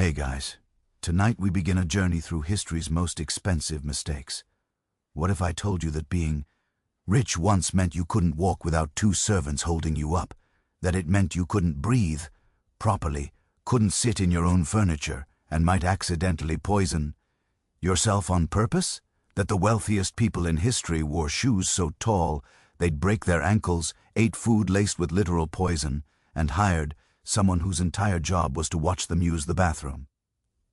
Hey guys, tonight we begin a journey through history's most expensive mistakes. What if I told you that being rich once meant you couldn't walk without two servants holding you up, that it meant you couldn't breathe properly, couldn't sit in your own furniture, and might accidentally poison yourself on purpose? That the wealthiest people in history wore shoes so tall they'd break their ankles, ate food laced with literal poison, and hired someone whose entire job was to watch them use the bathroom.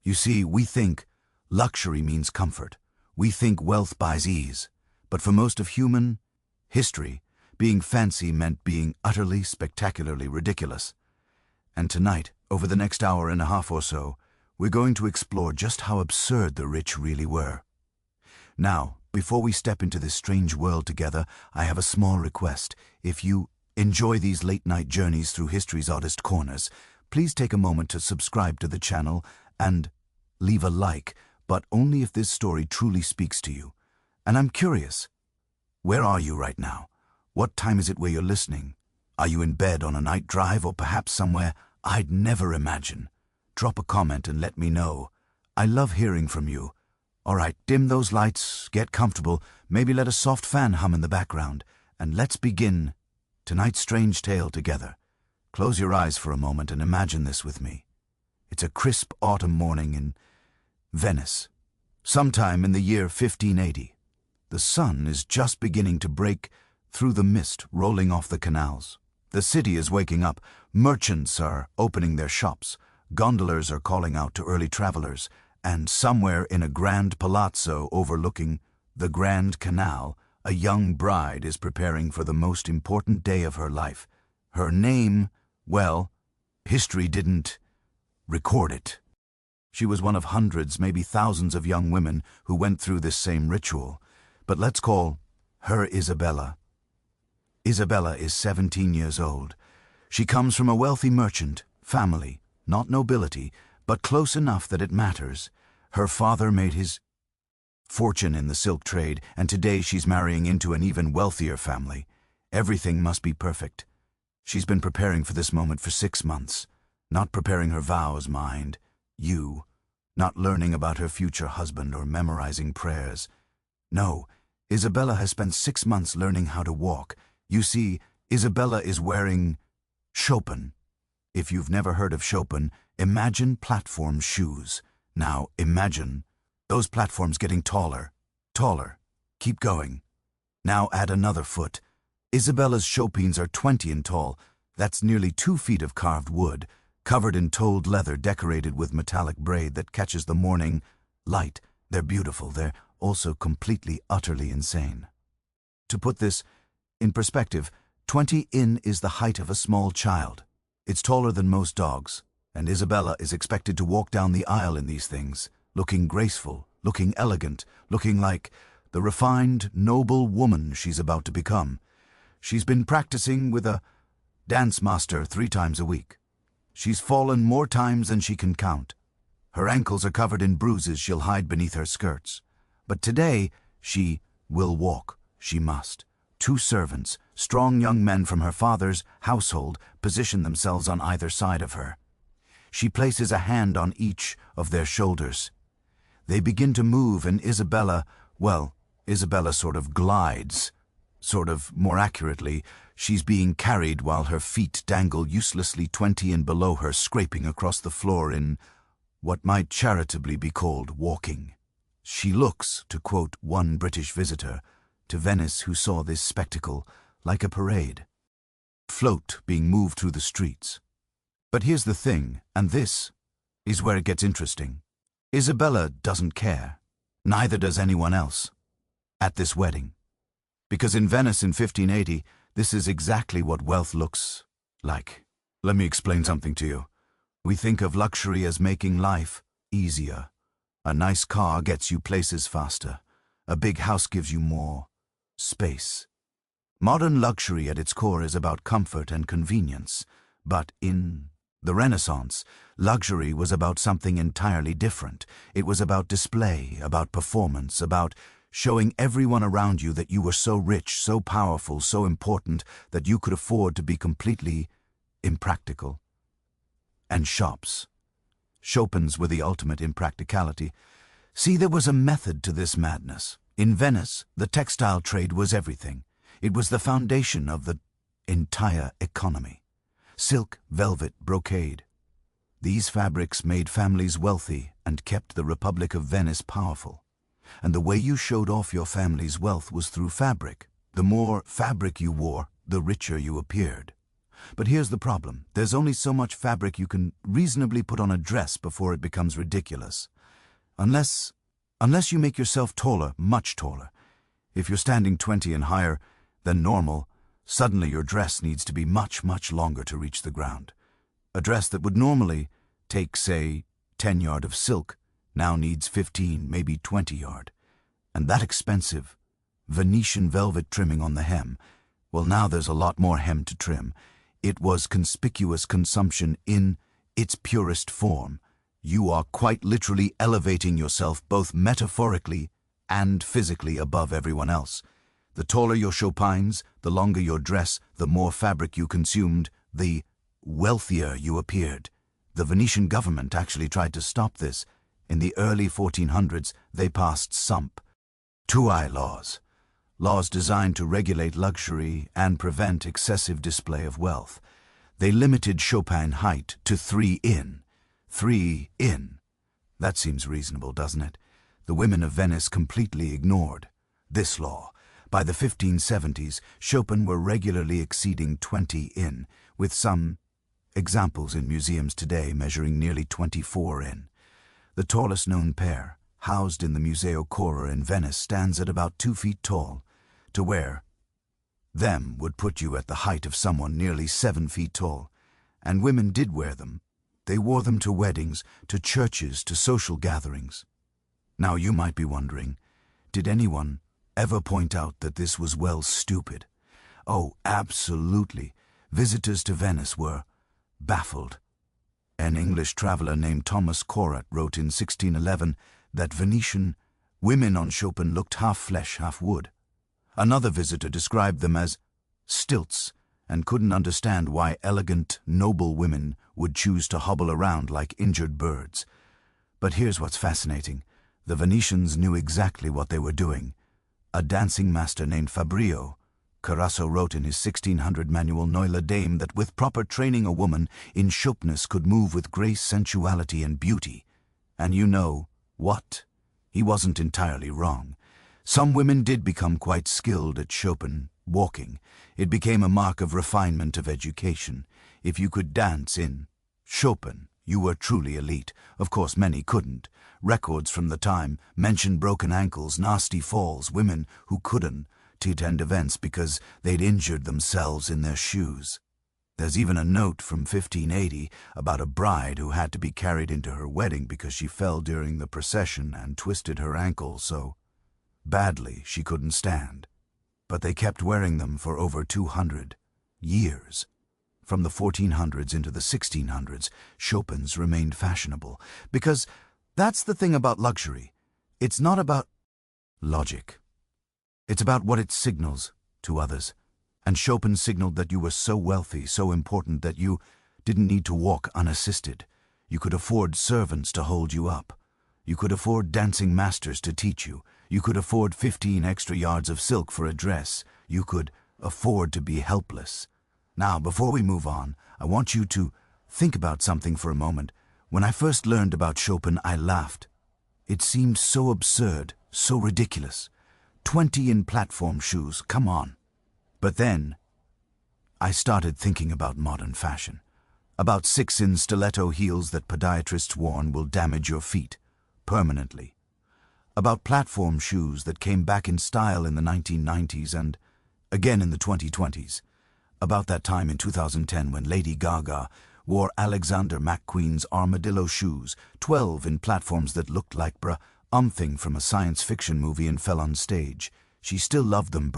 You see, we think luxury means comfort. We think wealth buys ease. But for most of human history, being fancy meant being utterly, spectacularly ridiculous. And tonight, over the next hour and a half or so, we're going to explore just how absurd the rich really were. Now, before we step into this strange world together, I have a small request. If you enjoy these late-night journeys through history's oddest corners, please take a moment to subscribe to the channel and leave a like, but only if this story truly speaks to you. And I'm curious, where are you right now? What time is it where you're listening? Are you in bed on a night drive or perhaps somewhere I'd never imagine? Drop a comment and let me know. I love hearing from you. All right, dim those lights, get comfortable, maybe let a soft fan hum in the background, and let's begin tonight's strange tale together. Close your eyes for a moment and imagine this with me. It's a crisp autumn morning in Venice, sometime in the year 1580. The sun is just beginning to break through the mist rolling off the canals. The city is waking up. Merchants are opening their shops. Gondolas are calling out to early travelers. And somewhere in a grand palazzo overlooking the Grand Canal, a young bride is preparing for the most important day of her life. Her name, well, history didn't record it. She was one of hundreds, maybe thousands of young women who went through this same ritual. But let's call her Isabella. Isabella is 17 years old. She comes from a wealthy merchant family, not nobility, but close enough that it matters. Her father made his fortune in the silk trade, and today she's marrying into an even wealthier family. Everything must be perfect. She's been preparing for this moment for 6 months. Not preparing her vows, mind you. Not learning about her future husband or memorizing prayers. No, Isabella has spent 6 months learning how to walk. You see, Isabella is wearing Chopin. If you've never heard of Chopin, imagine platform shoes. Now imagine those platforms getting taller, taller. Keep going. Now add another foot. Isabella's Chopins are 20 in tall. That's nearly 2 feet of carved wood, covered in told leather decorated with metallic braid that catches the morning light. They're beautiful. They're also completely, utterly insane. To put this in perspective, 20 in is the height of a small child. It's taller than most dogs, and Isabella is expected to walk down the aisle in these things, looking graceful, looking elegant, looking like the refined, noble woman she's about to become. She's been practicing with a dance master 3 times a week. She's fallen more times than she can count. Her ankles are covered in bruises she'll hide beneath her skirts. But today, she will walk. She must. 2 servants, strong young men from her father's household, position themselves on either side of her. She places a hand on each of their shoulders. They begin to move, and Isabella sort of glides. More accurately, she's being carried while her feet dangle uselessly 20 in below her, scraping across the floor in what might charitably be called walking. She looks, to quote one British visitor to Venice who saw this spectacle, like a parade. Float being moved through the streets. But here's the thing, and this is where it gets interesting. Isabella doesn't care. Neither does anyone else at this wedding. Because in Venice in 1580, this is exactly what wealth looks like. Let me explain something to you. We think of luxury as making life easier. A nice car gets you places faster. A big house gives you more space. Modern luxury at its core is about comfort and convenience. But in the Renaissance, luxury was about something entirely different. It was about display, about performance, about showing everyone around you that you were so rich, so powerful, so important that you could afford to be completely impractical. And shops. Chopin's were the ultimate impracticality. See, there was a method to this madness. In Venice, the textile trade was everything. It was the foundation of the entire economy. Silk, velvet, brocade. These fabrics made families wealthy and kept the Republic of Venice powerful. And the way you showed off your family's wealth was through fabric. The more fabric you wore, the richer you appeared. But here's the problem. There's only so much fabric you can reasonably put on a dress before it becomes ridiculous. Unless you make yourself taller, much taller. If you're standing 20 and higher than normal, suddenly your dress needs to be much, much longer to reach the ground. A dress that would normally take, say, 10 yard of silk now needs 15, maybe 20 yard. And that expensive Venetian velvet trimming on the hem, well, now there's a lot more hem to trim. It was conspicuous consumption in its purest form. You are quite literally elevating yourself both metaphorically and physically above everyone else. The taller your chopins, the longer your dress, the more fabric you consumed, the wealthier you appeared. The Venetian government actually tried to stop this. In the early 1400s, they passed SUMP, Tuai laws. Laws designed to regulate luxury and prevent excessive display of wealth. They limited Chopin height to 3 in. 3 in. That seems reasonable, doesn't it? The women of Venice completely ignored this law. By the 1570s, Chopin were regularly exceeding 20 in, with some examples in museums today measuring nearly 24 in. The tallest known pair, housed in the Museo Cora in Venice, stands at about 2 feet tall. To wear them would put you at the height of someone nearly 7 feet tall. And women did wear them. They wore them to weddings, to churches, to social gatherings. Now you might be wondering, did anyone ever point out that this was, well, stupid? Oh, absolutely. Visitors to Venice were baffled. An English traveler named Thomas Corot wrote in 1611 that Venetian women on Chopin looked half flesh, half wood. Another visitor described them as stilts and couldn't understand why elegant, noble women would choose to hobble around like injured birds. But here's what's fascinating. The Venetians knew exactly what they were doing. A dancing master named Fabrio Carasso wrote in his 1600 manual Noila Dame that with proper training a woman in Chopiness could move with grace, sensuality, and beauty. And you know what? He wasn't entirely wrong. Some women did become quite skilled at Chopin walking. It became a mark of refinement, of education. If you could dance in Chopin, you were truly elite. Of course, many couldn't. Records from the time mention broken ankles, nasty falls, women who couldn't attend events because they'd injured themselves in their shoes. There's even a note from 1580 about a bride who had to be carried into her wedding because she fell during the procession and twisted her ankle so badly she couldn't stand. But they kept wearing them for over 200 years. From the 1400s into the 1600s, Chopins remained fashionable. Because that's the thing about luxury. It's not about logic. It's about what it signals to others. And Chopin signaled that you were so wealthy, so important that you didn't need to walk unassisted. You could afford servants to hold you up. You could afford dancing masters to teach you. You could afford 15 extra yards of silk for a dress. You could afford to be helpless. Now, before we move on, I want you to think about something for a moment. When I first learned about Chopin, I laughed. It seemed so absurd, so ridiculous. 20 in platform shoes, come on. But then, I started thinking about modern fashion. About 6 in stiletto heels that podiatrists warn will damage your feet permanently. About platform shoes that came back in style in the 1990s and again in the 2020s. About that time in 2010 when Lady Gaga wore Alexander McQueen's armadillo shoes, 12 in platforms that looked like something from a science fiction movie and fell on stage. She still loved them,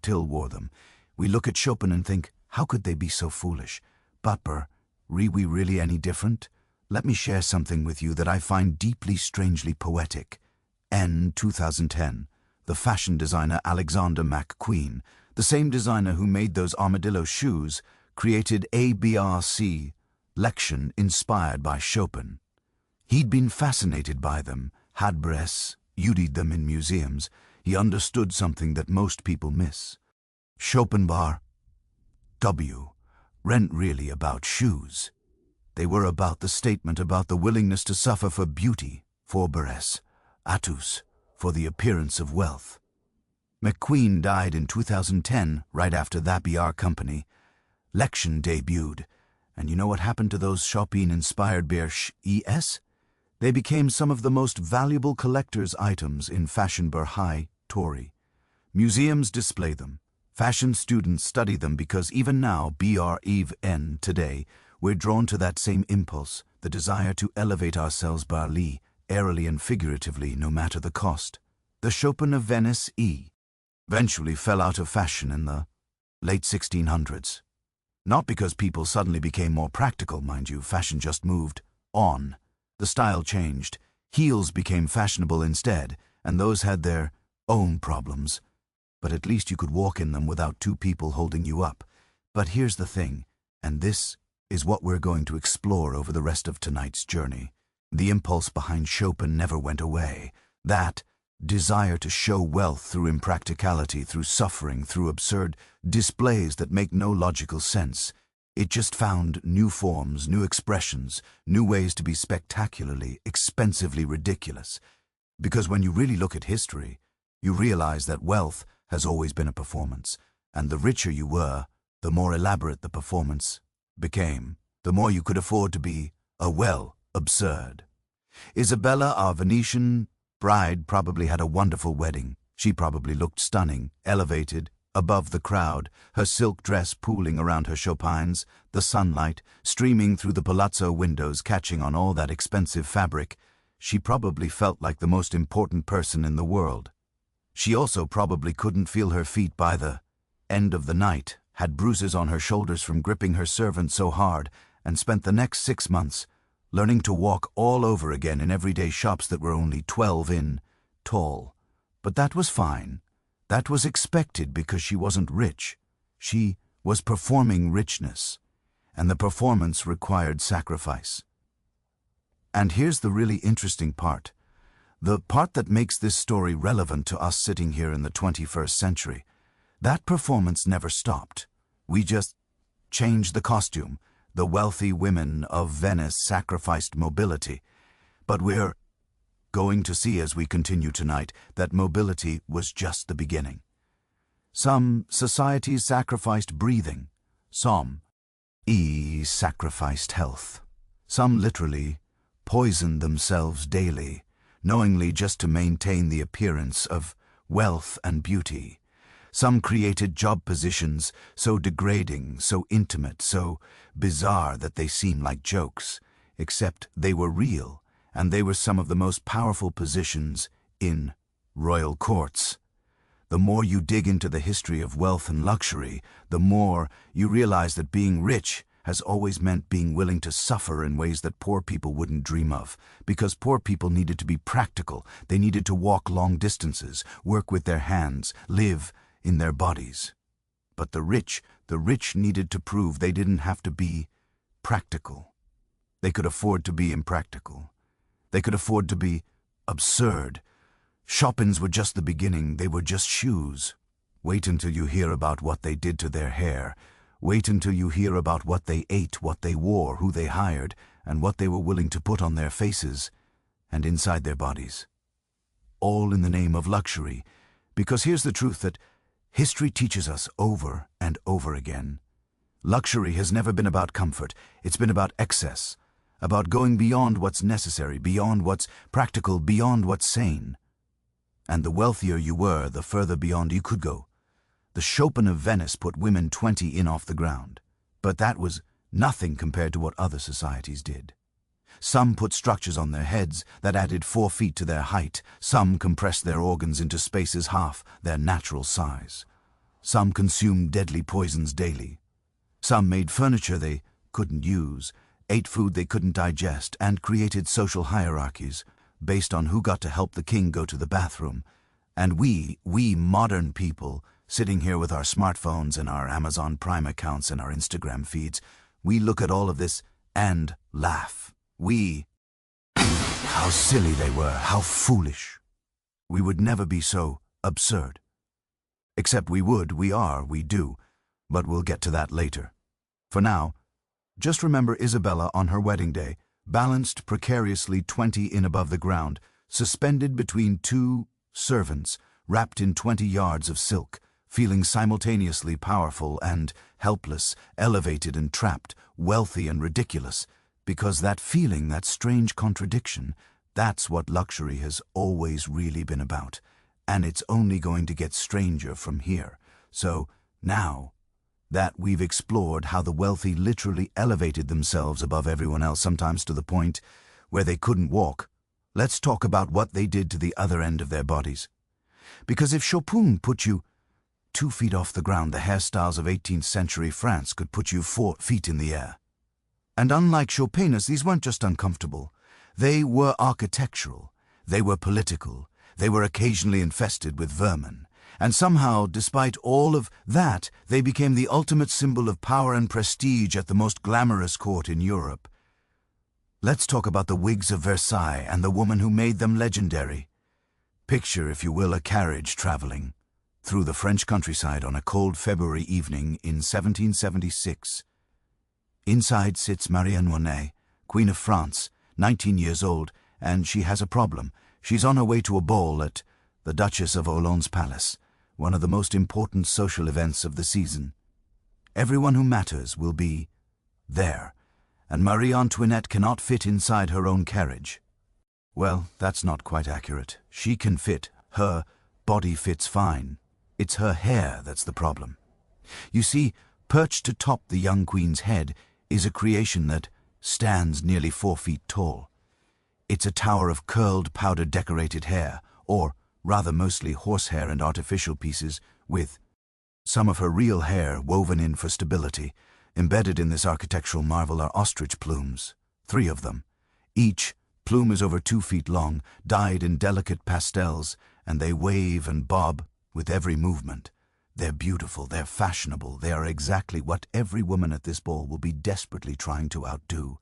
till wore them. We look at Chopin and think, how could they be so foolish? But, are we really any different? Let me share something with you that I find deeply, strangely poetic. 2010, the fashion designer Alexander McQueen, the same designer who made those armadillo shoes, created a BRC lection inspired by Chopin. He'd been fascinated by them, had breasts, studied them in museums. He understood something that most people miss. Schopenhauer, weren't really about shoes. They were about the statement, about the willingness to suffer for beauty, for breasts, atus, for the appearance of wealth. McQueen died in 2010, right after that BR company. Lection debuted, and you know what happened to those Chopin-inspired BRS? They became some of the most valuable collector's items in fashion High Tory. Museums display them. Fashion students study them because even now, BREVN today, we're drawn to that same impulse, the desire to elevate ourselves barely, airily and figuratively, no matter the cost. The Chopin of Venice eventually fell out of fashion in the late 1600s. Not because people suddenly became more practical, mind you, fashion just moved on. The style changed, heels became fashionable instead, and those had their own problems. But at least you could walk in them without two people holding you up. But here's the thing, and this is what we're going to explore over the rest of tonight's journey. The impulse behind Chopin never went away. That desire to show wealth through impracticality, through suffering, through absurd displays that make no logical sense. It just found new forms, new expressions, new ways to be spectacularly, expensively ridiculous. Because when you really look at history, you realize that wealth has always been a performance, and the richer you were, the more elaborate the performance became, the more you could afford to be absurd. Isabella, our Venetian bride, probably had a wonderful wedding. She probably looked stunning, elevated, above the crowd, her silk dress pooling around her chopins, the sunlight streaming through the palazzo windows catching on all that expensive fabric. She probably felt like the most important person in the world. She also probably couldn't feel her feet by the end of the night, had bruises on her shoulders from gripping her servant so hard, and spent the next 6 months learning to walk all over again in everyday shops that were only 12 in tall. But that was fine. That was expected because she wasn't rich. She was performing richness, and the performance required sacrifice. And here's the really interesting part. The part that makes this story relevant to us sitting here in the 21st century. That performance never stopped. We just changed the costume. The wealthy women of Venice sacrificed mobility. But we're going to see as we continue tonight that mobility was just the beginning. Some societies sacrificed breathing. Some sacrificed health. Some literally poisoned themselves daily, knowingly just to maintain the appearance of wealth and beauty. Some created job positions so degrading, so intimate, so bizarre that they seem like jokes, except they were real, and they were some of the most powerful positions in royal courts. The more you dig into the history of wealth and luxury, the more you realize that being rich has always meant being willing to suffer in ways that poor people wouldn't dream of, because poor people needed to be practical. They needed to walk long distances, work with their hands, live in their bodies. But the rich needed to prove they didn't have to be practical. They could afford to be impractical. They could afford to be absurd. Chopins were just the beginning. They were just shoes. Wait until you hear about what they did to their hair. Wait until you hear about what they ate, what they wore, who they hired, and what they were willing to put on their faces and inside their bodies. All in the name of luxury. Because here's the truth that history teaches us over and over again. Luxury has never been about comfort. It's been about excess, about going beyond what's necessary, beyond what's practical, beyond what's sane. And the wealthier you were, the further beyond you could go. The Chopin of Venice put women 20 in off the ground, but that was nothing compared to what other societies did. Some put structures on their heads that added 4 feet to their height. Some compressed their organs into spaces half their natural size. Some consumed deadly poisons daily. Some made furniture they couldn't use, ate food they couldn't digest, and created social hierarchies based on who got to help the king go to the bathroom. And we modern people, sitting here with our smartphones and our Amazon Prime accounts and our Instagram feeds, we look at all of this and laugh. We How silly they were, how foolish. We would never be so absurd. Except we would, we are, we do, but we'll get to that later. For now, just remember Isabella on her wedding day, balanced precariously 20 in above the ground, suspended between two servants, wrapped in 20 yards of silk, feeling simultaneously powerful and helpless, elevated and trapped, wealthy and ridiculous, because that feeling, that strange contradiction, that's what luxury has always really been about, and it's only going to get stranger from here. So, now that we've explored how the wealthy literally elevated themselves above everyone else, sometimes to the point where they couldn't walk, let's talk about what they did to the other end of their bodies. Because if Chopin put you 2 feet off the ground, the hairstyles of 18th century France could put you 4 feet in the air. And unlike Chopin's, these weren't just uncomfortable. They were architectural, they were political, they were occasionally infested with vermin. And somehow, despite all of that, they became the ultimate symbol of power and prestige at the most glamorous court in Europe. Let's talk about the wigs of Versailles and the woman who made them legendary. Picture, if you will, a carriage traveling through the French countryside on a cold February evening in 1776. Inside sits Marie Antoinette, Queen of France, 19 years old, and she has a problem. She's on her way to a ball at the Duchess of Orleans' palace, one of the most important social events of the season. Everyone who matters will be there, and Marie Antoinette cannot fit inside her own carriage. Well, that's not quite accurate. She can fit. Her body fits fine. It's her hair that's the problem. You see, perched atop the young queen's head is a creation that stands nearly 4 feet tall. It's a tower of curled, powder-decorated hair, or rather mostly horsehair and artificial pieces, with some of her real hair woven in for stability. Embedded in this architectural marvel are ostrich plumes, 3 of them. Each plume is over 2 feet long, dyed in delicate pastels, and they wave and bob with every movement. They're beautiful, they're fashionable, they are exactly what every woman at this ball will be desperately trying to outdo.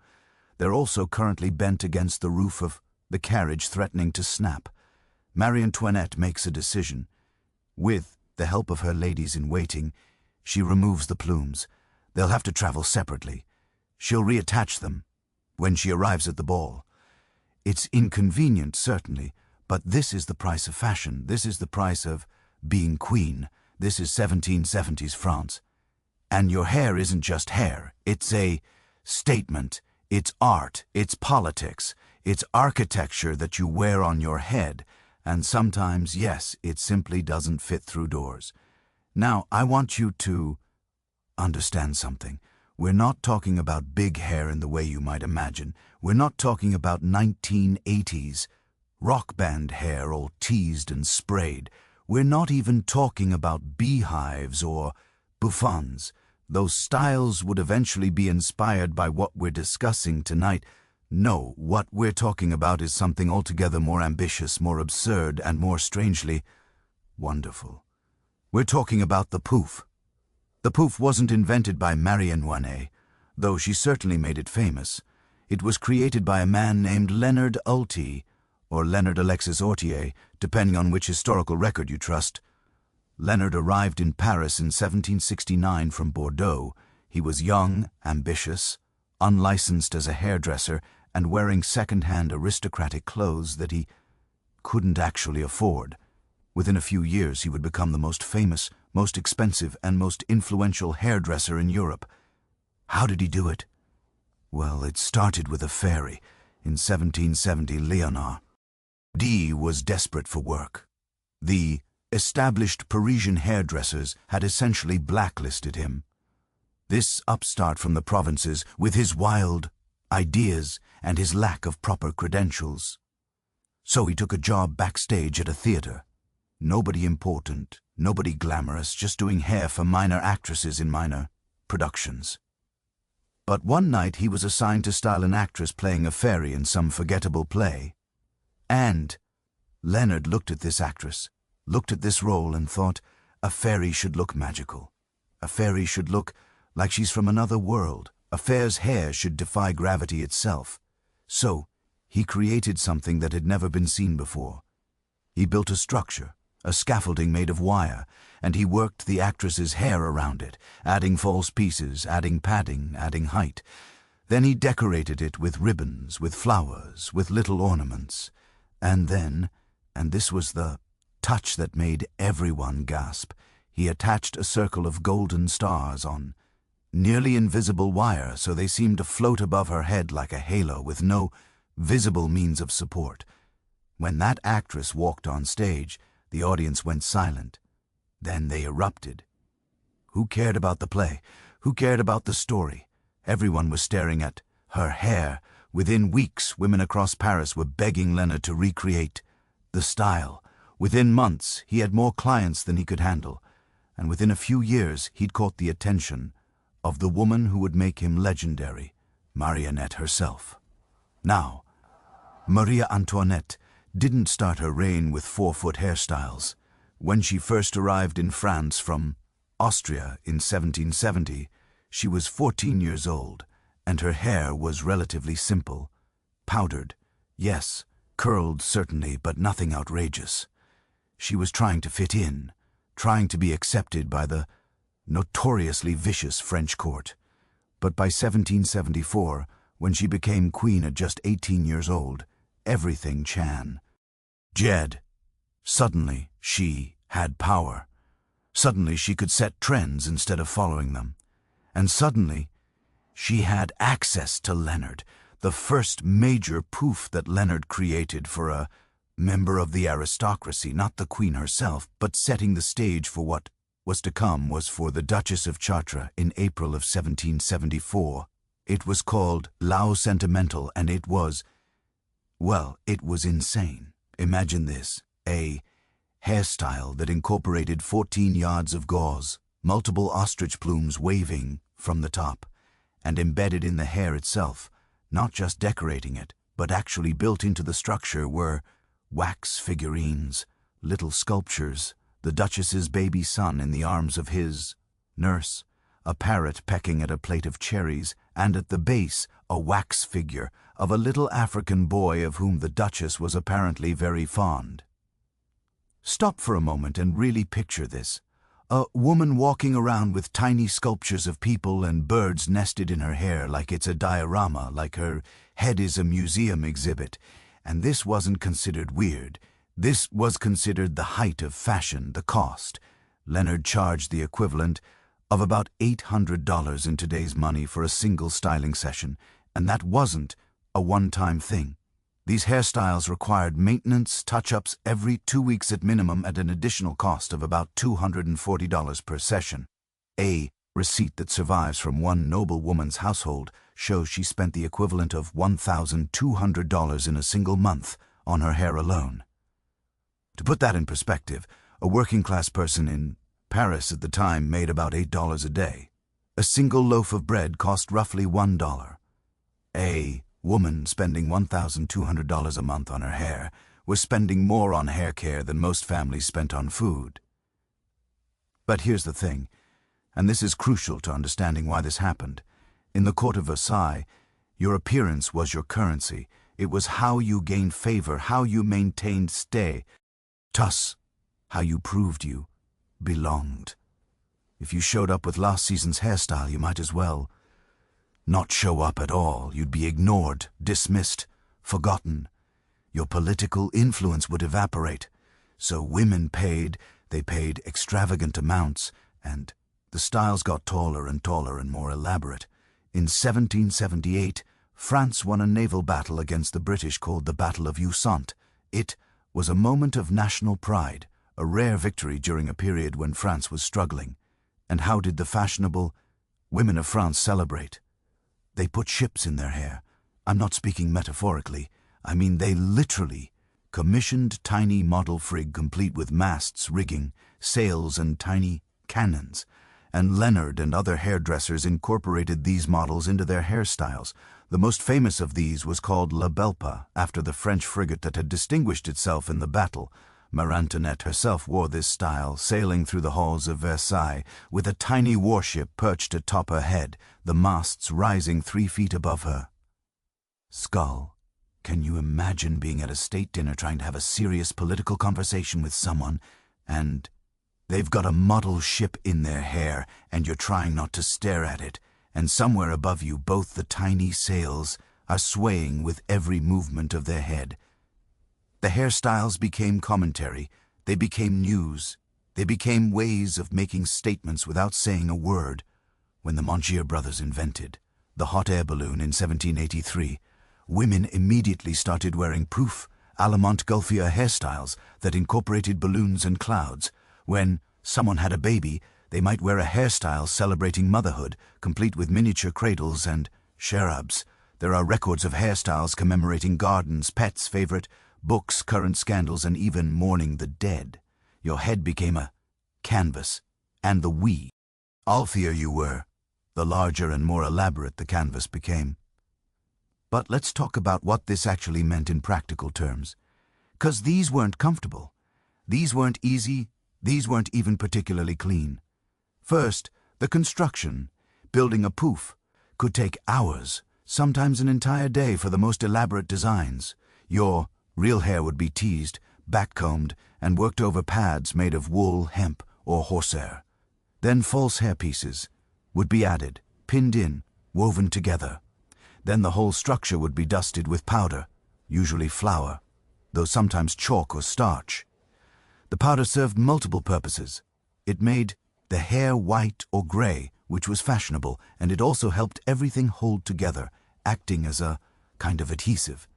They're also currently bent against the roof of the carriage, threatening to snap. Marie Antoinette makes a decision. With the help of her ladies-in-waiting, she removes the plumes. They'll have to travel separately. She'll reattach them when she arrives at the ball. It's inconvenient, certainly, but this is the price of fashion. This is the price of being queen. This is 1770s France. And your hair isn't just hair. It's a statement. It's art. It's politics. It's architecture that you wear on your head. And sometimes, yes, it simply doesn't fit through doors. Now, I want you to understand something. We're not talking about big hair in the way you might imagine. We're not talking about 1980s rock band hair all teased and sprayed. We're not even talking about beehives or bouffants. Those styles would eventually be inspired by what we're discussing tonight. No, what we're talking about is something altogether more ambitious, more absurd, and more strangely wonderful. We're talking about the pouf. The pouf wasn't invented by Marie Antoinette, though she certainly made it famous. It was created by a man named Leonard Ulti, or Leonard Alexis Ortier, depending on which historical record you trust. Leonard arrived in Paris in 1769 from Bordeaux. He was young, ambitious, unlicensed as a hairdresser, and wearing second-hand aristocratic clothes that he couldn't actually afford. Within a few years, he would become the most famous, most expensive, and most influential hairdresser in Europe. How did he do it? Well, it started with a fairy. In 1770, Leonard D was desperate for work. The established Parisian hairdressers had essentially blacklisted him. This upstart from the provinces, with his wild ideas and his lack of proper credentials. So he took a job backstage at a theater. Nobody important, nobody glamorous, just doing hair for minor actresses in minor productions. But one night he was assigned to style an actress playing a fairy in some forgettable play. And Leonard looked at this actress, looked at this role, and thought, a fairy should look magical. A fairy should look like she's from another world. A fair's hair should defy gravity itself. So he created something that had never been seen before. He built a structure, a scaffolding made of wire, and he worked the actress's hair around it, adding false pieces, adding padding, adding height. Then he decorated it with ribbons, with flowers, with little ornaments. And then, and this was the touch that made everyone gasp, he attached a circle of golden stars on nearly invisible wire, so they seemed to float above her head like a halo with no visible means of support. When that actress walked on stage, the audience went silent. Then they erupted. Who cared about the play? Who cared about the story? Everyone was staring at her hair. Within weeks, women across Paris were begging Leonard to recreate the style. Within months, he had more clients than he could handle. And within a few years, he'd caught the attention of the woman who would make him legendary, Marionette herself. Now, Marie Antoinette didn't start her reign with 4-foot hairstyles. When she first arrived in France from Austria in 1770, she was 14 years old, and her hair was relatively simple. Powdered, yes, curled certainly, but nothing outrageous. She was trying to fit in, trying to be accepted by the notoriously vicious French court. But by 1774, when she became queen at just 18 years old, everything chan. Jed. Suddenly, she had power. Suddenly, she could set trends instead of following them. And suddenly, she had access to Leonard, the first major poof that Leonard created for a member of the aristocracy, not the queen herself, but setting the stage for what was to come was for the Duchess of Chartres in April of 1774. It was called L'Au Sentimental, and it was, well, it was insane. Imagine this, a hairstyle that incorporated 14 yards of gauze, multiple ostrich plumes waving from the top, and embedded in the hair itself, not just decorating it, but actually built into the structure were wax figurines, little sculptures, the Duchess's baby son in the arms of his nurse, a parrot pecking at a plate of cherries, and at the base a wax figure of a little African boy of whom the Duchess was apparently very fond. Stop for a moment and really picture this. A woman walking around with tiny sculptures of people and birds nested in her hair like it's a diorama, like her head is a museum exhibit. And this wasn't considered weird. This was considered the height of fashion, the cost. Leonard charged the equivalent of about $800 in today's money for a single styling session, and that wasn't a one-time thing. These hairstyles required maintenance, touch-ups every 2 weeks at minimum at an additional cost of about $240 per session. A receipt that survives from one noble woman's household shows she spent the equivalent of $1,200 in a single month on her hair alone. To put that in perspective, a working-class person in Paris at the time made about $8 a day. A single loaf of bread cost roughly $1. A woman spending $1,200 a month on her hair was spending more on hair care than most families spent on food. But here's the thing, and this is crucial to understanding why this happened. In the court of Versailles, your appearance was your currency. It was how you gained favor, how you maintained status, how you proved you belonged. If you showed up with last season's hairstyle, you might as well not show up at all. You'd be ignored, dismissed, forgotten. Your political influence would evaporate. So women paid, they paid extravagant amounts, and the styles got taller and taller and more elaborate. In 1778, France won a naval battle against the British called the Battle of Ussant. It was a moment of national pride, a rare victory during a period when France was struggling. And how did the fashionable women of France celebrate? They put ships in their hair. I'm not speaking metaphorically. I mean they literally commissioned tiny model frig complete with masts, rigging, sails, and tiny cannons. And Leonard and other hairdressers incorporated these models into their hairstyles. The most famous of these was called La Belpa, after the French frigate that had distinguished itself in the battle. Marie Antoinette herself wore this style, sailing through the halls of Versailles with a tiny warship perched atop her head, the masts rising 3 feet above her skull. Can you imagine being at a state dinner trying to have a serious political conversation with someone, and they've got a model ship in their hair, and you're trying not to stare at it, and somewhere above you both the tiny sails are swaying with every movement of their head? The hairstyles became commentary, they became news, they became ways of making statements without saying a word. When the Mongier brothers invented the hot air balloon in 1783, women immediately started wearing proof a la Montgolfier hairstyles that incorporated balloons and clouds. When someone had a baby, they might wear a hairstyle celebrating motherhood, complete with miniature cradles and cherubs. There are records of hairstyles commemorating gardens, pets' favorite, books, current scandals, and even mourning the dead. Your head became a canvas, and the we. Alfier you were, the larger and more elaborate the canvas became. But let's talk about what this actually meant in practical terms. 'Cause these weren't comfortable. These weren't easy. These weren't even particularly clean. First, the construction. Building a pouf could take hours, sometimes an entire day for the most elaborate designs. Your real hair would be teased, backcombed, and worked over pads made of wool, hemp, or horsehair. Then false hair pieces would be added, pinned in, woven together. Then the whole structure would be dusted with powder, usually flour, though sometimes chalk or starch. The powder served multiple purposes. It made the hair white or gray, which was fashionable, and it also helped everything hold together, acting as a kind of adhesive.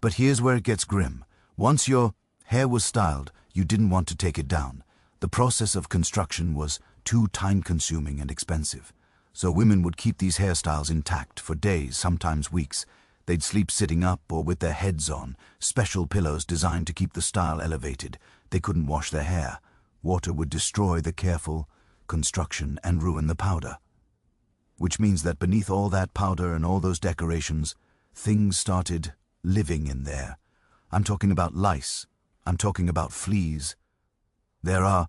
But here's where it gets grim. Once your hair was styled, you didn't want to take it down. The process of construction was too time-consuming and expensive. So women would keep these hairstyles intact for days, sometimes weeks. They'd sleep sitting up or with their heads on, special pillows designed to keep the style elevated. They couldn't wash their hair. Water would destroy the careful construction and ruin the powder. Which means that beneath all that powder and all those decorations, things started living in there. I'm talking about lice. I'm talking about fleas. There are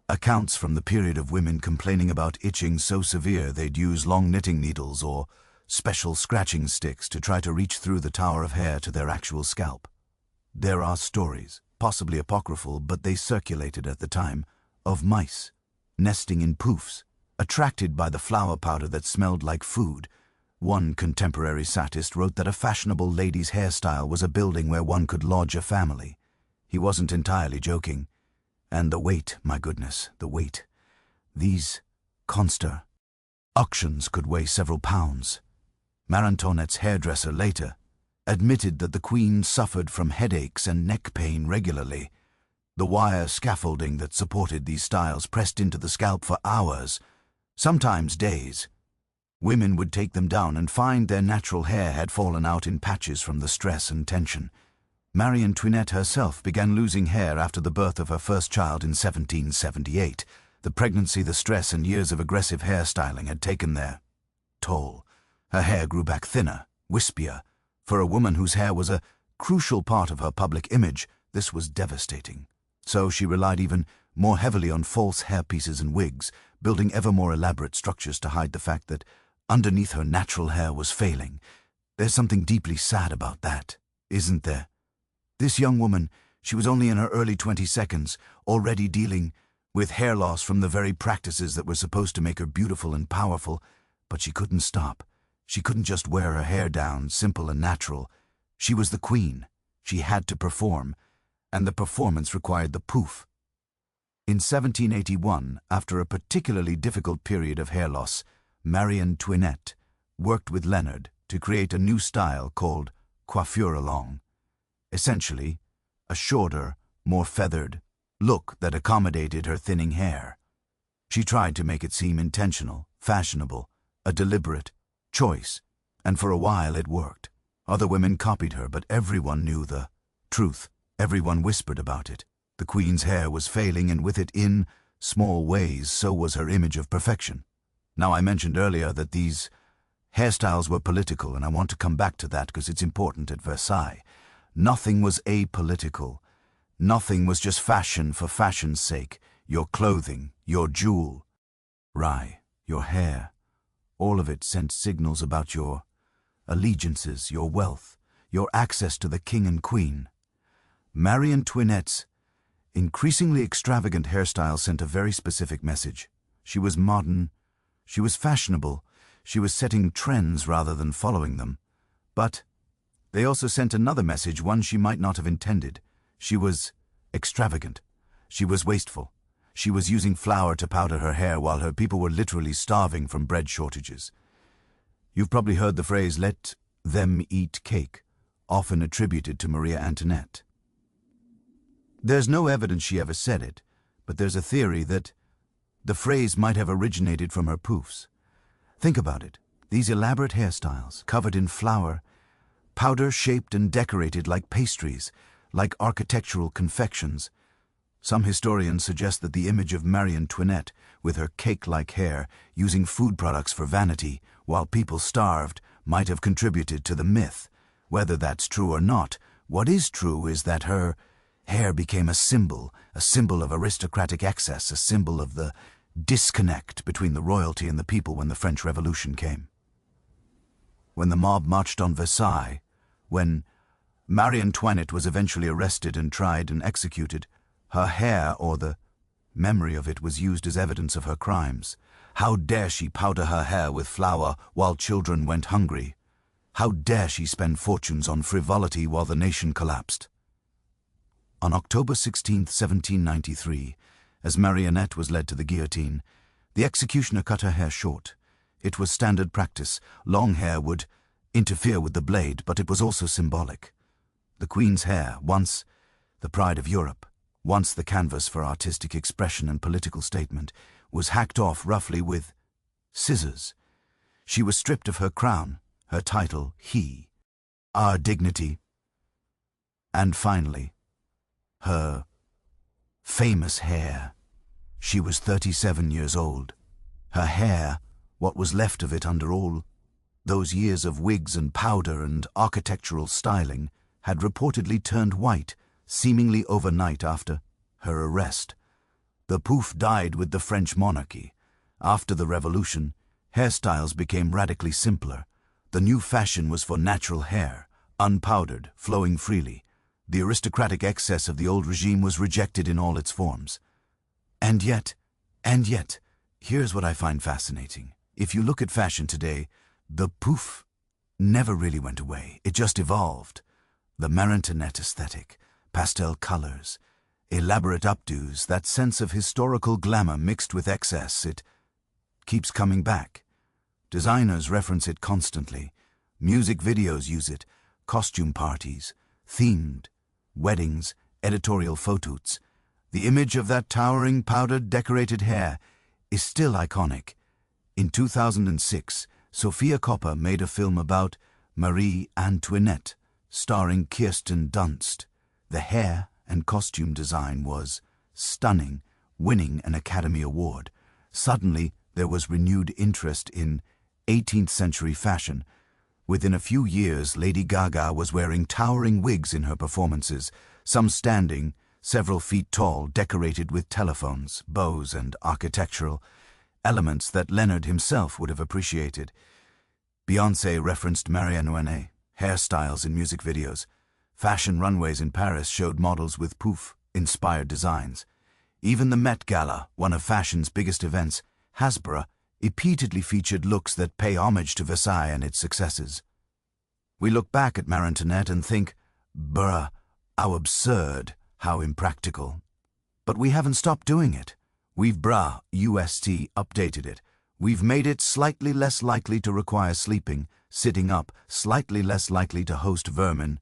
accounts from the period of women complaining about itching so severe they'd use long knitting needles or special scratching sticks to try to reach through the tower of hair to their actual scalp. There are stories, possibly apocryphal, but they circulated at the time, of mice nesting in poufs, attracted by the flower powder that smelled like food. One contemporary satist wrote that a fashionable lady's hairstyle was a building where one could lodge a family. He wasn't entirely joking. And the weight, my goodness, the weight. These conster auctions could weigh several pounds. Marie-Antoinette's hairdresser later admitted that the queen suffered from headaches and neck pain regularly. The wire scaffolding that supported these styles pressed into the scalp for hours, sometimes days. Women would take them down and find their natural hair had fallen out in patches from the stress and tension. Marie Antoinette herself began losing hair after the birth of her first child in 1778. The pregnancy, the stress, and years of aggressive hairstyling had taken their toll. Her hair grew back thinner, wispier. For a woman whose hair was a crucial part of her public image, this was devastating. So she relied even more heavily on false hairpieces and wigs, building ever more elaborate structures to hide the fact that underneath her natural hair was failing. There's something deeply sad about that, isn't there? This young woman, she was only in her early 22nd, already dealing with hair loss from the very practices that were supposed to make her beautiful and powerful, but she couldn't stop. She couldn't just wear her hair down, simple and natural. She was the queen. She had to perform, and the performance required the pouf. In 1781, after a particularly difficult period of hair loss, Marie Antoinette worked with Leonard to create a new style called coiffure allong. Essentially, a shorter, more feathered look that accommodated her thinning hair. She tried to make it seem intentional, fashionable, a deliberate choice, and for a while it worked. Other women copied her, but everyone knew the truth. Everyone whispered about it. The queen's hair was failing, and with it, in small ways, so was her image of perfection. Now, I mentioned earlier that these hairstyles were political, and I want to come back to that because it's important at Versailles. Nothing was apolitical. Nothing was just fashion for fashion's sake. Your clothing, your jewel, your hair, all of it sent signals about your allegiances, your wealth, your access to the king and queen. Marie Antoinette's increasingly extravagant hairstyle sent a very specific message. She was modern, she was fashionable, she was setting trends rather than following them. But they also sent another message, one she might not have intended. She was extravagant. She was wasteful. She was using flour to powder her hair while her people were literally starving from bread shortages. You've probably heard the phrase, "let them eat cake," often attributed to Marie Antoinette. There's no evidence she ever said it, but there's a theory that the phrase might have originated from her poufs. Think about it. These elaborate hairstyles, covered in flour, powder-shaped and decorated like pastries, like architectural confections. Some historians suggest that the image of Marie Antoinette, with her cake-like hair, using food products for vanity while people starved, might have contributed to the myth. Whether that's true or not, what is true is that her hair became a symbol of aristocratic excess, a symbol of the disconnect between the royalty and the people when the French Revolution came. When the mob marched on Versailles, when Marie Antoinette was eventually arrested and tried and executed, her hair, or the memory of it, was used as evidence of her crimes. How dare she powder her hair with flour while children went hungry? How dare she spend fortunes on frivolity while the nation collapsed? On October 16, 1793, as Marionette was led to the guillotine, the executioner cut her hair short. It was standard practice. Long hair would interfere with the blade, but it was also symbolic. The Queen's hair, once the pride of Europe, once the canvas for artistic expression and political statement, was hacked off roughly with scissors. She was stripped of her crown, her title, our dignity, and finally, her famous hair. She was 37 years old. Her hair, what was left of it under all those years of wigs and powder and architectural styling, had reportedly turned white, seemingly overnight after her arrest. The pouf died with the French monarchy. After the Revolution, hairstyles became radically simpler. The new fashion was for natural hair, unpowdered, flowing freely. The aristocratic excess of the old regime was rejected in all its forms. And yet, here's what I find fascinating. If you look at fashion today, the pouf never really went away. It just evolved. The Marie Antoinette aesthetic, pastel colors, elaborate updos, that sense of historical glamour mixed with excess, it keeps coming back. Designers reference it constantly. Music videos use it, costume parties, themed weddings, editorial photos. The image of that towering, powdered, decorated hair is still iconic. In 2006, Sophia Coppola made a film about Marie Antoinette, starring Kirsten Dunst. The hair and costume design was stunning, winning an Academy Award. Suddenly, there was renewed interest in 18th century fashion. Within a few years, Lady Gaga was wearing towering wigs in her performances, some standing, several feet tall, decorated with telephones, bows, and architectural elements that Leonard himself would have appreciated. Beyoncé referenced Marie Antoinette hairstyles in music videos. Fashion runways in Paris showed models with pouf-inspired designs. Even the Met Gala, one of fashion's biggest events, Hasbro, repeatedly featured looks that pay homage to Versailles and its successes. We look back at Marie Antoinette and think, bruh, how absurd, how impractical. But we haven't stopped doing it. We've updated it. We've made it slightly less likely to require sleeping, sitting up, slightly less likely to host vermin.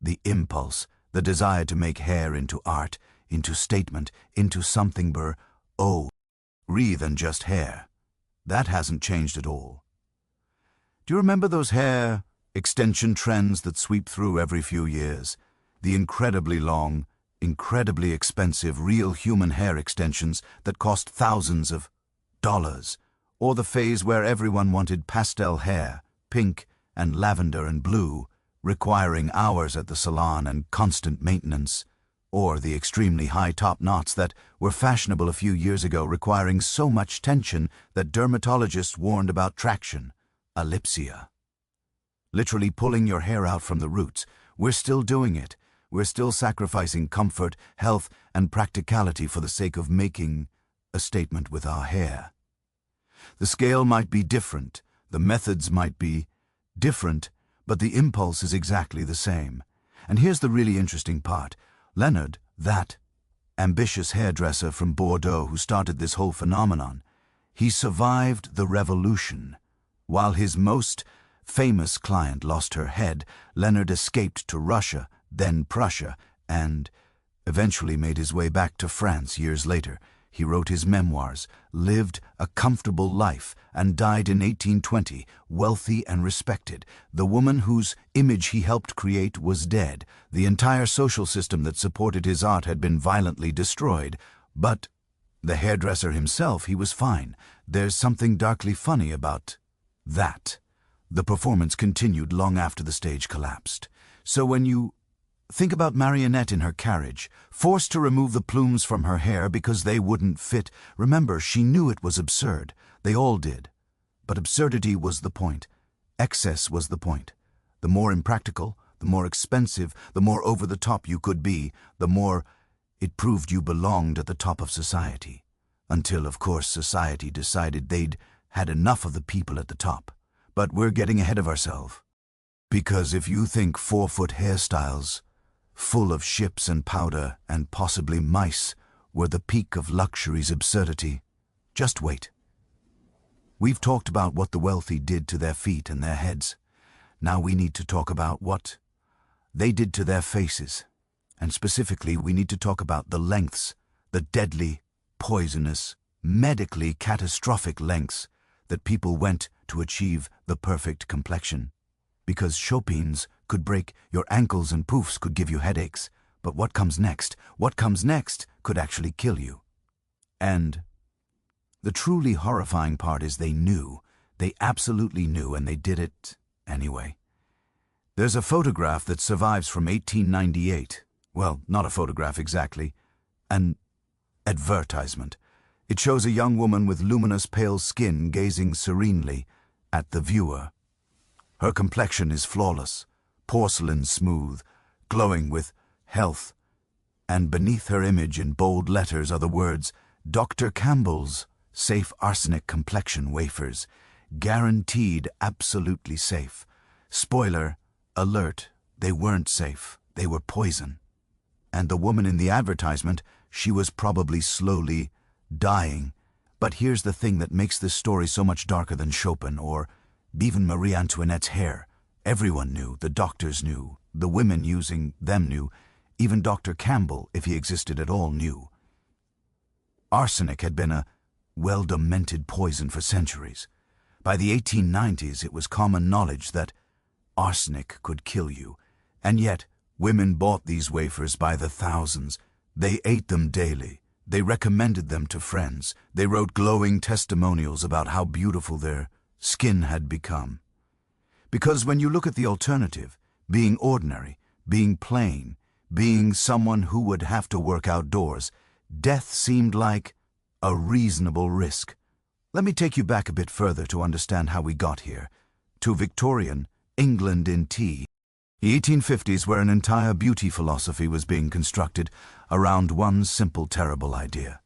The impulse, the desire to make hair into art, into statement, into something than just hair. That hasn't changed at all. Do you remember those hair extension trends that sweep through every few years? The incredibly long, incredibly expensive real human hair extensions that cost thousands of dollars, or the phase where everyone wanted pastel hair, pink and lavender and blue, requiring hours at the salon and constant maintenance, or the extremely high top knots that were fashionable a few years ago, requiring so much tension that dermatologists warned about traction, alopecia. literally pulling your hair out from the roots. We're still doing it. We're still sacrificing comfort, health, and practicality for the sake of making a statement with our hair. The scale might be different, the methods might be different, but the impulse is exactly the same. And here's the really interesting part. Leonard, that ambitious hairdresser from Bordeaux who started this whole phenomenon, he survived the revolution. While his most famous client lost her head, Leonard escaped to Russia, then Prussia, and eventually made his way back to France years later. He wrote his memoirs, lived a comfortable life, and died in 1820, wealthy and respected. The woman whose image he helped create was dead. The entire social system that supported his art had been violently destroyed. But the hairdresser himself, he was fine. There's something darkly funny about that. The performance continued long after the stage collapsed. So when you think about Marionette in her carriage, forced to remove the plumes from her hair because they wouldn't fit, remember, she knew it was absurd. They all did. But absurdity was the point. Excess was the point. The more impractical, the more expensive, the more over the top you could be, the more it proved you belonged at the top of society. Until, of course, society decided they'd had enough of the people at the top. But we're getting ahead of ourselves. Because if you think 4-foot hairstyles full of ships and powder and possibly mice were the peak of luxury's absurdity, just wait. We've talked about what the wealthy did to their feet and their heads. Now we need to talk about what they did to their faces. And specifically, we need to talk about the lengths, the deadly, poisonous, medically catastrophic lengths that people went to achieve the perfect complexion. Because chopines could break your ankles and poofs could give you headaches. But what comes next? What comes next could actually kill you. And the truly horrifying part is they knew. They absolutely knew, and they did it anyway. There's a photograph that survives from 1898. Well, not a photograph exactly. An advertisement. It shows a young woman with luminous pale skin gazing serenely at the viewer. Her complexion is flawless, porcelain smooth, glowing with health, and beneath her image in bold letters are the words, Dr. Campbell's Safe Arsenic Complexion Wafers, guaranteed absolutely safe. Spoiler alert, they weren't safe, they were poison. And the woman in the advertisement, she was probably slowly dying. But here's the thing that makes this story so much darker than Chopin or even Marie Antoinette's hair. Everyone knew, the doctors knew, the women using them knew, even Dr. Campbell, if he existed at all, knew. Arsenic had been a well-demented poison for centuries. By the 1890s, it was common knowledge that arsenic could kill you, and yet women bought these wafers by the thousands. They ate them daily. They recommended them to friends. They wrote glowing testimonials about how beautiful their skin had become. Because when you look at the alternative, being ordinary, being plain, being someone who would have to work outdoors, death seemed like a reasonable risk. Let me take you back a bit further to understand how we got here, to Victorian England in tea. The 1850s, where an entire beauty philosophy was being constructed around one simple, terrible idea.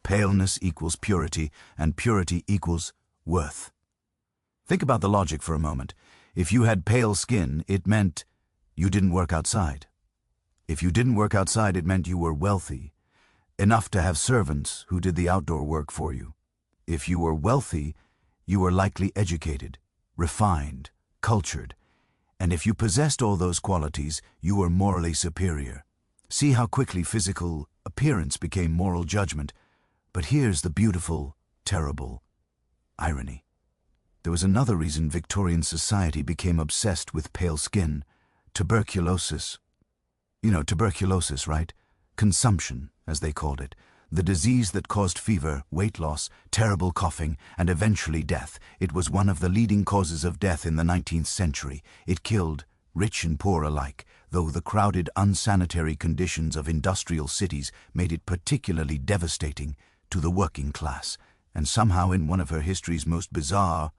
Paleness equals purity, and purity equals worth. Think about the logic for a moment. If you had pale skin, it meant you didn't work outside. If you didn't work outside, it meant you were wealthy, enough to have servants who did the outdoor work for you. If you were wealthy, you were likely educated, refined, cultured, and if you possessed all those qualities, you were morally superior. See how quickly physical appearance became moral judgment. But here's the beautiful, terrible irony. There was another reason Victorian society became obsessed with pale skin. Tuberculosis. You know, tuberculosis, right? Consumption, as they called it. The disease that caused fever, weight loss, terrible coughing, and eventually death. It was one of the leading causes of death in the 19th century. It killed rich and poor alike, though the crowded, unsanitary conditions of industrial cities made it particularly devastating to the working class. And somehow, in one of her history's most bizarre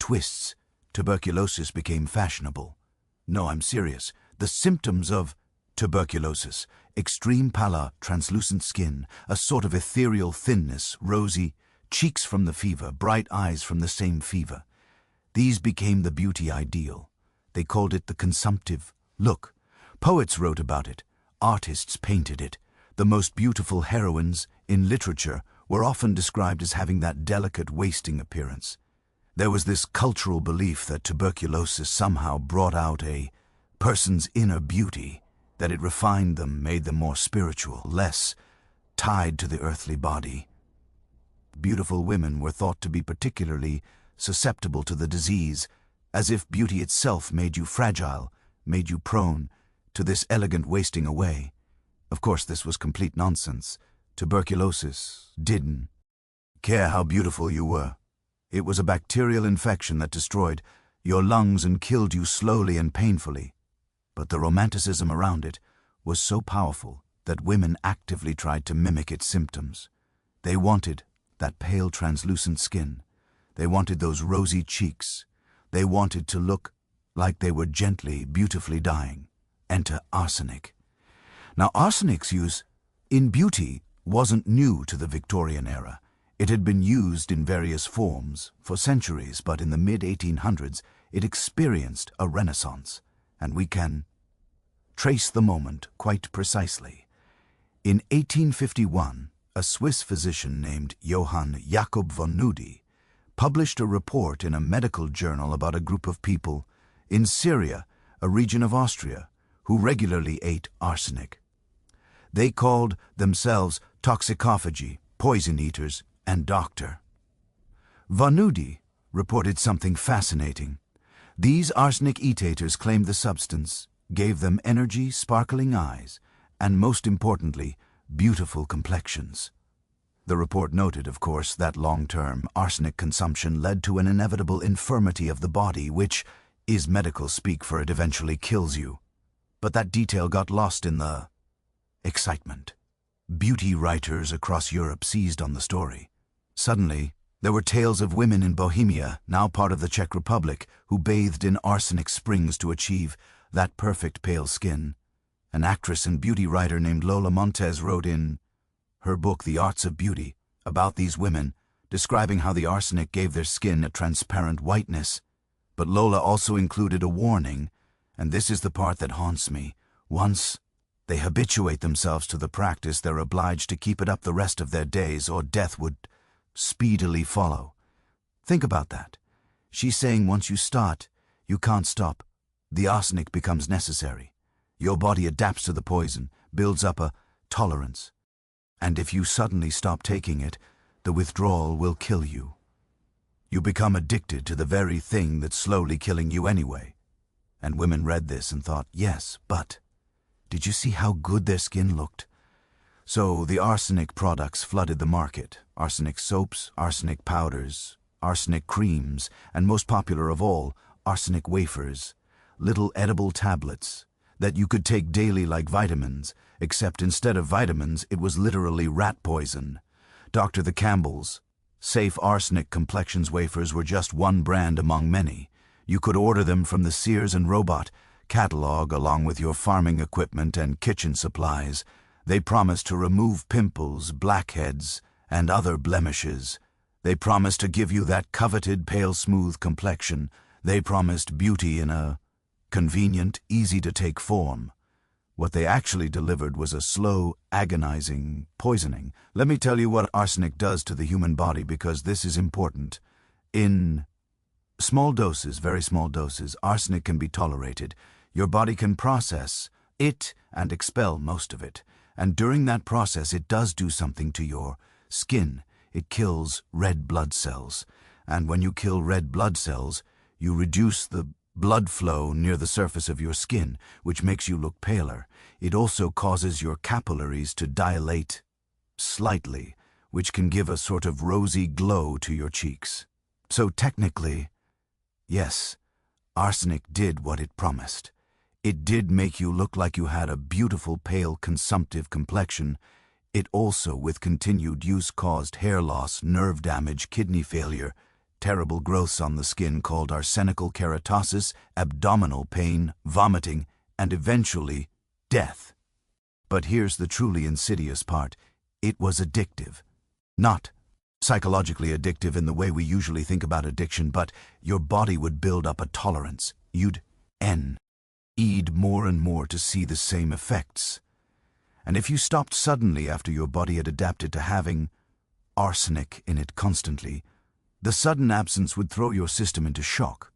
twists, tuberculosis became fashionable. No, I'm serious. The symptoms of tuberculosis: extreme pallor, translucent skin, a sort of ethereal thinness, rosy cheeks from the fever, bright eyes from the same fever. These became the beauty ideal. They called it the consumptive look. Poets wrote about it. Artists painted it. The most beautiful heroines in literature were often described as having that delicate, wasting appearance. There was this cultural belief that tuberculosis somehow brought out a person's inner beauty, that it refined them, made them more spiritual, less tied to the earthly body. Beautiful women were thought to be particularly susceptible to the disease, as if beauty itself made you fragile, made you prone to this elegant wasting away. Of course, this was complete nonsense. Tuberculosis didn't care how beautiful you were. It was a bacterial infection that destroyed your lungs and killed you slowly and painfully. But the romanticism around it was so powerful that women actively tried to mimic its symptoms. They wanted that pale, translucent skin. They wanted those rosy cheeks. They wanted to look like they were gently, beautifully dying. Enter arsenic. Now, arsenic's use in beauty wasn't new to the Victorian era. It had been used in various forms for centuries, but in the mid-1800s it experienced a renaissance, and we can trace the moment quite precisely. In 1851, a Swiss physician named Johann Jakob von Nudi published a report in a medical journal about a group of people in Syria, a region of Austria, who regularly ate arsenic. They called themselves toxicophagy, poison eaters, and doctor. Von Nudi reported something fascinating. These arsenic eaters claimed the substance gave them energy, sparkling eyes, and most importantly, beautiful complexions. The report noted, of course, that long-term arsenic consumption led to an inevitable infirmity of the body, which is medical speak for it eventually kills you. But that detail got lost in the excitement. Beauty writers across Europe seized on the story. Suddenly, there were tales of women in Bohemia, now part of the Czech Republic, who bathed in arsenic springs to achieve that perfect pale skin. An actress and beauty writer named Lola Montez wrote in her book The Arts of Beauty about these women, describing how the arsenic gave their skin a transparent whiteness. But Lola also included a warning, and this is the part that haunts me. Once they habituate themselves to the practice, they're obliged to keep it up the rest of their days, or death would speedily follow. Think about that. She's saying once you start, you can't stop. The arsenic becomes necessary. Your body adapts to the poison, builds up a tolerance. And if you suddenly stop taking it, the withdrawal will kill you. You become addicted to the very thing that's slowly killing you anyway. And women read this and thought, yes, but did you see how good their skin looked? So the arsenic products flooded the market. Arsenic soaps, arsenic powders, arsenic creams, and most popular of all, arsenic wafers, little edible tablets that you could take daily like vitamins, except instead of vitamins, it was literally rat poison. Dr. the Campbell's safe arsenic complexions wafers were just one brand among many. You could order them from the Sears and Roebuck catalog along with your farming equipment and kitchen supplies. They promised to remove pimples, blackheads, and other blemishes. They promised to give you that coveted pale smooth complexion. They promised beauty in a convenient, easy-to-take form. What they actually delivered was a slow, agonizing poisoning. Let me tell you what arsenic does to the human body, because this is important. In small doses, very small doses, arsenic can be tolerated. Your body can process it and expel most of it. And during that process, it does do something to your skin. It kills red blood cells. And when you kill red blood cells, you reduce the blood flow near the surface of your skin, which makes you look paler. It also causes your capillaries to dilate slightly, which can give a sort of rosy glow to your cheeks. So technically, yes, arsenic did what it promised. It did make you look like you had a beautiful, pale, consumptive complexion. It also, with continued use, caused hair loss, nerve damage, kidney failure, terrible growths on the skin called arsenical keratosis, abdominal pain, vomiting, and eventually death. But here's the truly insidious part. It was addictive. Not psychologically addictive in the way we usually think about addiction, but your body would build up a tolerance. You'd eat more and more to see the same effects. And if you stopped suddenly after your body had adapted to having arsenic in it constantly, the sudden absence would throw your system into shock.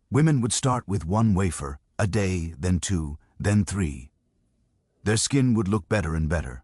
Women would start with 1 wafer a day, then 2, then 3. Their skin would look better and better.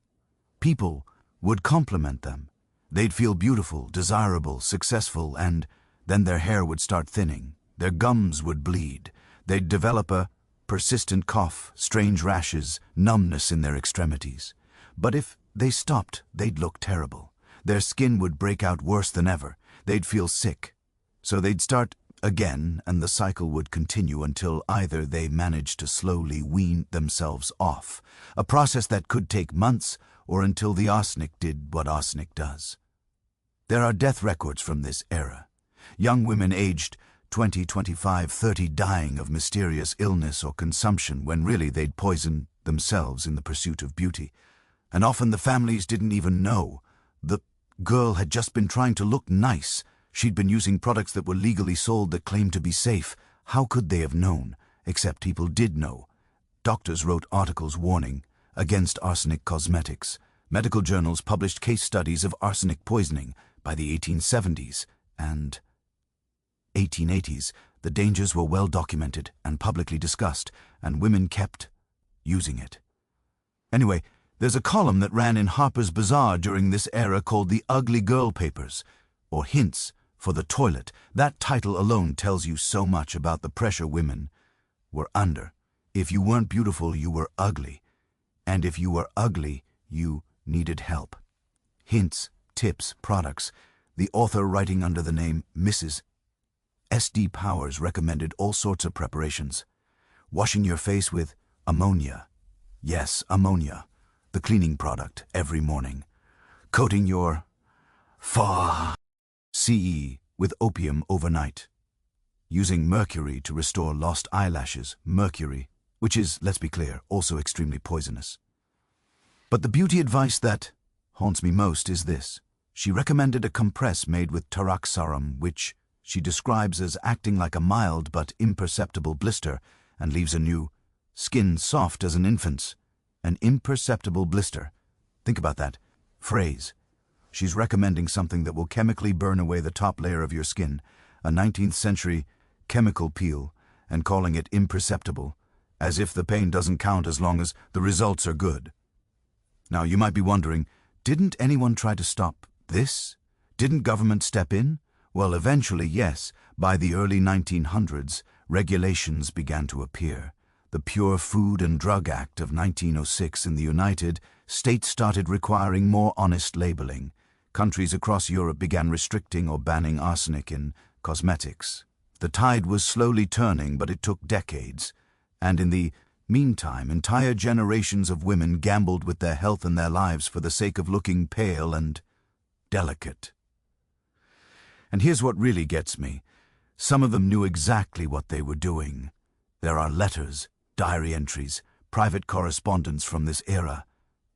People would compliment them. They'd feel beautiful, desirable, successful, and then their hair would start thinning. Their gums would bleed. They'd develop a persistent cough, strange rashes, numbness in their extremities. But if they stopped, they'd look terrible. Their skin would break out worse than ever. They'd feel sick. So they'd start again, and the cycle would continue until either they managed to slowly wean themselves off, a process that could take months, or until the arsenic did what arsenic does. There are death records from this era. Young women aged 20, 25, 30 dying of mysterious illness or consumption when really they'd poisoned themselves in the pursuit of beauty. And often the families didn't even know. The girl had just been trying to look nice. She'd been using products that were legally sold that claimed to be safe. How could they have known? Except people did know. Doctors wrote articles warning against arsenic cosmetics. Medical journals published case studies of arsenic poisoning. By the 1870s and 1880s, the dangers were well documented and publicly discussed, and women kept using it. Anyway, there's a column that ran in Harper's Bazaar during this era called The Ugly Girl Papers, or Hints for the Toilet. That title alone tells you so much about the pressure women were under. If you weren't beautiful, you were ugly. And if you were ugly, you needed help. Hints, tips, products. The author, writing under the name Mrs. S.D. Powers, recommended all sorts of preparations. Washing your face with ammonia. Yes, ammonia, the cleaning product, every morning. Coating your CE with opium overnight. Using mercury to restore lost eyelashes. Mercury, which is, let's be clear, also extremely poisonous. But the beauty advice that haunts me most is this. She recommended a compress made with taraxarum, which she describes as acting like a mild but imperceptible blister and leaves a new skin soft as an infant's. An imperceptible blister. Think about that phrase. She's recommending something that will chemically burn away the top layer of your skin, a 19th century chemical peel, and calling it imperceptible, as if the pain doesn't count as long as the results are good. Now, you might be wondering, didn't anyone try to stop this? Didn't government step in? Well, eventually, yes. By the early 1900s, regulations began to appear. The Pure Food and Drug Act of 1906 in the United States started requiring more honest labeling. Countries across Europe began restricting or banning arsenic in cosmetics. The tide was slowly turning, but it took decades. And in the meantime, entire generations of women gambled with their health and their lives for the sake of looking pale and delicate. And here's what really gets me. Some of them knew exactly what they were doing. There are letters, diary entries, private correspondence from this era,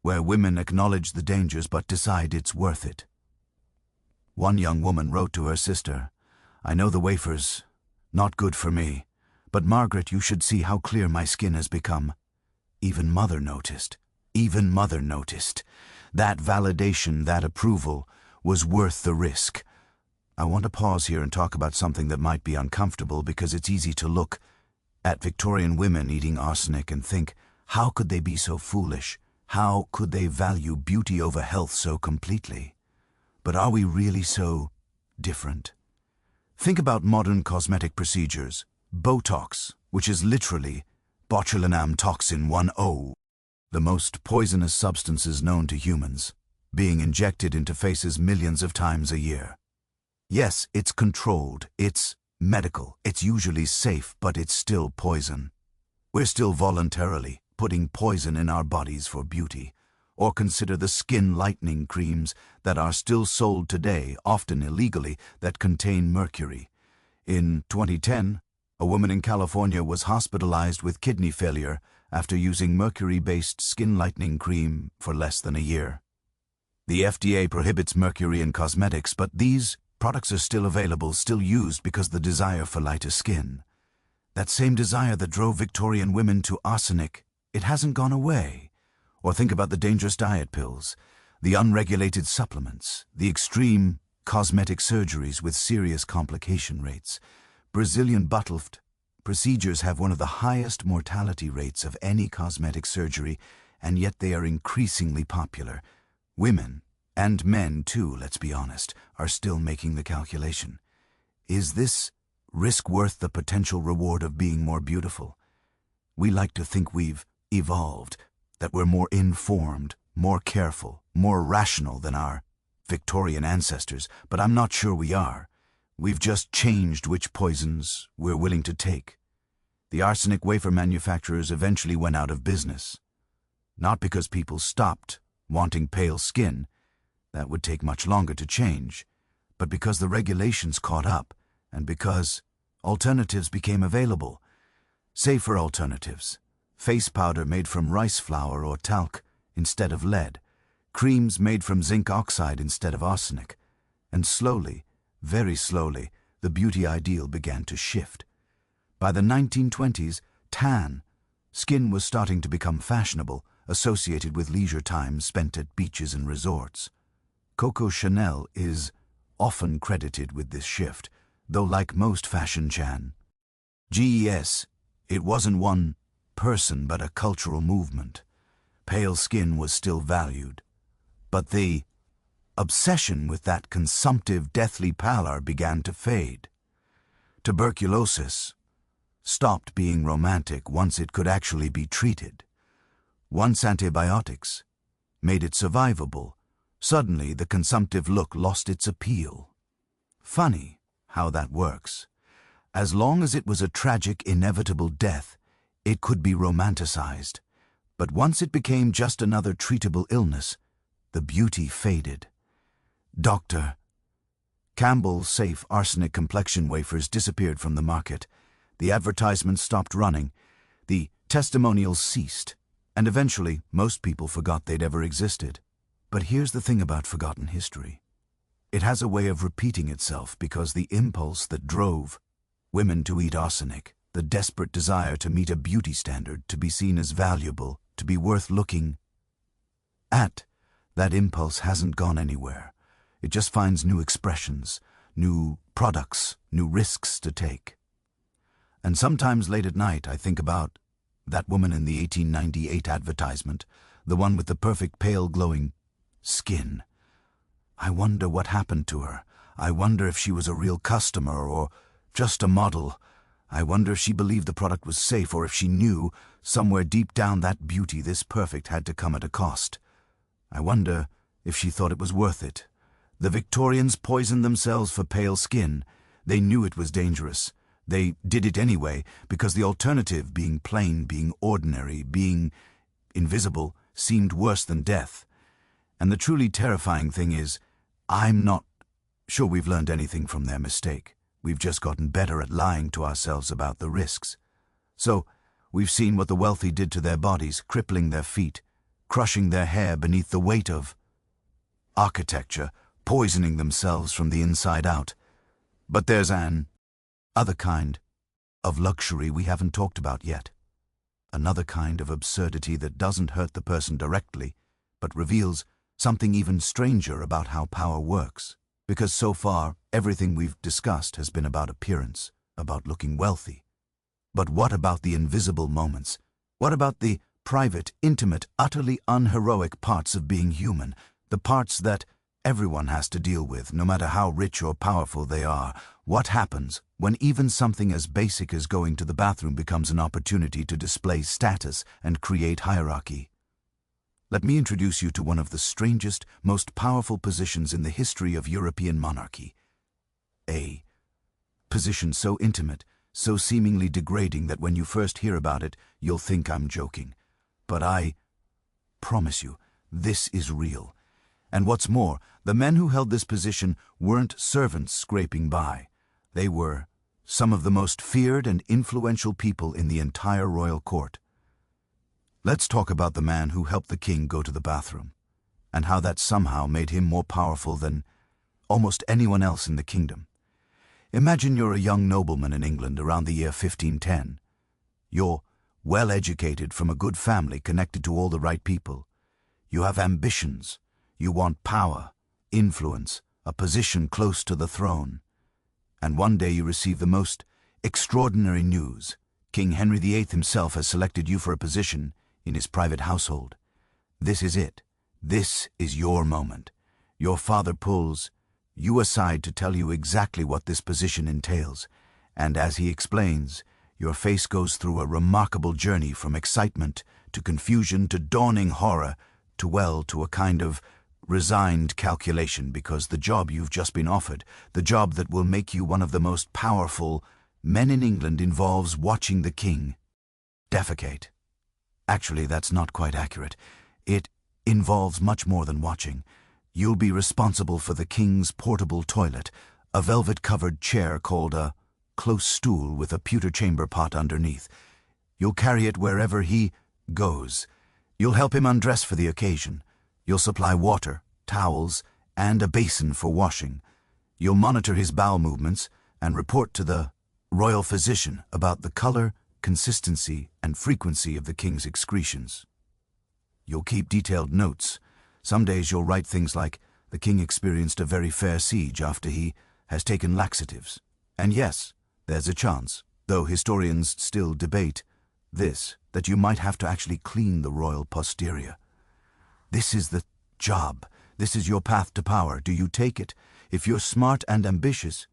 where women acknowledge the dangers but decide it's worth it. One young woman wrote to her sister, "I know the wafers, not good for me, but Margaret, you should see how clear my skin has become." Even Mother noticed. Even Mother noticed. That validation, that approval, was worth the risk. I want to pause here and talk about something that might be uncomfortable, because it's easy to look at Victorian women eating arsenic and think, how could they be so foolish? How could they value beauty over health so completely? But are we really so different? Think about modern cosmetic procedures. Botox, which is literally botulinum toxin 1O, the most poisonous substances known to humans, being injected into faces millions of times a year. Yes, it's controlled, it's medical, it's usually safe, but it's still poison. We're still voluntarily putting poison in our bodies for beauty. Or consider the skin lightening creams that are still sold today, often illegally, that contain mercury. In 2010, a woman in California was hospitalized with kidney failure after using mercury-based skin lightening cream for less than a year. The FDA prohibits mercury in cosmetics, but these products are still available, still used because the desire for lighter skin. That same desire that drove Victorian women to arsenic, it hasn't gone away. Or think about the dangerous diet pills, the unregulated supplements, the extreme cosmetic surgeries with serious complication rates. Brazilian butt lift procedures have one of the highest mortality rates of any cosmetic surgery, and yet they are increasingly popular. Women, and men too, let's be honest, are still making the calculation. Is this risk worth the potential reward of being more beautiful? We like to think we've evolved, that we're more informed, more careful, more rational than our Victorian ancestors, but I'm not sure we are. We've just changed which poisons we're willing to take. The arsenic wafer manufacturers eventually went out of business. Not because people stopped wanting pale skin, that would take much longer to change, but because the regulations caught up, and because alternatives became available. Safer alternatives. Face powder made from rice flour or talc instead of lead, creams made from zinc oxide instead of arsenic, and slowly, very slowly, the beauty ideal began to shift. By the 1920s, tan skin was starting to become fashionable, associated with leisure time spent at beaches and resorts. Coco Chanel is often credited with this shift, though like most fashion GES, it wasn't one person but a cultural movement. Pale skin was still valued, but the obsession with that consumptive, deathly pallor began to fade. Tuberculosis stopped being romantic once it could actually be treated. Once antibiotics made it survivable, suddenly the consumptive look lost its appeal. Funny how that works. As long as it was a tragic, inevitable death, it could be romanticized. But once it became just another treatable illness, the beauty faded. Dr. Campbell's safe arsenic complexion wafers disappeared from the market. The advertisements stopped running. The testimonials ceased. And eventually, most people forgot they'd ever existed. But here's the thing about forgotten history. It has a way of repeating itself because the impulse that drove women to eat arsenic, the desperate desire to meet a beauty standard, to be seen as valuable, to be worth looking at, that impulse hasn't gone anywhere. It just finds new expressions, new products, new risks to take. And sometimes late at night I think about that woman in the 1898 advertisement, the one with the perfect pale glowing skin. I wonder what happened to her. I wonder if she was a real customer or just a model. I wonder if she believed the product was safe, or if she knew, somewhere deep down, that beauty this perfect had to come at a cost. I wonder if she thought it was worth it. The Victorians poisoned themselves for pale skin. They knew it was dangerous. They did it anyway, because the alternative, being plain, being ordinary, being invisible, seemed worse than death. And the truly terrifying thing is, I'm not sure we've learned anything from their mistake. We've just gotten better at lying to ourselves about the risks. So, we've seen what the wealthy did to their bodies, crippling their feet, crushing their hair beneath the weight of architecture, poisoning themselves from the inside out. But there's an other kind of luxury we haven't talked about yet. Another kind of absurdity that doesn't hurt the person directly, but reveals something even stranger about how power works. Because so far, everything we've discussed has been about appearance, about looking wealthy. But what about the invisible moments? What about the private, intimate, utterly unheroic parts of being human? The parts that everyone has to deal with, no matter how rich or powerful they are. What happens when even something as basic as going to the bathroom becomes an opportunity to display status and create hierarchy? Let me introduce you to one of the strangest, most powerful positions in the history of European monarchy. A position so intimate, so seemingly degrading that when you first hear about it, you'll think I'm joking. But I promise you, This is real. And what's more, the men who held this position weren't servants scraping by. They were some of the most feared and influential people in the entire royal court. Let's talk about the man who helped the king go to the bathroom, and how that somehow made him more powerful than almost anyone else in the kingdom. Imagine you're a young nobleman in England around the year 1510. You're well-educated, from a good family, connected to all the right people. You have ambitions. You want power, influence, a position close to the throne. And one day you receive the most extraordinary news. King Henry VIII himself has selected you for a position in his private household. This is it. This is your moment. Your father pulls you aside to tell you exactly what this position entails, and as he explains, your face goes through a remarkable journey from excitement to confusion to dawning horror to a kind of resigned calculation, because the job you've just been offered, the job that will make you one of the most powerful men in England, involves watching the king defecate. Actually, that's not quite accurate. It involves much more than watching. You'll be responsible for the king's portable toilet, a velvet-covered chair called a close stool with a pewter chamber pot underneath. You'll carry it wherever he goes. You'll help him undress for the occasion. You'll supply water, towels, and a basin for washing. You'll monitor his bowel movements and report to the royal physician about the color, consistency, and frequency of the king's excretions. You'll keep detailed notes. Some days you'll write things like, "The king experienced a very fair siege after he has taken laxatives." And yes, there's a chance, though historians still debate this, that you might have to actually clean the royal posterior. This is the job. This is your path to power. Do you take it? If you're smart and ambitious,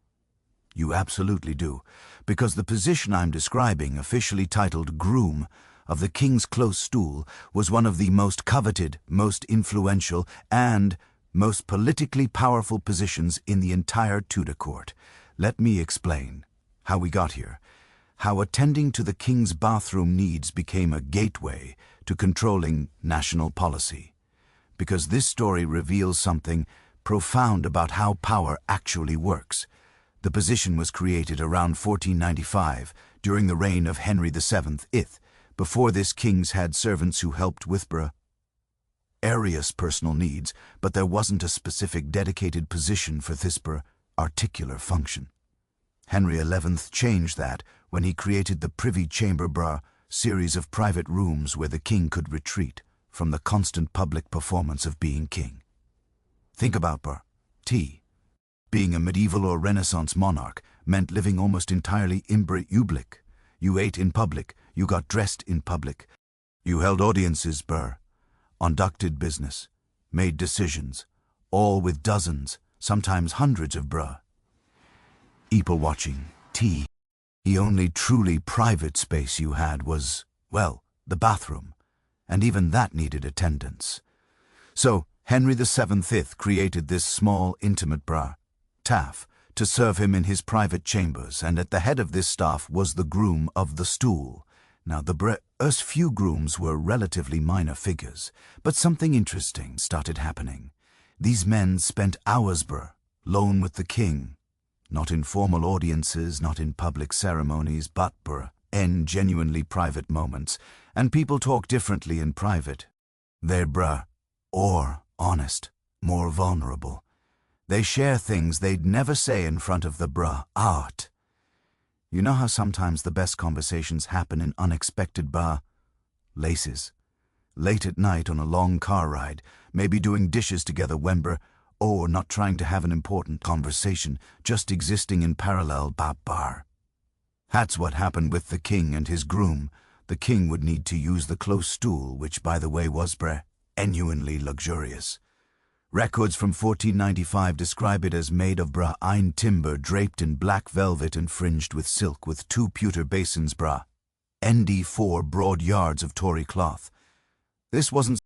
you absolutely do, because the position I'm describing, officially titled Groom of the King's Close Stool, was one of the most coveted, most influential, and most politically powerful positions in the entire Tudor court. Let me explain how we got here, how attending to the king's bathroom needs became a gateway to controlling national policy. Because this story reveals something profound about how power actually works. The position was created around 1495, during the reign of Henry VII. Before this, kings had servants who helped with various personal needs, but there wasn't a specific dedicated position for this particular function. Henry XI changed that when he created the Privy Chamber series of private rooms where the king could retreat from the constant public performance of being king. Think about T. Being a medieval or Renaissance monarch meant living almost entirely in public. You ate in public, you got dressed in public, you held audiences conducted business, made decisions, all with dozens, sometimes hundreds of people watching. T. The only truly private space you had was, well, the bathroom, and even that needed attendance. So Henry VII created this small, intimate staff to serve him in his private chambers, and at the head of this staff was the groom of the stool. Now, the few grooms were relatively minor figures, but something interesting started happening. These men spent hours alone with the king, not in formal audiences, not in public ceremonies, but in genuinely private moments, and people talk differently in private. They're or honest, more vulnerable. They share things they'd never say in front of the art. You know how sometimes the best conversations happen in unexpected places? Late at night on a long car ride, maybe doing dishes together when or not trying to have an important conversation, just existing in parallel bar. That's what happened with the king and his groom. The king would need to use the close stool, which, by the way, was genuinely luxurious. Records from 1495 describe it as made of ein timber draped in black velvet and fringed with silk, with 2 pewter basins nd 4 broad yards of Tory cloth. This wasn't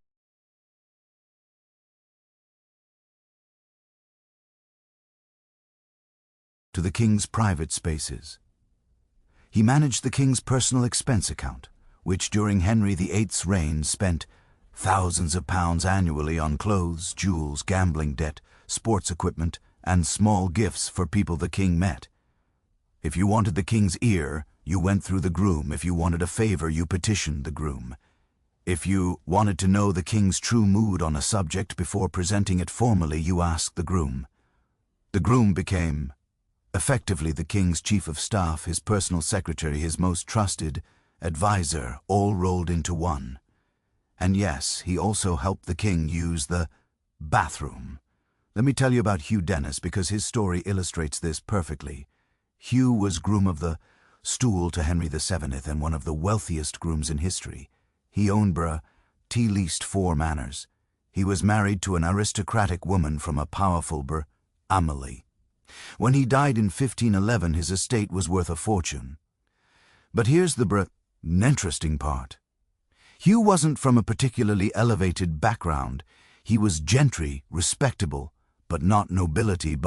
to the king's private spaces. He managed the king's personal expense account, which during Henry VIII's reign spent thousands of pounds annually on clothes, jewels, gambling debt, sports equipment, and small gifts for people the king met. If you wanted the king's ear, you went through the groom. If you wanted a favor, you petitioned the groom. If you wanted to know the king's true mood on a subject before presenting it formally, you asked the groom. The groom became, effectively, the king's chief of staff, his personal secretary, his most trusted advisor, all rolled into one. And yes, he also helped the king use the bathroom. Let me tell you about Hugh Dennis, because his story illustrates this perfectly. Hugh was groom of the stool to Henry VII and one of the wealthiest grooms in history. He owned least 4 manors. He was married to an aristocratic woman from a powerful Amelie. When he died in 1511, his estate was worth a fortune. But here's the interesting part. Hugh wasn't from a particularly elevated background. He was gentry, respectable, but not nobility.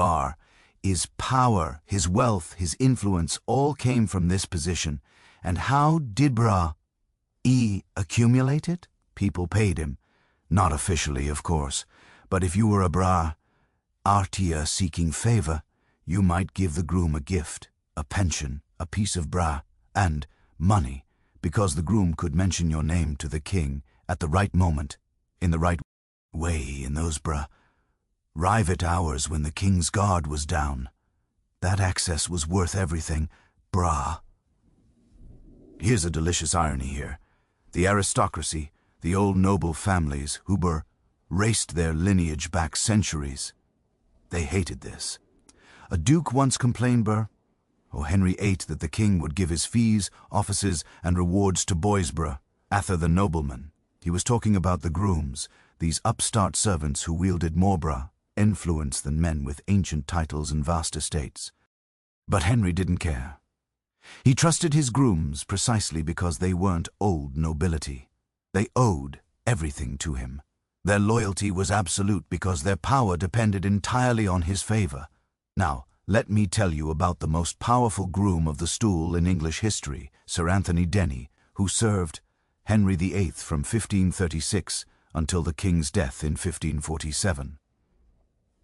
His power, his wealth, his influence all came from this position. And how did he accumulate it? People paid him. Not officially, of course. But if you were a artia seeking favor, you might give the groom a gift, a pension, a piece of and money, because the groom could mention your name to the king at the right moment, in the right way, in those private hours when the king's guard was down. That access was worth everything, Here's a delicious irony here. The aristocracy, the old noble families who raced their lineage back centuries, they hated this. A duke once complained, Henry VIII, that the king would give his fees, offices, and rewards to boys, Arthur the nobleman. He was talking about the grooms, these upstart servants who wielded more influence than men with ancient titles and vast estates. But Henry didn't care. He trusted his grooms precisely because they weren't old nobility. They owed everything to him. Their loyalty was absolute because their power depended entirely on his favor. Now, let me tell you about the most powerful groom of the stool in English history, Sir Anthony Denny, who served Henry VIII from 1536 until the king's death in 1547.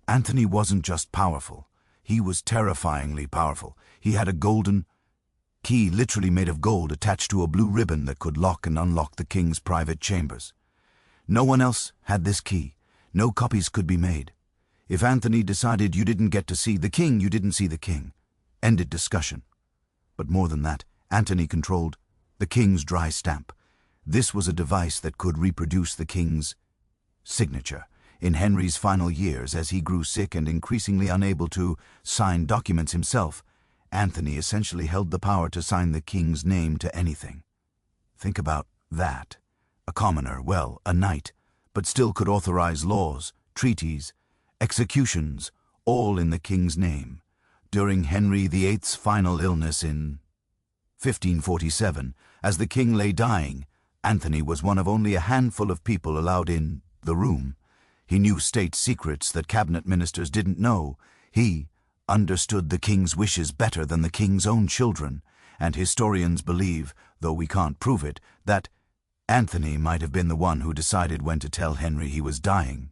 Anthony wasn't just powerful. He was terrifyingly powerful. He had a golden key, literally made of gold, attached to a blue ribbon that could lock and unlock the king's private chambers. No one else had this key. No copies could be made. If Anthony decided you didn't get to see the king, you didn't see the king. Ended discussion. But more than that, Anthony controlled the king's dry stamp. This was a device that could reproduce the king's signature. In Henry's final years, as he grew sick and increasingly unable to sign documents himself, Anthony essentially held the power to sign the king's name to anything. Think about that. A commoner, a knight, but still could authorize laws, treaties, executions, all in the king's name. During Henry VIII's final illness in 1547, as the king lay dying, Anthony was one of only a handful of people allowed in the room. He knew state secrets that cabinet ministers didn't know. He understood the king's wishes better than the king's own children, and historians believe, though we can't prove it, that Anthony might have been the one who decided when to tell Henry he was dying.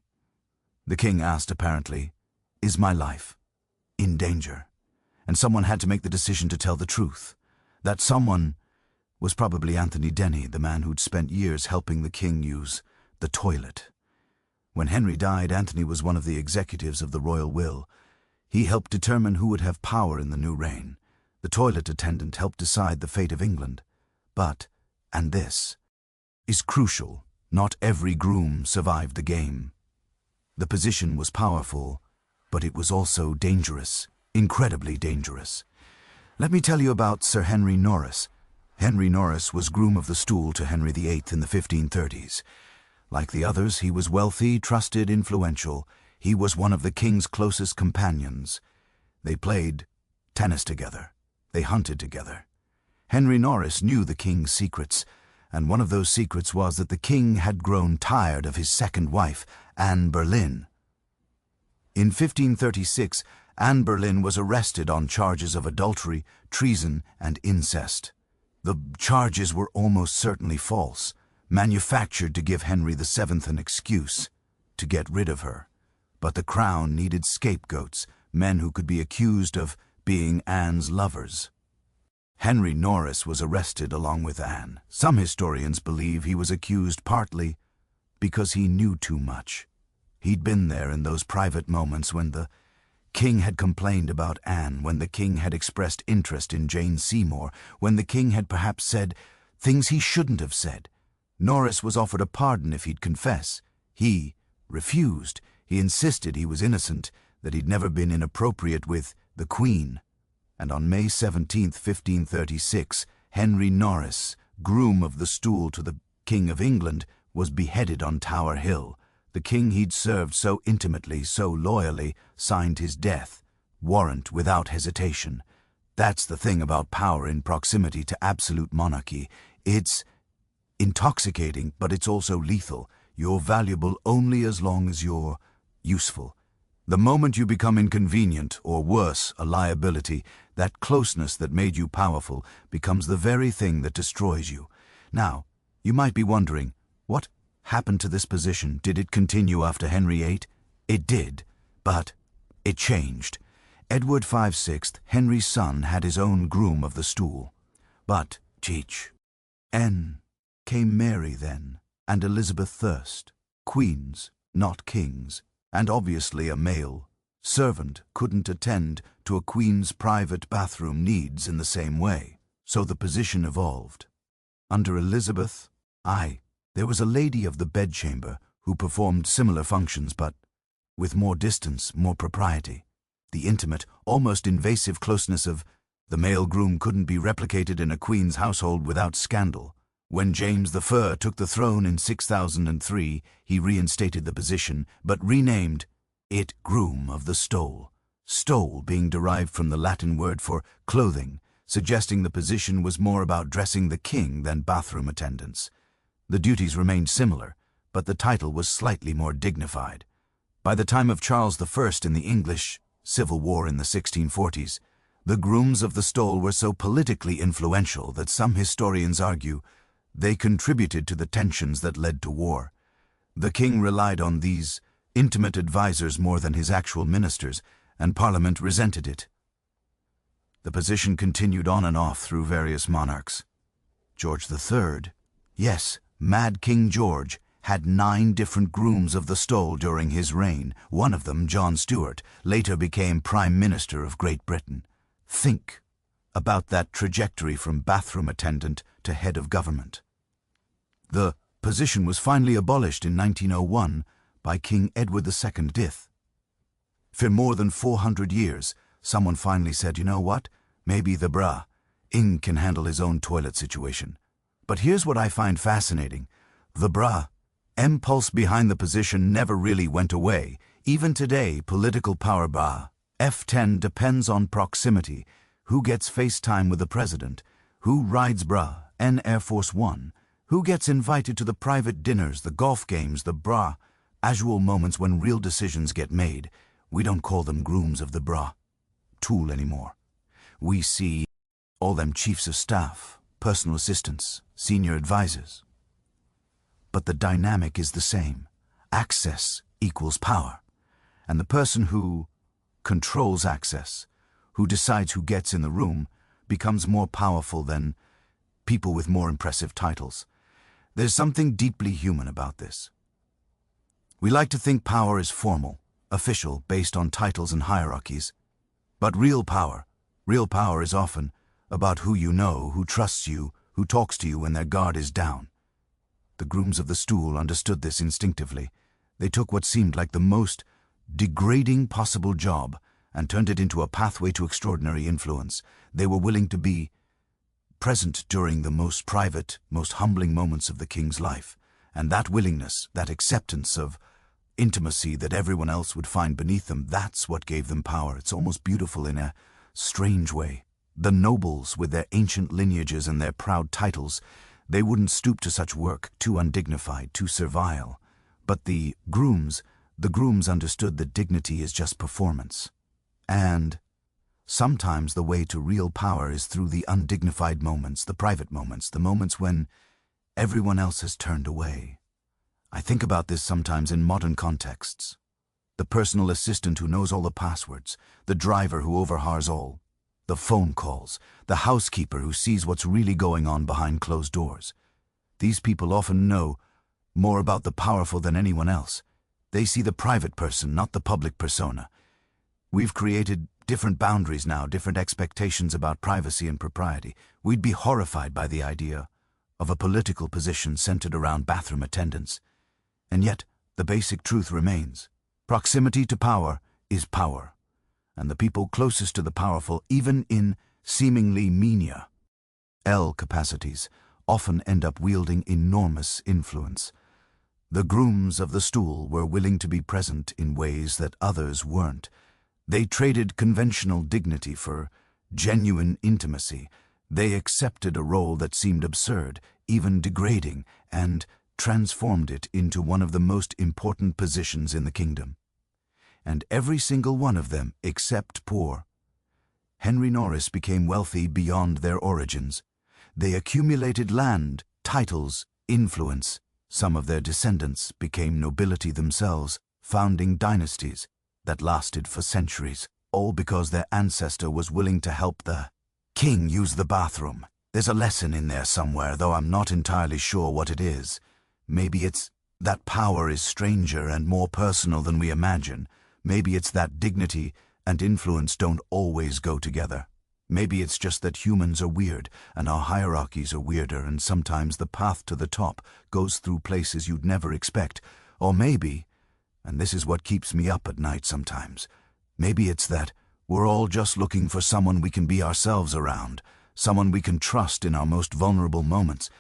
The king asked, apparently, "Is my life in danger?" And someone had to make the decision to tell the truth. That someone was probably Anthony Denny, the man who'd spent years helping the king use the toilet. When Henry died, Anthony was one of the executives of the royal will. He helped determine who would have power in the new reign. The toilet attendant helped decide the fate of England. But, and this is crucial, not every groom survived the game. The position was powerful, but it was also dangerous, incredibly dangerous. Let me tell you about Sir Henry Norris. Henry Norris was groom of the stool to Henry VIII in the 1530s. Like the others, he was wealthy, trusted, influential. He was one of the king's closest companions. They played tennis together. They hunted together. Henry Norris knew the king's secrets, and one of those secrets was that the king had grown tired of his second wife, Anne Boleyn. In 1536, Anne Boleyn was arrested on charges of adultery, treason, and incest. The charges were almost certainly false, manufactured to give Henry VII an excuse to get rid of her. But the crown needed scapegoats, men who could be accused of being Anne's lovers. Henry Norris was arrested along with Anne. Some historians believe he was accused partly because he knew too much. He'd been there in those private moments when the king had complained about Anne, when the king had expressed interest in Jane Seymour, when the king had perhaps said things he shouldn't have said. Norris was offered a pardon if he'd confess. He refused. He insisted he was innocent, that he'd never been inappropriate with the Queen. And on May 17, 1536, Henry Norris, groom of the stool to the King of England, was beheaded on Tower Hill. The king he'd served so intimately, so loyally, signed his death warrant without hesitation. That's the thing about power in proximity to absolute monarchy. It's intoxicating, but it's also lethal. You're valuable only as long as you're useful. The moment you become inconvenient, or worse, a liability, that closeness that made you powerful becomes the very thing that destroys you. Now, you might be wondering, what happened to this position? Did it continue after Henry VIII? It did, but it changed. Edward V, Henry's son, had his own groom of the stool. But, came Mary then, and Elizabeth I, queens, not kings, and obviously a male servant couldn't attend to a queen's private bathroom needs in the same way. So the position evolved. Under Elizabeth, there was a lady of the bedchamber who performed similar functions, but with more distance, more propriety. The intimate, almost invasive closeness of the male groom couldn't be replicated in a queen's household without scandal. When James I took the throne in 6003, he reinstated the position, but renamed it Groom of the Stole. Stole being derived from the Latin word for clothing, suggesting the position was more about dressing the king than bathroom attendance. The duties remained similar, but the title was slightly more dignified. By the time of Charles I in the English Civil War in the 1640s, the grooms of the stole were so politically influential that some historians argue they contributed to the tensions that led to war. The king relied on these intimate advisors more than his actual ministers, and Parliament resented it. The position continued on and off through various monarchs. George III, yes, Mad King George, had 9 different grooms of the stole during his reign. One of them, John Stuart, later became Prime Minister of Great Britain. Think about that trajectory from bathroom attendant to head of government. The position was finally abolished in 1901 by King Edward II Dith. For more than 400 years, someone finally said, you know what, maybe the Ing can handle his own toilet situation. But here's what I find fascinating. The impulse behind the position never really went away. Even today, political power F10 depends on proximity. Who gets FaceTime with the president? Who rides N Air Force One? Who gets invited to the private dinners, the golf games, the casual moments when real decisions get made? We don't call them grooms of the tool anymore. We see all them chiefs of staff, personal assistants, senior advisors. But the dynamic is the same. Access equals power. And the person who controls access, who decides who gets in the room, becomes more powerful than people with more impressive titles. There's something deeply human about this. We like to think power is formal, official, based on titles and hierarchies. But real power is often about who you know, who trusts you, who talks to you when their guard is down. The grooms of the stool understood this instinctively. They took what seemed like the most degrading possible job and turned it into a pathway to extraordinary influence. They were willing to be present during the most private, most humbling moments of the king's life. And that willingness, that acceptance of intimacy that everyone else would find beneath them, that's what gave them power. It's almost beautiful in a strange way. The nobles, with their ancient lineages and their proud titles, they wouldn't stoop to such work, too undignified, too servile. But the grooms understood that dignity is just performance. And sometimes the way to real power is through the undignified moments, the private moments, the moments when Everyone else has turned away. I think about this sometimes in modern contexts. The personal assistant who knows all the passwords, the driver who overhears all, the phone calls, the housekeeper who sees what's really going on behind closed doors. These people often know more about the powerful than anyone else. They see the private person, not the public persona. We've created different boundaries now, different expectations about privacy and propriety. We'd be horrified by the idea of a political position centered around bathroom attendants. And yet, the basic truth remains. Proximity to power is power, and the people closest to the powerful, even in seemingly menial capacities, often end up wielding enormous influence. The grooms of the stool were willing to be present in ways that others weren't. They traded conventional dignity for genuine intimacy. They accepted a role that seemed absurd, even degrading, and transformed it into one of the most important positions in the kingdom. And every single one of them, except poor. Henry Norris became wealthy beyond their origins. They accumulated land, titles, influence. Some of their descendants became nobility themselves, founding dynasties that lasted for centuries, all because their ancestor was willing to help the king use the bathroom. There's a lesson in there somewhere, though I'm not entirely sure what it is. Maybe it's that power is stranger and more personal than we imagine. Maybe it's that dignity and influence don't always go together. Maybe it's just that humans are weird and our hierarchies are weirder, and sometimes the path to the top goes through places you'd never expect. Or maybe, and this is what keeps me up at night sometimes, maybe it's that we're all just looking for someone we can be ourselves around, someone we can trust in our most vulnerable moments.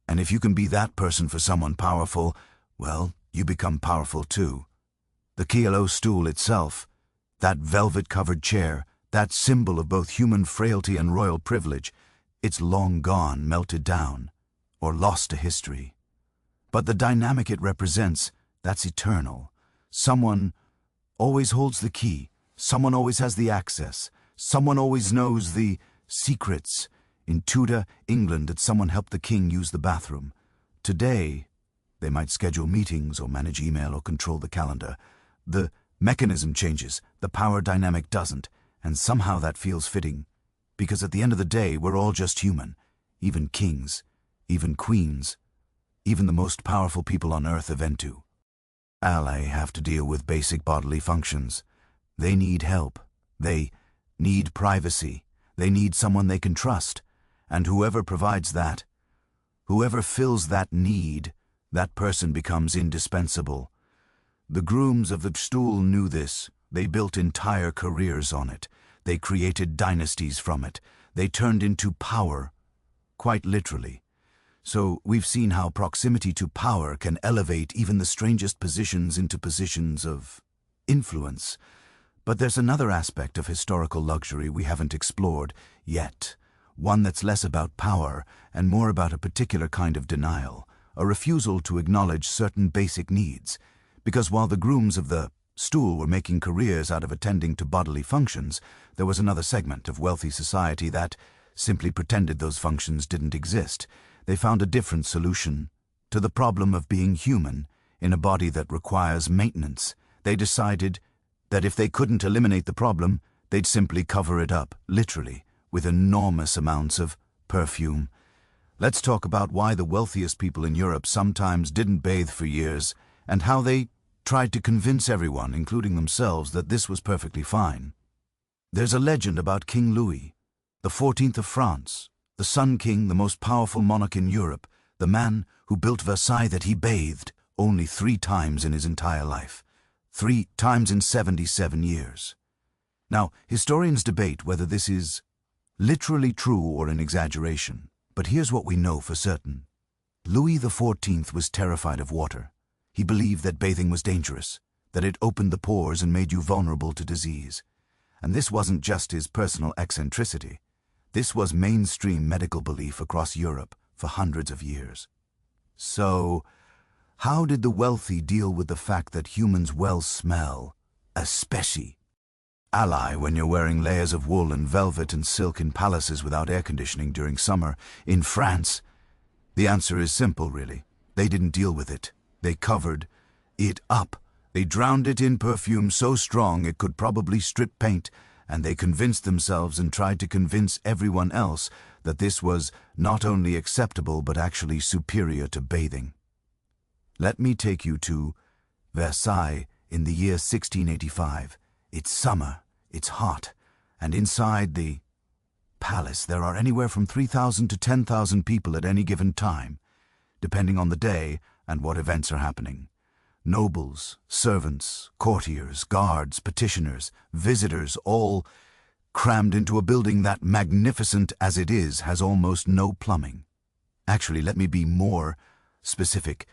And if you can be that person for someone powerful, well, you become powerful too. The Kilo stool itself, that velvet-covered chair, that symbol of both human frailty and royal privilege, it's long gone, melted down, or lost to history. But the dynamic it represents, that's eternal. Someone always holds the key, someone always has the access, someone always knows the secrets. In Tudor England, did someone help the king use the bathroom? Today, they might schedule meetings or manage email or control the calendar. The mechanism changes, the power dynamic doesn't, and somehow that feels fitting, because at the end of the day, we're all just human, even kings, even queens, even the most powerful people on earth event to. Ally have to deal with basic bodily functions. They need help. They need privacy. They need someone they can trust. And whoever provides that, whoever fills that need, that person becomes indispensable. The grooms of the stool knew this. They built entire careers on it. They created dynasties from it. They turned into power, quite literally. So we've seen how proximity to power can elevate even the strangest positions into positions of influence. But there's another aspect of historical luxury we haven't explored yet, one that's less about power and more about a particular kind of denial, a refusal to acknowledge certain basic needs. Because while the grooms of the stool were making careers out of attending to bodily functions, there was another segment of wealthy society that simply pretended those functions didn't exist. They found a different solution to the problem of being human in a body that requires maintenance. They decided that if they couldn't eliminate the problem, they'd simply cover it up, literally, with enormous amounts of perfume. Let's talk about why the wealthiest people in Europe sometimes didn't bathe for years, and how they tried to convince everyone, including themselves, that this was perfectly fine. There's a legend about King Louis, the 14th of France, the Sun King, the most powerful monarch in Europe, the man who built Versailles, that he bathed only 3 times in his entire life. 3 times in 77 years. Now, historians debate whether this is literally true or an exaggeration, but here's what we know for certain. Louis XIV was terrified of water. He believed that bathing was dangerous, that it opened the pores and made you vulnerable to disease. And this wasn't just his personal eccentricity. This was mainstream medical belief across Europe for hundreds of years. So, how did the wealthy deal with the fact that humans well smell, especially ally when you're wearing layers of wool and velvet and silk in palaces without air conditioning during summer? In France, The answer is simple, really. They didn't deal with it. They covered it up. They drowned it in perfume so strong it could probably strip paint, and they convinced themselves and tried to convince everyone else that this was not only acceptable but actually superior to bathing. Let me take you to Versailles in the year 1685. It's summer, it's hot, and inside the palace there are anywhere from 3,000 to 10,000 people at any given time, depending on the day and what events are happening. Nobles, servants, courtiers, guards, petitioners, visitors, all crammed into a building that, magnificent as it is, has almost no plumbing. Actually, let me be more specific.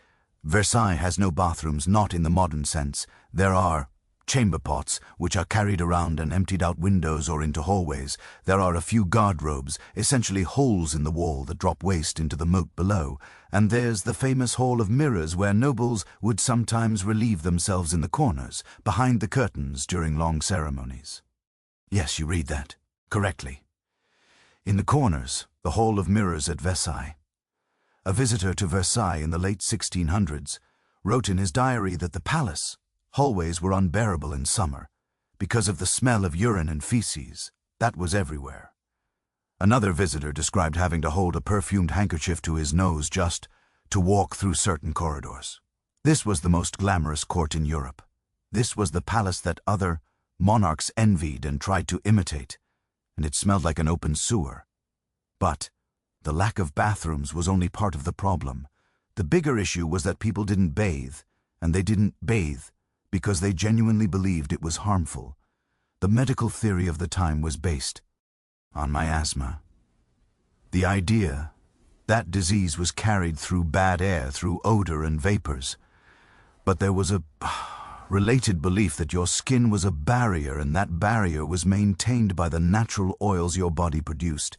Versailles has no bathrooms, not in the modern sense. There are chamber pots, which are carried around and emptied out windows or into hallways. There are a few guard-robes, essentially holes in the wall that drop waste into the moat below. And there's the famous Hall of Mirrors, where nobles would sometimes relieve themselves in the corners, behind the curtains during long ceremonies. Yes, you read that correctly. In the corners, the Hall of Mirrors at Versailles. A visitor to Versailles in the late 1600s wrote in his diary that the palace hallways were unbearable in summer because of the smell of urine and feces that was everywhere. Another visitor described having to hold a perfumed handkerchief to his nose just to walk through certain corridors. This was the most glamorous court in Europe. This was the palace that other monarchs envied and tried to imitate, and it smelled like an open sewer. But the lack of bathrooms was only part of the problem. The bigger issue was that people didn't bathe, and they didn't bathe because they genuinely believed it was harmful. The medical theory of the time was based on miasma. The idea that disease was carried through bad air, through odor and vapors. But there was a related belief that your skin was a barrier, and that barrier was maintained by the natural oils your body produced.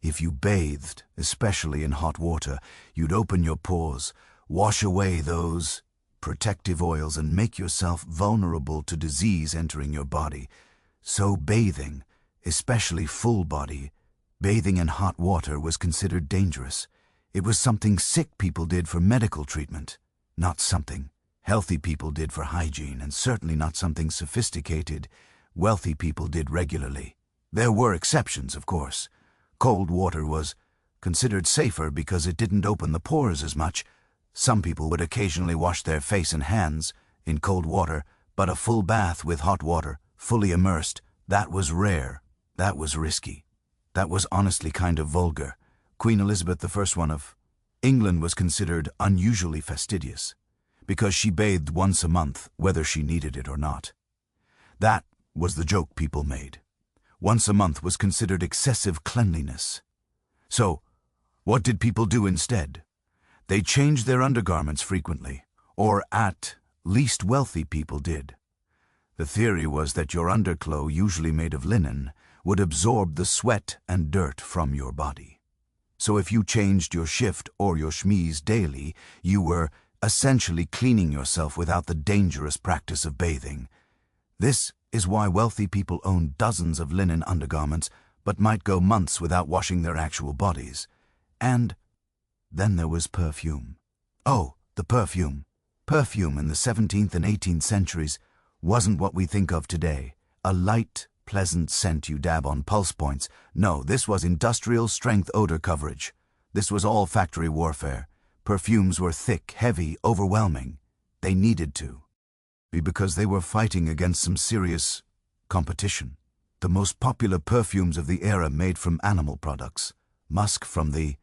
If you bathed, especially in hot water, you'd open your pores, wash away those protective oils, and make yourself vulnerable to disease entering your body. So bathing, especially full body, bathing in hot water, was considered dangerous. It was something sick people did for medical treatment, not something healthy people did for hygiene, and certainly not something sophisticated, wealthy people did regularly. There were exceptions, of course. Cold water was considered safer because it didn't open the pores as much. Some people would occasionally wash their face and hands in cold water, but a full bath with hot water, fully immersed, that was rare. That was risky. That was honestly kind of vulgar. Queen Elizabeth I of England was considered unusually fastidious because she bathed once a month, whether she needed it or not. That was the joke people made. Once a month was considered excessive cleanliness. So, what did people do instead? They changed their undergarments frequently, or at least wealthy people did. The theory was that your underclothes, usually made of linen, would absorb the sweat and dirt from your body. So if you changed your shift or your chemise daily, you were essentially cleaning yourself without the dangerous practice of bathing. This is why wealthy people owned dozens of linen undergarments, but might go months without washing their actual bodies. And then there was perfume. Oh, the perfume. Perfume in the 17th and 18th centuries wasn't what we think of today. A light, pleasant scent you dab on pulse points. No, this was industrial-strength odor coverage. This was all factory warfare. Perfumes were thick, heavy, overwhelming. They needed to be because they were fighting against some serious competition. The most popular perfumes of the era made from animal products. Musk from the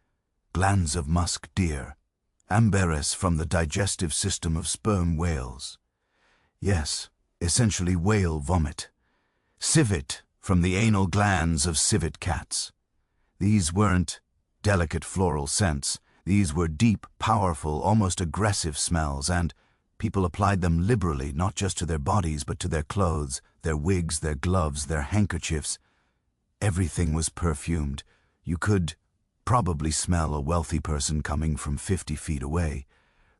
glands of musk deer. Ambergris from the digestive system of sperm whales. Yes, essentially whale vomit. Civet from the anal glands of civet cats. These weren't delicate floral scents. These were deep, powerful, almost aggressive smells, and people applied them liberally, not just to their bodies, but to their clothes, their wigs, their gloves, their handkerchiefs. Everything was perfumed. You could probably smell a wealthy person coming from 50 feet away.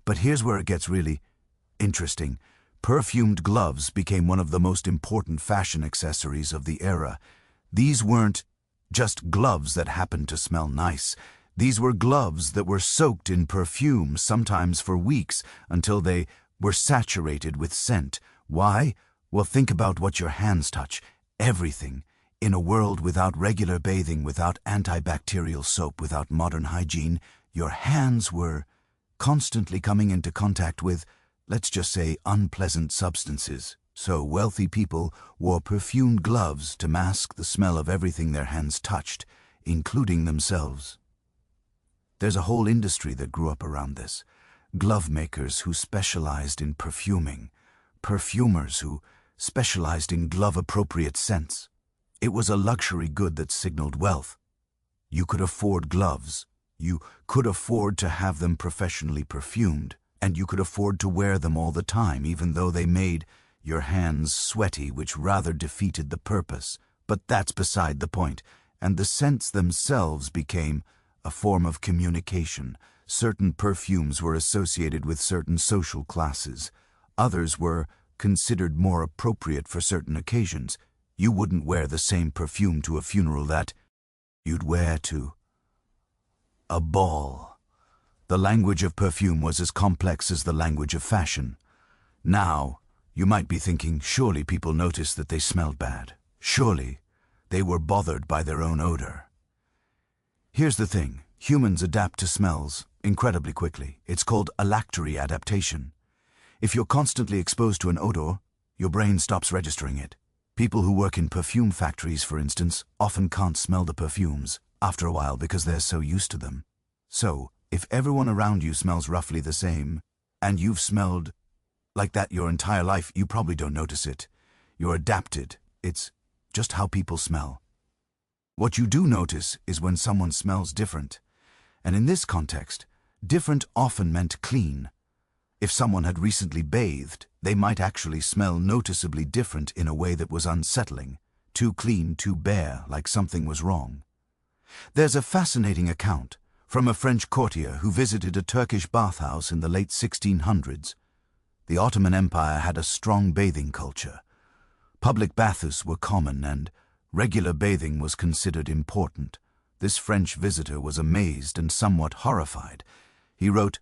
But here's where it gets really interesting. Perfumed gloves became one of the most important fashion accessories of the era. These weren't just gloves that happened to smell nice. These were gloves that were soaked in perfume, sometimes for weeks, until they were saturated with scent. Why? Well, think about what your hands touch. Everything. In a world without regular bathing, without antibacterial soap, without modern hygiene, your hands were constantly coming into contact with, let's just say, unpleasant substances. So wealthy people wore perfumed gloves to mask the smell of everything their hands touched, including themselves. There's a whole industry that grew up around this. Glove makers who specialized in perfuming, perfumers who specialized in glove-appropriate scents. It was a luxury good that signaled wealth. You could afford gloves. You could afford to have them professionally perfumed, and you could afford to wear them all the time, even though they made your hands sweaty, which rather defeated the purpose. But that's beside the point, and the scents themselves became a form of communication. Certain perfumes were associated with certain social classes. Others were considered more appropriate for certain occasions. You wouldn't wear the same perfume to a funeral that you'd wear to a ball. The language of perfume was as complex as the language of fashion. Now, you might be thinking, surely people noticed that they smelled bad. Surely they were bothered by their own odor. Here's the thing. Humans adapt to smells incredibly quickly. It's called olfactory adaptation. If you're constantly exposed to an odor, your brain stops registering it. People who work in perfume factories, for instance, often can't smell the perfumes after a while because they're so used to them. So, if everyone around you smells roughly the same, and you've smelled like that your entire life, you probably don't notice it. You're adapted. It's just how people smell. What you do notice is when someone smells different. And in this context, different often meant clean. If someone had recently bathed, they might actually smell noticeably different in a way that was unsettling. Too clean, too bare, like something was wrong. There's a fascinating account from a French courtier who visited a Turkish bathhouse in the late 1600s. The Ottoman Empire had a strong bathing culture. Public baths were common and regular bathing was considered important. This French visitor was amazed and somewhat horrified. He wrote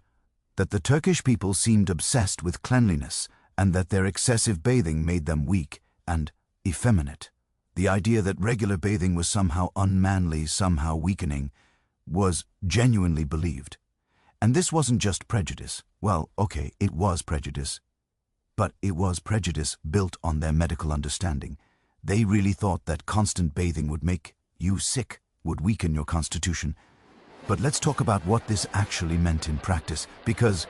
that the Turkish people seemed obsessed with cleanliness and that their excessive bathing made them weak and effeminate. The idea that regular bathing was somehow unmanly, somehow weakening, was genuinely believed. And this wasn't just prejudice. Well, okay, it was prejudice. But it was prejudice built on their medical understanding. They really thought that constant bathing would make you sick, would weaken your constitution. But let's talk about what this actually meant in practice, because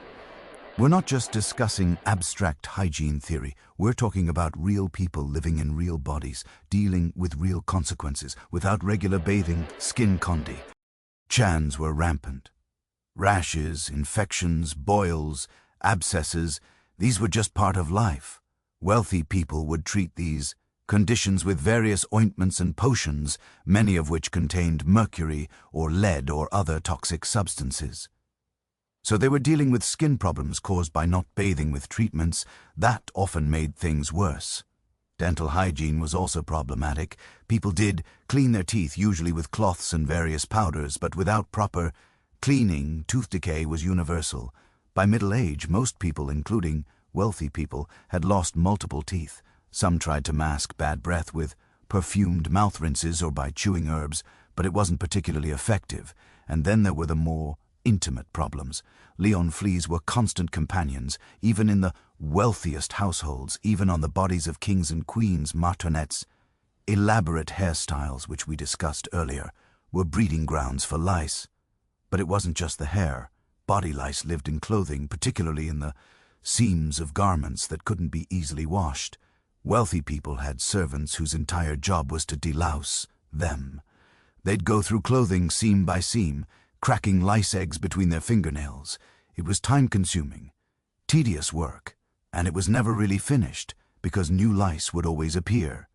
we're not just discussing abstract hygiene theory. We're talking about real people living in real bodies, dealing with real consequences. Without regular bathing, skin conditions were rampant. Rashes, infections, boils, abscesses, these were just part of life. Wealthy people would treat these conditions with various ointments and potions, many of which contained mercury or lead or other toxic substances. So they were dealing with skin problems caused by not bathing with treatments. That often made things worse. Dental hygiene was also problematic. People did clean their teeth, usually with cloths and various powders, but without proper cleaning, tooth decay was universal. By middle age, most people, including wealthy people, had lost multiple teeth. Some tried to mask bad breath with perfumed mouth rinses or by chewing herbs, but it wasn't particularly effective. And then there were the more intimate problems. Leon fleas were constant companions, even in the wealthiest households, even on the bodies of kings and queens, martinets. Elaborate hairstyles, which we discussed earlier, were breeding grounds for lice. But it wasn't just the hair. Body lice lived in clothing, particularly in the seams of garments that couldn't be easily washed. Wealthy people had servants whose entire job was to delouse them. They'd go through clothing seam by seam, cracking lice eggs between their fingernails. It was time-consuming, tedious work, and it was never really finished because new lice would always appear.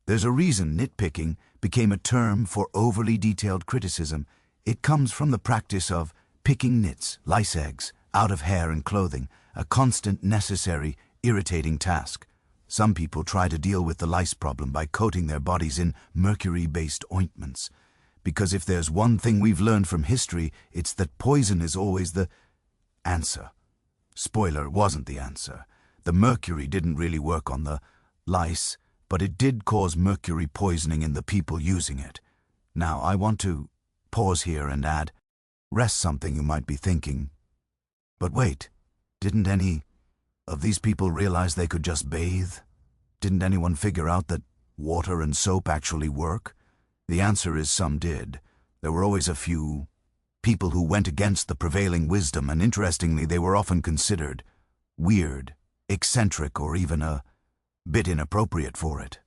There's a reason nitpicking became a term for overly detailed criticism. It comes from the practice of picking nits, lice eggs, out of hair and clothing, a constant, necessary, irritating task. Some people try to deal with the lice problem by coating their bodies in mercury-based ointments. Because if there's one thing we've learned from history, it's that poison is always the answer. Spoiler, wasn't the answer. The mercury didn't really work on the lice, but it did cause mercury poisoning in the people using it. Now, I want to pause here and add, rest something you might be thinking. But wait, didn't any of these people realize they could just bathe? Didn't anyone figure out that water and soap actually work? The answer is some did. There were always a few people who went against the prevailing wisdom, and interestingly, they were often considered weird, eccentric, or even a bit inappropriate for it.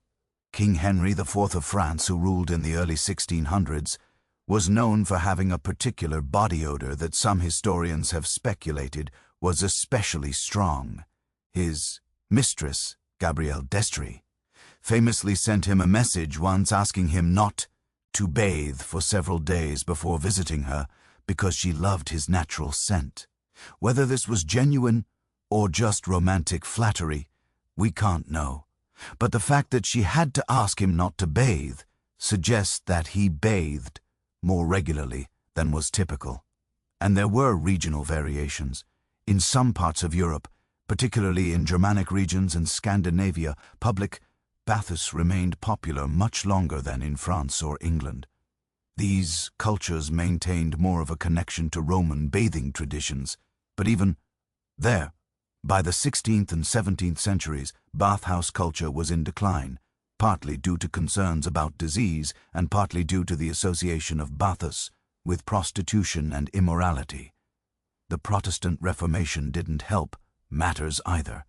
King Henry IV of France, who ruled in the early 1600s, was known for having a particular body odor that some historians have speculated was especially strong. His mistress, Gabrielle d'Estrées, famously sent him a message once asking him not to bathe for several days before visiting her because she loved his natural scent. Whether this was genuine or just romantic flattery, we can't know. But the fact that she had to ask him not to bathe suggests that he bathed more regularly than was typical. And there were regional variations. In some parts of Europe, particularly in Germanic regions and Scandinavia, public baths remained popular much longer than in France or England. These cultures maintained more of a connection to Roman bathing traditions, but even there, by the 16th and 17th centuries, bathhouse culture was in decline, partly due to concerns about disease and partly due to the association of bathos with prostitution and immorality. The Protestant Reformation didn't help matters either.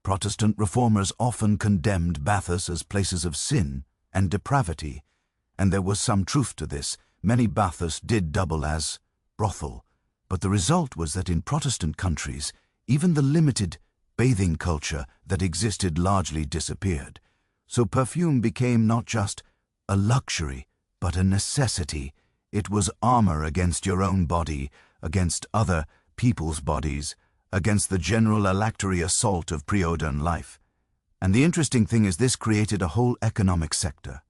Protestant reformers often condemned baths as places of sin and depravity, and there was some truth to this. Many baths did double as brothel, but the result was that in Protestant countries, even the limited bathing culture that existed largely disappeared. So perfume became not just a luxury, but a necessity. It was armor against your own body, against other people's bodies, against the general electory assault of pre-modern life. And the interesting thing is this created a whole economic sector.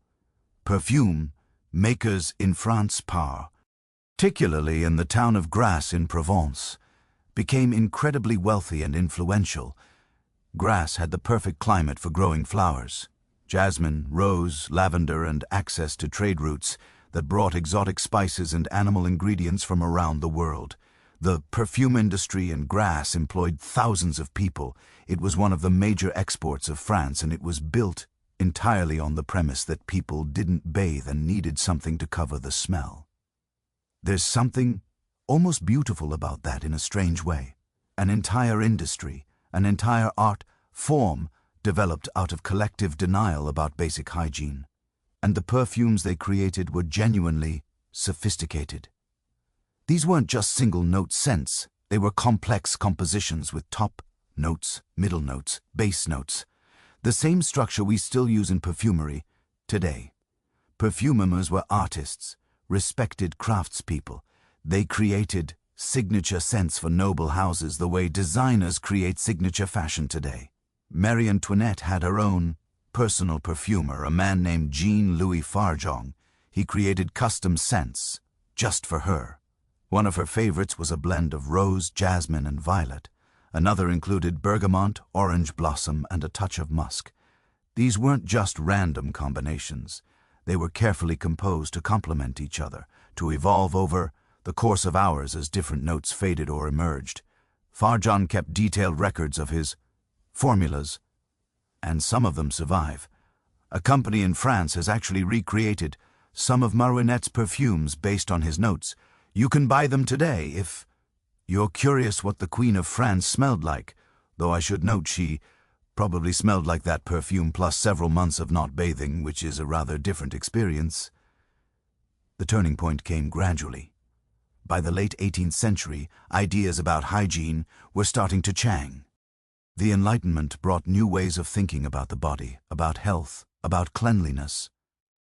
Perfume makers in France, particularly in the town of Grasse in Provence, became incredibly wealthy and influential. Grasse had the perfect climate for growing flowers: jasmine, rose, lavender, and access to trade routes that brought exotic spices and animal ingredients from around the world. The perfume industry in Grasse employed thousands of people. It was one of the major exports of France, and it was built entirely on the premise that people didn't bathe and needed something to cover the smell. There's something almost beautiful about that in a strange way. An entire industry, an entire art form developed out of collective denial about basic hygiene. And the perfumes they created were genuinely sophisticated. These weren't just single-note scents. They were complex compositions with top notes, middle notes, base notes. The same structure we still use in perfumery today. Perfumers were artists, respected craftspeople. They created signature scents for noble houses the way designers create signature fashion today. Marie Antoinette had her own personal perfumer, a man named Jean-Louis Fargeon. He created custom scents just for her. One of her favorites was a blend of rose, jasmine, and violet. Another included bergamot, orange blossom, and a touch of musk. These weren't just random combinations. They were carefully composed to complement each other, to evolve over the course of hours as different notes faded or emerged. Fargeon kept detailed records of his formulas, and some of them survive. A company in France has actually recreated some of Marouinette's perfumes based on his notes. You can buy them today if you're curious what the Queen of France smelled like, though I should note she probably smelled like that perfume plus several months of not bathing, which is a rather different experience. The turning point came gradually. By the late 18th century, ideas about hygiene were starting to change. The Enlightenment brought new ways of thinking about the body, about health, about cleanliness.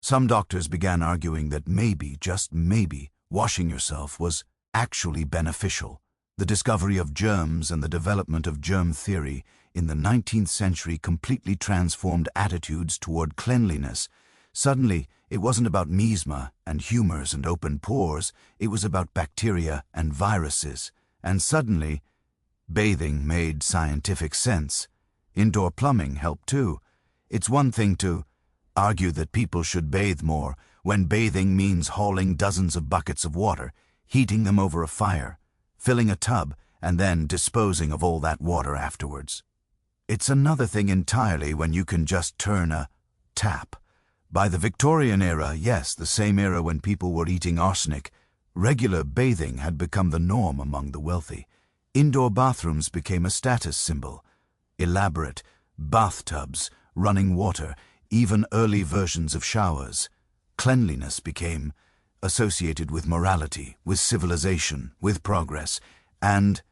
Some doctors began arguing that maybe, just maybe, washing yourself was actually beneficial. The discovery of germs and the development of germ theory in the 19th century completely transformed attitudes toward cleanliness, Suddenly, it wasn't about miasma and humors and open pores, it was about bacteria and viruses. And suddenly, bathing made scientific sense. Indoor plumbing helped too. It's one thing to argue that people should bathe more when bathing means hauling dozens of buckets of water, heating them over a fire, filling a tub, and then disposing of all that water afterwards. It's another thing entirely when you can just turn a tap. By the Victorian era, yes, the same era when people were eating arsenic, regular bathing had become the norm among the wealthy. Indoor bathrooms became a status symbol. Elaborate bathtubs, running water, even early versions of showers. Cleanliness became associated with morality, with civilization, with progress, and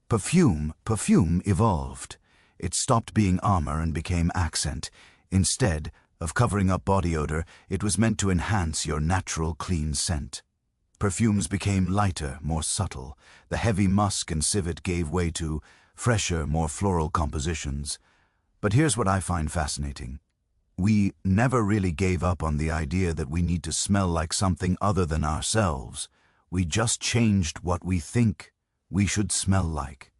perfume evolved. It stopped being armor and became accent. Instead of covering up body odor, it was meant to enhance your natural clean scent. Perfumes became lighter, more subtle. The heavy musk and civet gave way to fresher, more floral compositions. But here's what I find fascinating. We never really gave up on the idea that we need to smell like something other than ourselves. We just changed what we think we should smell like.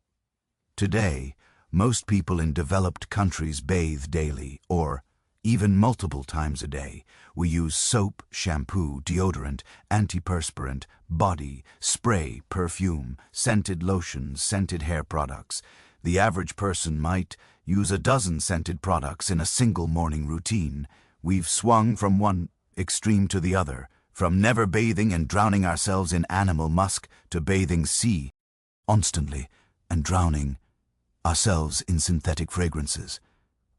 Today, most people in developed countries bathe daily, or even multiple times a day. We use soap, shampoo, deodorant, antiperspirant, body, spray, perfume, scented lotions, scented hair products. The average person might use a dozen scented products in a single morning routine. We've swung from one extreme to the other, from never bathing and drowning ourselves in animal musk to bathing constantly and drowning ourselves in synthetic fragrances.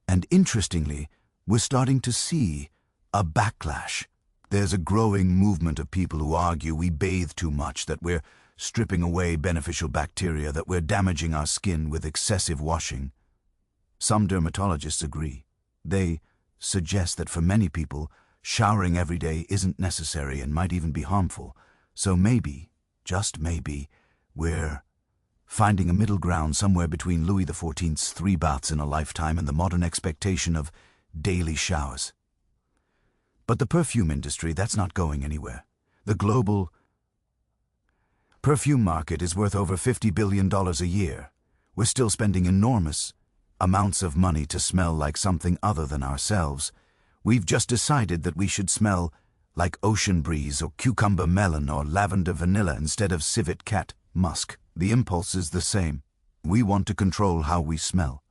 And interestingly, we're starting to see a backlash. There's a growing movement of people who argue we bathe too much, that we're stripping away beneficial bacteria, that we're damaging our skin with excessive washing. Some dermatologists agree. They suggest that for many people, showering every day isn't necessary and might even be harmful. So maybe, just maybe, we're finding a middle ground somewhere between Louis XIV's 3 baths in a lifetime and the modern expectation of daily showers. But the perfume industry, that's not going anywhere. The global perfume market is worth over $50 billion a year. We're still spending enormous amounts of money to smell like something other than ourselves. We've just decided that we should smell like ocean breeze or cucumber melon or lavender vanilla instead of civet cat musk. The impulse is the same. We want to control how we smell.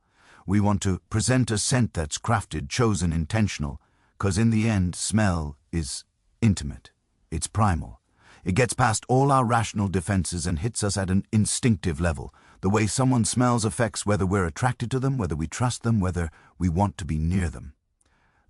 We want to present a scent that's crafted, chosen, intentional, because in the end, smell is intimate. It's primal. It gets past all our rational defenses and hits us at an instinctive level. The way someone smells affects whether we're attracted to them, whether we trust them, whether we want to be near them.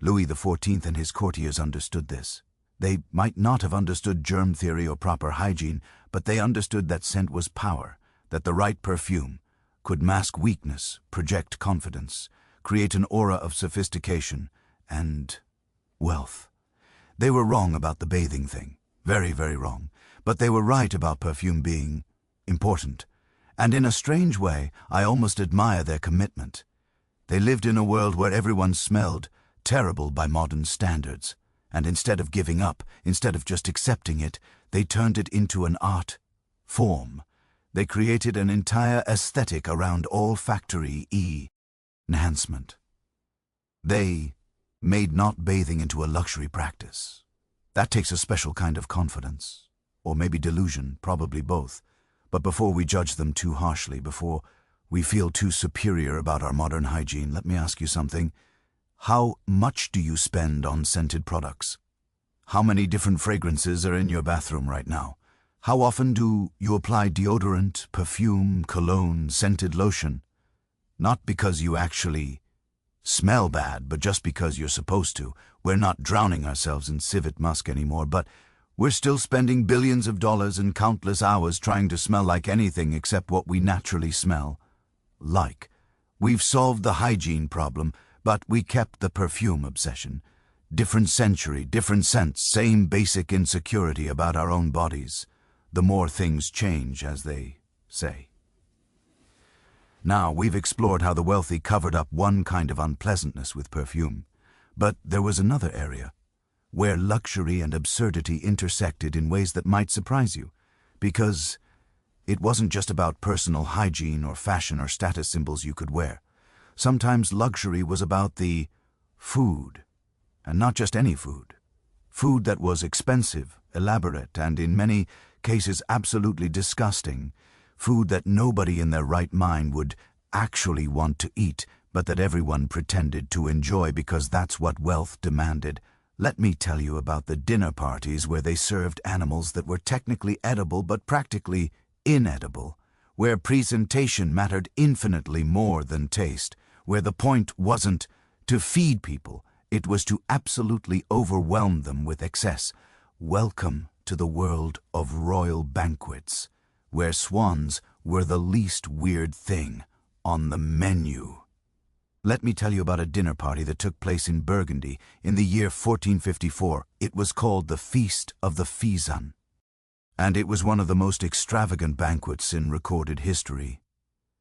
Louis XIV and his courtiers understood this. They might not have understood germ theory or proper hygiene, but they understood that scent was power, that the right perfume could mask weakness, project confidence, create an aura of sophistication and wealth. They were wrong about the bathing thing, very, very wrong, but they were right about perfume being important. And in a strange way, I almost admire their commitment. They lived in a world where everyone smelled terrible by modern standards, and instead of giving up, instead of just accepting it, they turned it into an art form. They created an entire aesthetic around olfactory enhancement. They made not bathing into a luxury practice. That takes a special kind of confidence, or maybe delusion, probably both. But before we judge them too harshly, before we feel too superior about our modern hygiene, let me ask you something. How much do you spend on scented products? How many different fragrances are in your bathroom right now? How often do you apply deodorant, perfume, cologne, scented lotion? Not because you actually smell bad, but just because you're supposed to. We're not drowning ourselves in civet musk anymore, but we're still spending billions of dollars and countless hours trying to smell like anything except what we naturally smell like. We've solved the hygiene problem, but we kept the perfume obsession. Different century, different scents, same basic insecurity about our own bodies. The more things change, as they say. Now, we've explored how the wealthy covered up one kind of unpleasantness with perfume. But there was another area. where luxury and absurdity intersected in ways that might surprise you, because it wasn't just about personal hygiene or fashion or status symbols you could wear. Sometimes luxury was about the food, and not just any food. Food that was expensive, elaborate, and in many cases absolutely disgusting. Food that nobody in their right mind would actually want to eat, but that everyone pretended to enjoy because that's what wealth demanded. Let me tell you about the dinner parties where they served animals that were technically edible but practically inedible, where presentation mattered infinitely more than taste, where the point wasn't to feed people, it was to absolutely overwhelm them with excess. Welcome to the world of royal banquets, where swans were the least weird thing on the menu. Let me tell you about a dinner party that took place in Burgundy in the year 1454. It was called the Feast of the Fezan, and it was one of the most extravagant banquets in recorded history.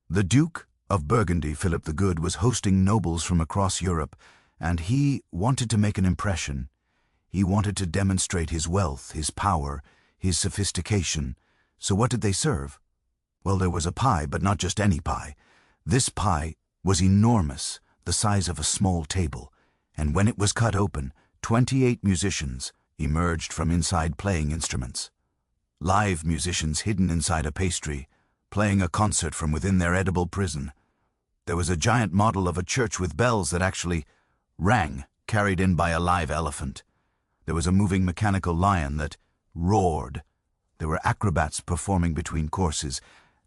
The Duke of Burgundy, Philip the Good, was hosting nobles from across Europe, and he wanted to make an impression. He wanted to demonstrate his wealth, his power, his sophistication. So what did they serve? Well, there was a pie, but not just any pie. This pie was enormous, the size of a small table, and when it was cut open, 28 musicians emerged from inside playing instruments. Live musicians hidden inside a pastry, playing a concert from within their edible prison. There was a giant model of a church with bells that actually rang, carried in by a live elephant. There was a moving mechanical lion that roared. There were acrobats performing between courses,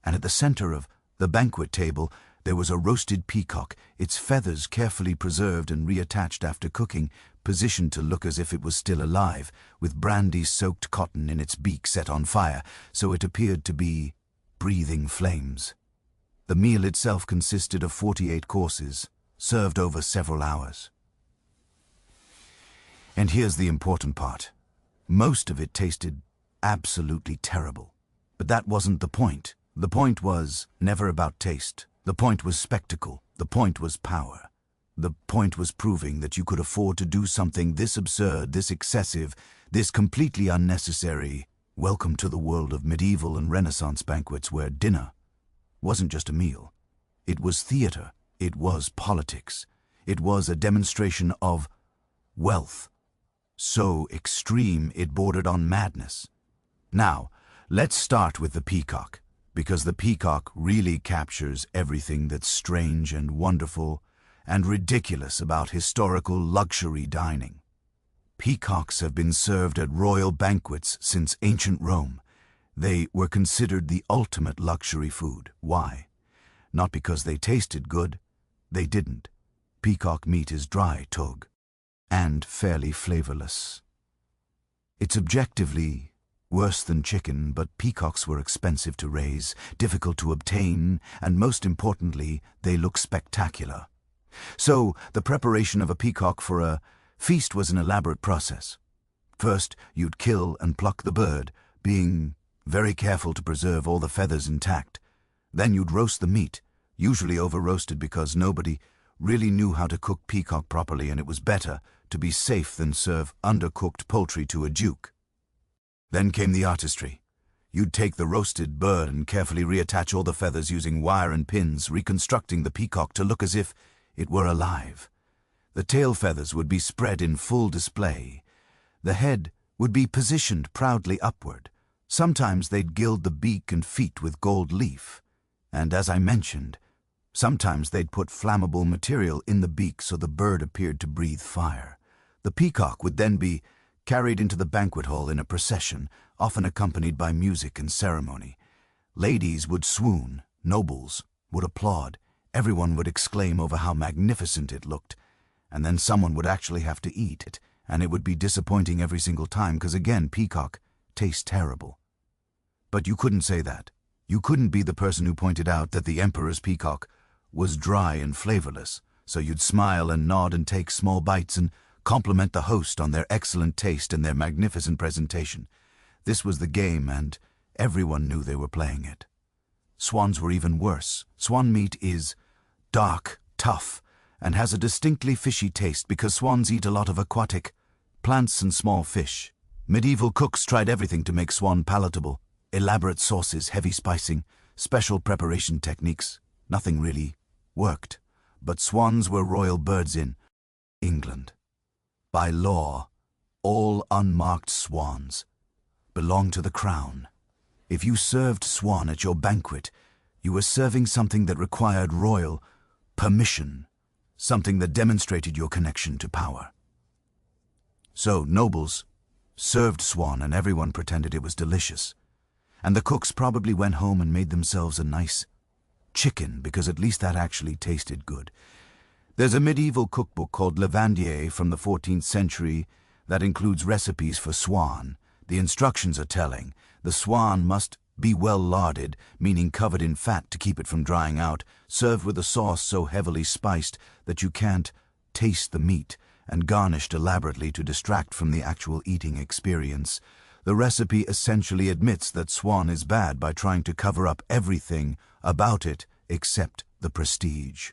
and at the center of the banquet table there was a roasted peacock, its feathers carefully preserved and reattached after cooking, positioned to look as if it was still alive, with brandy-soaked cotton in its beak set on fire, so it appeared to be breathing flames. The meal itself consisted of 48 courses, served over several hours. And here's the important part. Most of it tasted absolutely terrible. But that wasn't the point. The point was never about taste. The point was spectacle. The point was power. The point was proving that you could afford to do something this absurd, this excessive, this completely unnecessary. Welcome to the world of medieval and Renaissance banquets where dinner wasn't just a meal. It was theater. It was politics. It was a demonstration of wealth. So extreme it bordered on madness. Now, let's start with the peacock, because the peacock really captures everything that's strange and wonderful and ridiculous about historical luxury dining. Peacocks have been served at royal banquets since ancient Rome. They were considered the ultimate luxury food. Why? Not because they tasted good. They didn't. Peacock meat is dry, tug, and fairly flavorless. It's objectively worse than chicken, but peacocks were expensive to raise, difficult to obtain, and most importantly, they look spectacular. So, the preparation of a peacock for a feast was an elaborate process. First, you'd kill and pluck the bird, being very careful to preserve all the feathers intact. Then you'd roast the meat, usually over-roasted because nobody really knew how to cook peacock properly, and it was better to be safe than serve undercooked poultry to a duke. Then came the artistry. You'd take the roasted bird and carefully reattach all the feathers using wire and pins, reconstructing the peacock to look as if it were alive. The tail feathers would be spread in full display. The head would be positioned proudly upward. Sometimes they'd gild the beak and feet with gold leaf. And as I mentioned, sometimes they'd put flammable material in the beak so the bird appeared to breathe fire. The peacock would then be carried into the banquet hall in a procession, often accompanied by music and ceremony. Ladies would swoon, nobles would applaud, everyone would exclaim over how magnificent it looked, and then someone would actually have to eat it, and it would be disappointing every single time because, again, peacock tastes terrible. But you couldn't say that. You couldn't be the person who pointed out that the emperor's peacock was dry and flavorless, so you'd smile and nod and take small bites and compliment the host on their excellent taste and their magnificent presentation. This was the game, and everyone knew they were playing it. Swans were even worse. Swan meat is dark, tough, and has a distinctly fishy taste because swans eat a lot of aquatic plants and small fish. Medieval cooks tried everything to make swan palatable. Elaborate sauces, heavy spicing, special preparation techniques. Nothing really worked. But swans were royal birds in England. By law, all unmarked swans belonged to the crown. If you served swan at your banquet, you were serving something that required royal permission, something that demonstrated your connection to power. So nobles served swan and everyone pretended it was delicious. And the cooks probably went home and made themselves a nice chicken because at least that actually tasted good. There's a medieval cookbook called Levandier from the 14th century that includes recipes for swan. The instructions are telling. The swan must be well larded, meaning covered in fat to keep it from drying out, served with a sauce so heavily spiced that you can't taste the meat, and garnished elaborately to distract from the actual eating experience. The recipe essentially admits that swan is bad by trying to cover up everything about it except the prestige.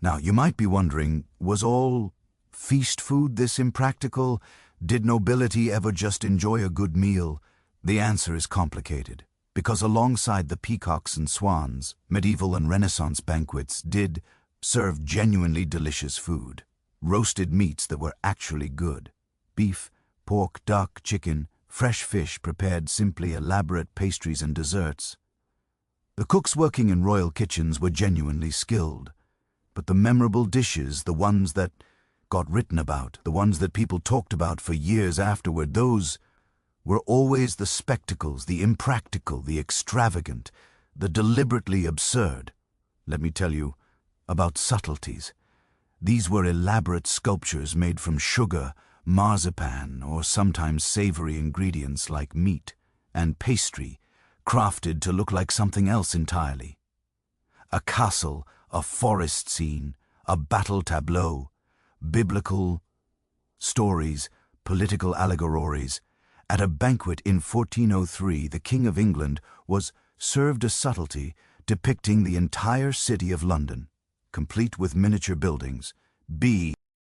Now, you might be wondering, was all feast food this impractical? Did nobility ever just enjoy a good meal? The answer is complicated, because alongside the peacocks and swans, medieval and Renaissance banquets did serve genuinely delicious food. Roasted meats that were actually good. Beef, pork, duck, chicken, fresh fish prepared simply, elaborate pastries and desserts. The cooks working in royal kitchens were genuinely skilled. But the memorable dishes, the ones that got written about, the ones that people talked about for years afterward, those were always the spectacles, the impractical, the extravagant, the deliberately absurd. Let me tell you about subtleties. These were elaborate sculptures made from sugar, marzipan, or sometimes savory ingredients like meat, and pastry, crafted to look like something else entirely. A castle, a forest scene, a battle tableau, biblical stories, political allegories. At a banquet in 1403, the King of England was served a subtlety depicting the entire city of London, complete with miniature buildings,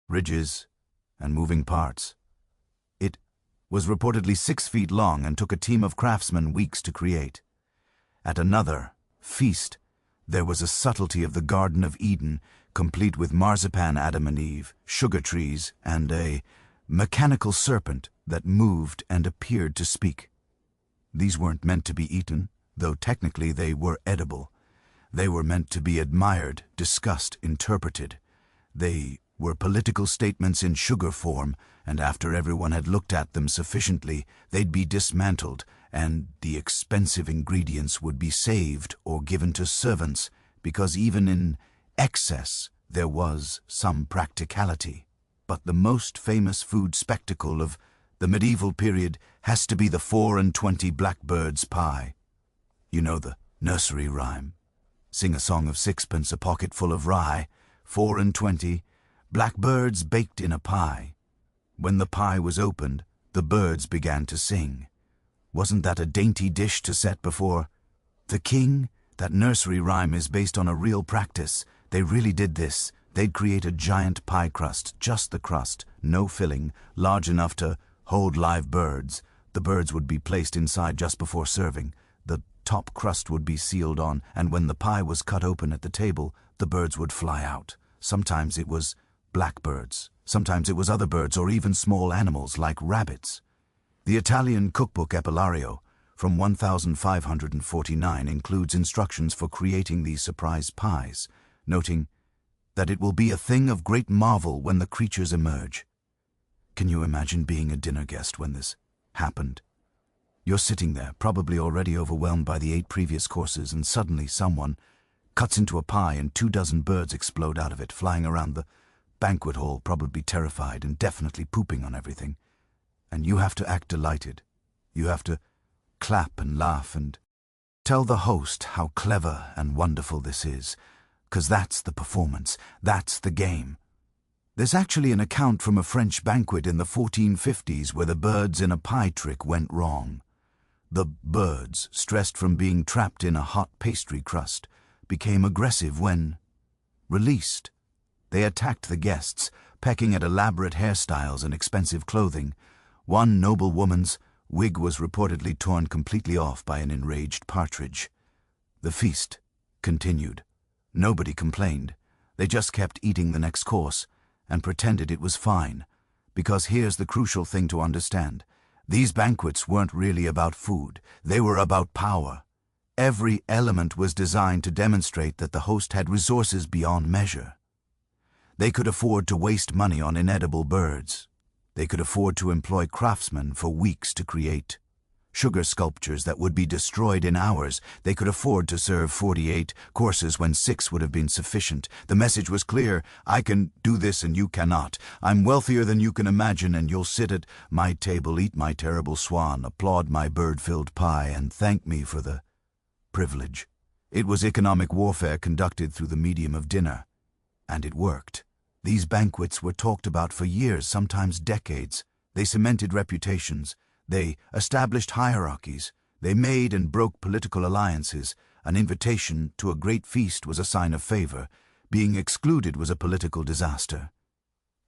ridges, and moving parts. It was reportedly 6 feet long and took a team of craftsmen weeks to create. At another feast, there was a subtlety of the Garden of Eden, complete with marzipan Adam and Eve, sugar trees, and a mechanical serpent that moved and appeared to speak. These weren't meant to be eaten, though technically they were edible. They were meant to be admired, discussed, interpreted. They were political statements in sugar form, and after everyone had looked at them sufficiently, they'd be dismantled, and the expensive ingredients would be saved or given to servants, because even in excess there was some practicality. But the most famous food spectacle of the medieval period has to be the 4-and-20 blackbirds' pie. You know the nursery rhyme. Sing a song of sixpence, a pocket full of rye, 4-and-20 blackbirds baked in a pie. When the pie was opened, the birds began to sing. Wasn't that a dainty dish to set before the king? That nursery rhyme is based on a real practice. They really did this. They'd create a giant pie crust, just the crust, no filling, large enough to hold live birds. The birds would be placed inside just before serving. The top crust would be sealed on, and when the pie was cut open at the table, the birds would fly out. Sometimes it was blackbirds. Sometimes it was other birds or even small animals like rabbits. The Italian cookbook Epilario from 1549 includes instructions for creating these surprise pies, noting that it will be a thing of great marvel when the creatures emerge. Can you imagine being a dinner guest when this happened? You're sitting there, probably already overwhelmed by the 8 previous courses, and suddenly someone cuts into a pie and 24 birds explode out of it, flying around the banquet hall, probably terrified and definitely pooping on everything. And you have to act delighted. You have to clap and laugh and tell the host how clever and wonderful this is, 'cause that's the performance, that's the game. There's actually an account from a French banquet in the 1450s where the birds in a pie trick went wrong. The birds, stressed from being trapped in a hot pastry crust, became aggressive when released. They attacked the guests, pecking at elaborate hairstyles and expensive clothing. One noble woman's wig was reportedly torn completely off by an enraged partridge. The feast continued. Nobody complained. They just kept eating the next course and pretended it was fine. Because here's the crucial thing to understand. These banquets weren't really about food. They were about power. Every element was designed to demonstrate that the host had resources beyond measure. They could afford to waste money on inedible birds. They could afford to employ craftsmen for weeks to create sugar sculptures that would be destroyed in hours. They could afford to serve 48 courses when 6 would have been sufficient. The message was clear: I can do this and you cannot. I'm wealthier than you can imagine, and you'll sit at my table, eat my terrible swan, applaud my bird-filled pie, and thank me for the privilege. It was economic warfare conducted through the medium of dinner. And it worked. These banquets were talked about for years, sometimes decades. They cemented reputations. They established hierarchies. They made and broke political alliances. An invitation to a great feast was a sign of favor. Being excluded was a political disaster.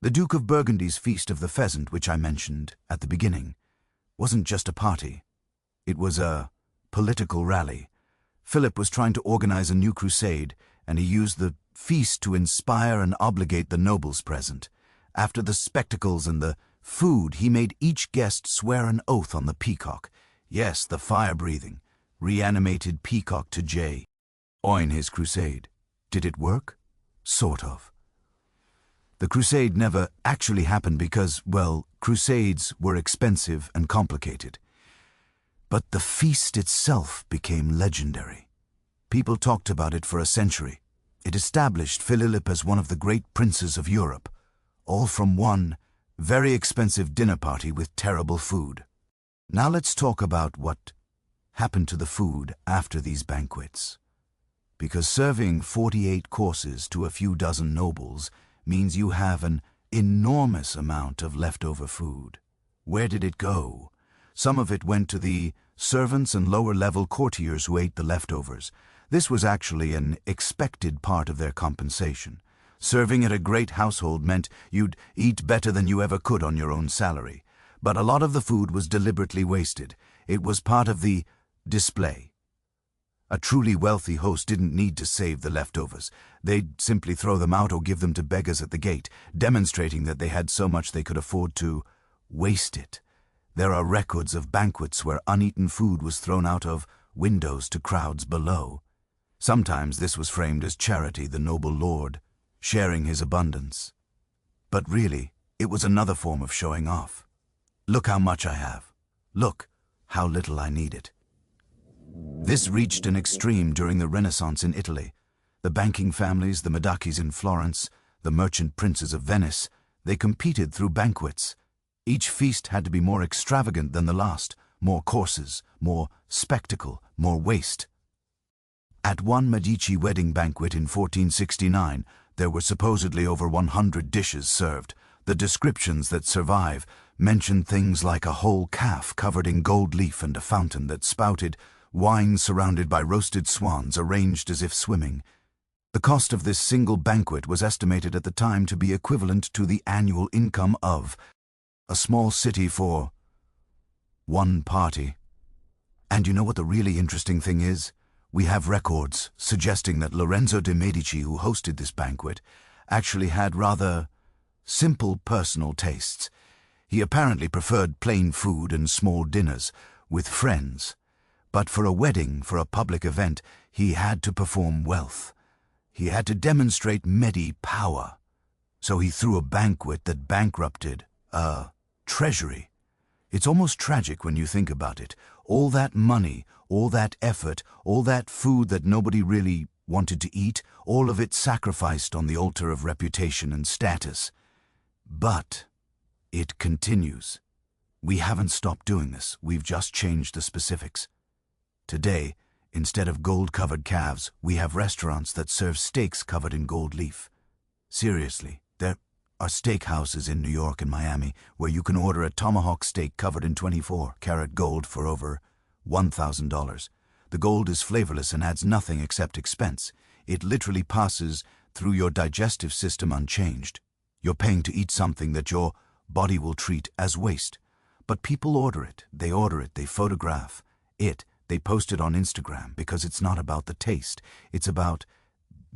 The Duke of Burgundy's Feast of the Pheasant, which I mentioned at the beginning, wasn't just a party. It was a political rally. Philip was trying to organize a new crusade, and he used the feast to inspire and obligate the nobles present. After the spectacles and the food, he made each guest swear an oath on the peacock. Yes, the fire-breathing, reanimated peacock to join his crusade. Did it work? Sort of. The crusade never actually happened because, well, crusades were expensive and complicated. But the feast itself became legendary. People talked about it for a century. It established Philip as one of the great princes of Europe, all from one very expensive dinner party with terrible food. Now let's talk about what happened to the food after these banquets. Because serving 48 courses to a few dozen nobles means you have an enormous amount of leftover food. Where did it go? Some of it went to the servants and lower-level courtiers who ate the leftovers. This was actually an expected part of their compensation. Serving at a great household meant you'd eat better than you ever could on your own salary. But a lot of the food was deliberately wasted. It was part of the display. A truly wealthy host didn't need to save the leftovers. They'd simply throw them out or give them to beggars at the gate, demonstrating that they had so much they could afford to waste it. There are records of banquets where uneaten food was thrown out of windows to crowds below. Sometimes this was framed as charity, the noble lord sharing his abundance. But really, it was another form of showing off. Look how much I have. Look how little I need it. This reached an extreme during the Renaissance in Italy. The banking families, the Medicis in Florence, the merchant princes of Venice, they competed through banquets. Each feast had to be more extravagant than the last, more courses, more spectacle, more waste. At one Medici wedding banquet in 1469, there were supposedly over 100 dishes served. The descriptions that survive mention things like a whole calf covered in gold leaf and a fountain that spouted wine surrounded by roasted swans arranged as if swimming. The cost of this single banquet was estimated at the time to be equivalent to the annual income of a small city for one party. And you know what the really interesting thing is? We have records suggesting that Lorenzo de' Medici, who hosted this banquet, actually had rather simple personal tastes. He apparently preferred plain food and small dinners with friends. But for a wedding, for a public event, he had to perform wealth. He had to demonstrate Medi power. So he threw a banquet that bankrupted a treasury. It's almost tragic when you think about it. All that money, all that effort, all that food that nobody really wanted to eat, all of it sacrificed on the altar of reputation and status. But it continues. We haven't stopped doing this. We've just changed the specifics. Today, instead of gold-covered calves, we have restaurants that serve steaks covered in gold leaf. Seriously, there are steakhouses in New York and Miami where you can order a tomahawk steak covered in 24-karat gold for over $1,000. The gold is flavorless and adds nothing except expense. It literally passes through your digestive system unchanged. You're paying to eat something that your body will treat as waste. But people order it, they photograph it, they post it on Instagram because it's not about the taste. It's about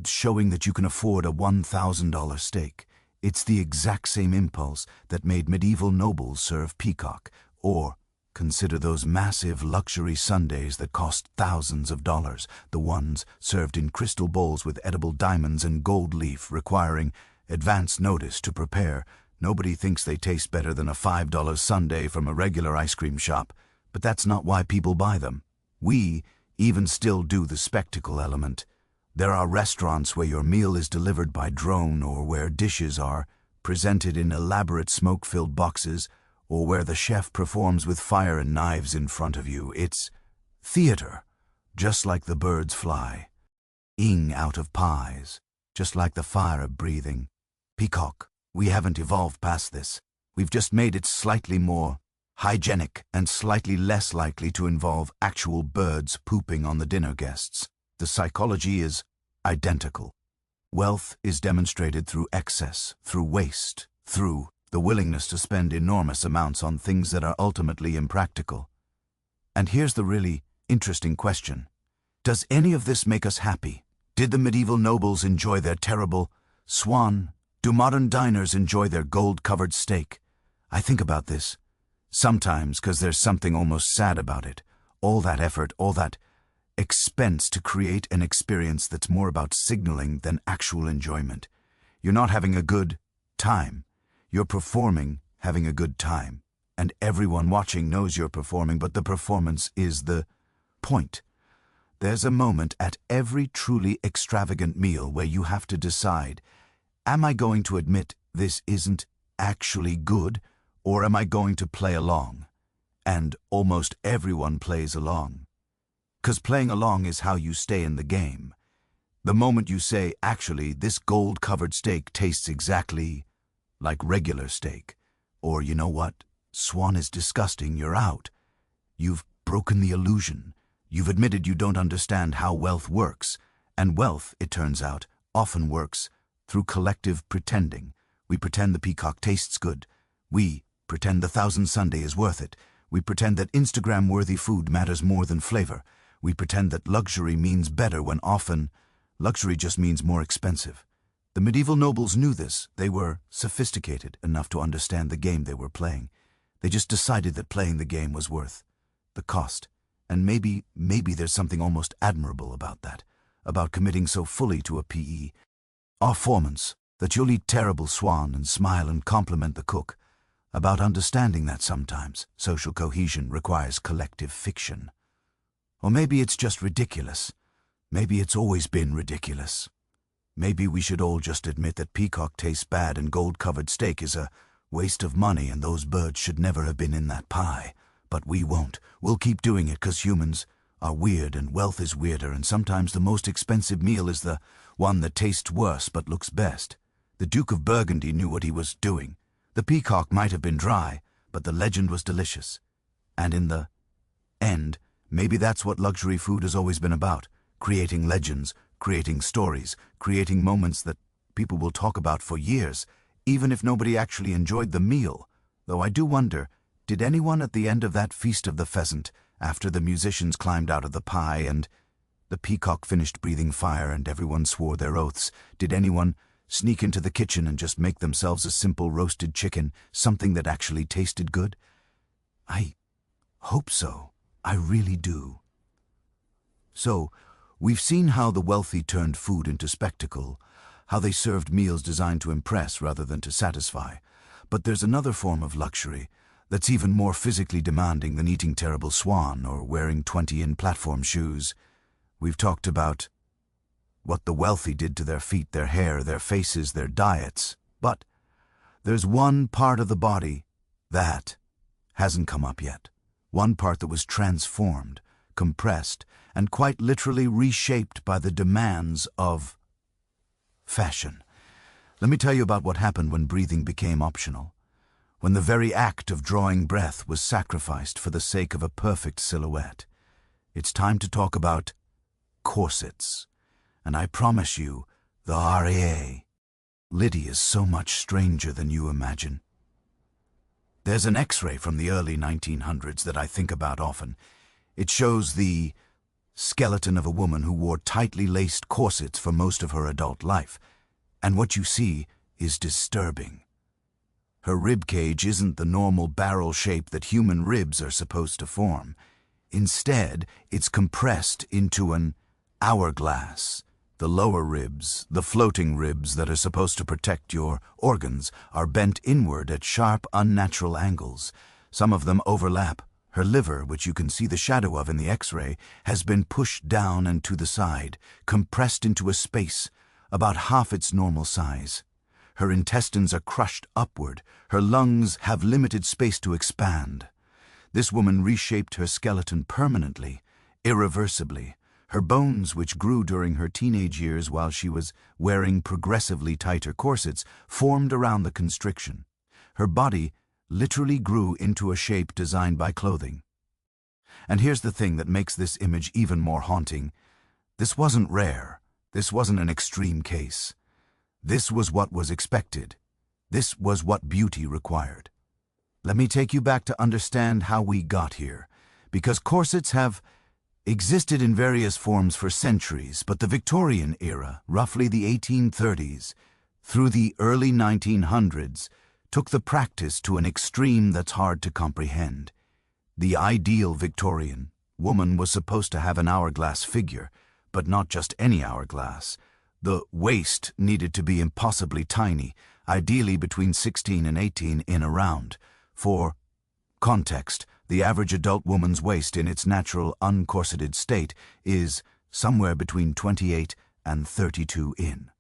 showing that you can afford a $1,000 steak. It's the exact same impulse that made medieval nobles serve peacock, or consider those massive luxury sundaes that cost thousands of dollars, the ones served in crystal bowls with edible diamonds and gold leaf requiring advance notice to prepare. Nobody thinks they taste better than a $5 sundae from a regular ice cream shop, but that's not why people buy them. We even still do the spectacle element. There are restaurants where your meal is delivered by drone, or where dishes are presented in elaborate smoke-filled boxes, or where the chef performs with fire and knives in front of you. It's theater, just like the birds fly. Ing out of pies, just like the fire of breathing. Peacock, we haven't evolved past this. We've just made it slightly more hygienic and slightly less likely to involve actual birds pooping on the dinner guests. The psychology is identical. Wealth is demonstrated through excess, through waste, through the willingness to spend enormous amounts on things that are ultimately impractical. And here's the really interesting question. Does any of this make us happy? Did the medieval nobles enjoy their terrible swan? Do modern diners enjoy their gold-covered steak? I think about this sometimes because there's something almost sad about it. All that effort, all that expense to create an experience that's more about signaling than actual enjoyment. You're not having a good time. You're performing having a good time. And everyone watching knows you're performing, but the performance is the point. There's a moment at every truly extravagant meal where you have to decide, am I going to admit this isn't actually good, or am I going to play along? And almost everyone plays along. 'Cause playing along is how you stay in the game. The moment you say, actually, this gold-covered steak tastes exactly like regular steak, or you know what, swan is disgusting, you're out. You've broken the illusion. You've admitted you don't understand how wealth works. And wealth, it turns out, often works through collective pretending. We pretend the peacock tastes good. We pretend the $1,000 sundae is worth it. We pretend that Instagram-worthy food matters more than flavor. We pretend that luxury means better when often luxury just means more expensive. The medieval nobles knew this. They were sophisticated enough to understand the game they were playing. They just decided that playing the game was worth the cost. And maybe there's something almost admirable about that, about committing so fully to a PE. Performance, that you'll eat terrible swan and smile and compliment the cook, about understanding that sometimes social cohesion requires collective fiction. Or maybe it's just ridiculous. Maybe it's always been ridiculous. Maybe we should all just admit that peacock tastes bad and gold-covered steak is a waste of money and those birds should never have been in that pie. But we won't. We'll keep doing it because humans are weird and wealth is weirder, and sometimes the most expensive meal is the one that tastes worse but looks best. The Duke of Burgundy knew what he was doing. The peacock might have been dry, but the legend was delicious. And in the end, maybe that's what luxury food has always been about. Creating legends, creating stories, creating moments that people will talk about for years, even if nobody actually enjoyed the meal. Though I do wonder, did anyone at the end of that feast of the pheasant, after the musicians climbed out of the pie and the peacock finished breathing fire and everyone swore their oaths, did anyone sneak into the kitchen and just make themselves a simple roasted chicken, something that actually tasted good? I hope so. I really do. So, we've seen how the wealthy turned food into spectacle, how they served meals designed to impress rather than to satisfy. But there's another form of luxury that's even more physically demanding than eating terrible swan or wearing 20-in platform shoes. We've talked about what the wealthy did to their feet, their hair, their faces, their diets. But there's one part of the body that hasn't come up yet. One part that was transformed, compressed, and quite literally reshaped by the demands of fashion. Let me tell you about what happened when breathing became optional, when the very act of drawing breath was sacrificed for the sake of a perfect silhouette. It's time to talk about corsets. And I promise you, the RAA Liddy is so much stranger than you imagine. There's an X-ray from the early 1900s that I think about often. It shows the skeleton of a woman who wore tightly laced corsets for most of her adult life. And what you see is disturbing. Her rib cage isn't the normal barrel shape that human ribs are supposed to form. Instead, it's compressed into an hourglass. The lower ribs, the floating ribs that are supposed to protect your organs, are bent inward at sharp, unnatural angles. Some of them overlap. Her liver, which you can see the shadow of in the X-ray, has been pushed down and to the side, compressed into a space about half its normal size. Her intestines are crushed upward. Her lungs have limited space to expand. This woman reshaped her skeleton permanently, irreversibly. Her bones, which grew during her teenage years while she was wearing progressively tighter corsets, formed around the constriction. Her body literally grew into a shape designed by clothing. And here's the thing that makes this image even more haunting. This wasn't rare. This wasn't an extreme case. This was what was expected. This was what beauty required. Let me take you back to understand how we got here, because corsets have existed in various forms for centuries, but the Victorian era, roughly the 1830s, through the early 1900s, took the practice to an extreme that's hard to comprehend. The ideal Victorian woman was supposed to have an hourglass figure, but not just any hourglass. The waist needed to be impossibly tiny, ideally between 16 and 18 in a round. For context, the average adult woman's waist in its natural uncorseted state is somewhere between 28 and 32 in.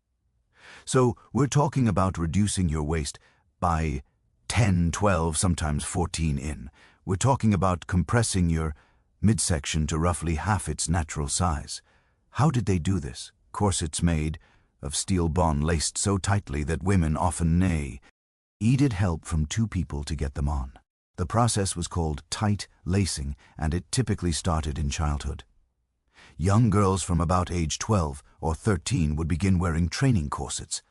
So we're talking about reducing your waist by 10, 12, sometimes 14 in. We're talking about compressing your midsection to roughly half its natural size. How did they do this? Corsets made of steel bond laced so tightly that women often needed help from two people to get them on. The process was called tight lacing, and it typically started in childhood. Young girls from about age 12 or 13 would begin wearing training corsets.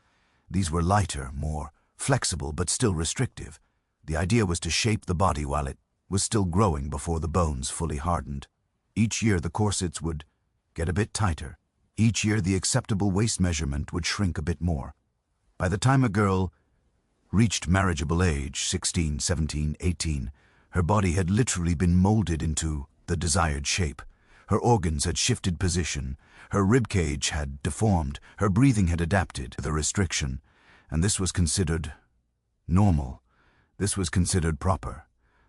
These were lighter, more flexible, but still restrictive. The idea was to shape the body while it was still growing before the bones fully hardened. Each year the corsets would get a bit tighter. Each year the acceptable waist measurement would shrink a bit more. By the time a girl reached marriageable age, 16, 17, 18, her body had literally been molded into the desired shape. Her organs had shifted position, her ribcage had deformed, her breathing had adapted to the restriction, and this was considered normal. This was considered proper.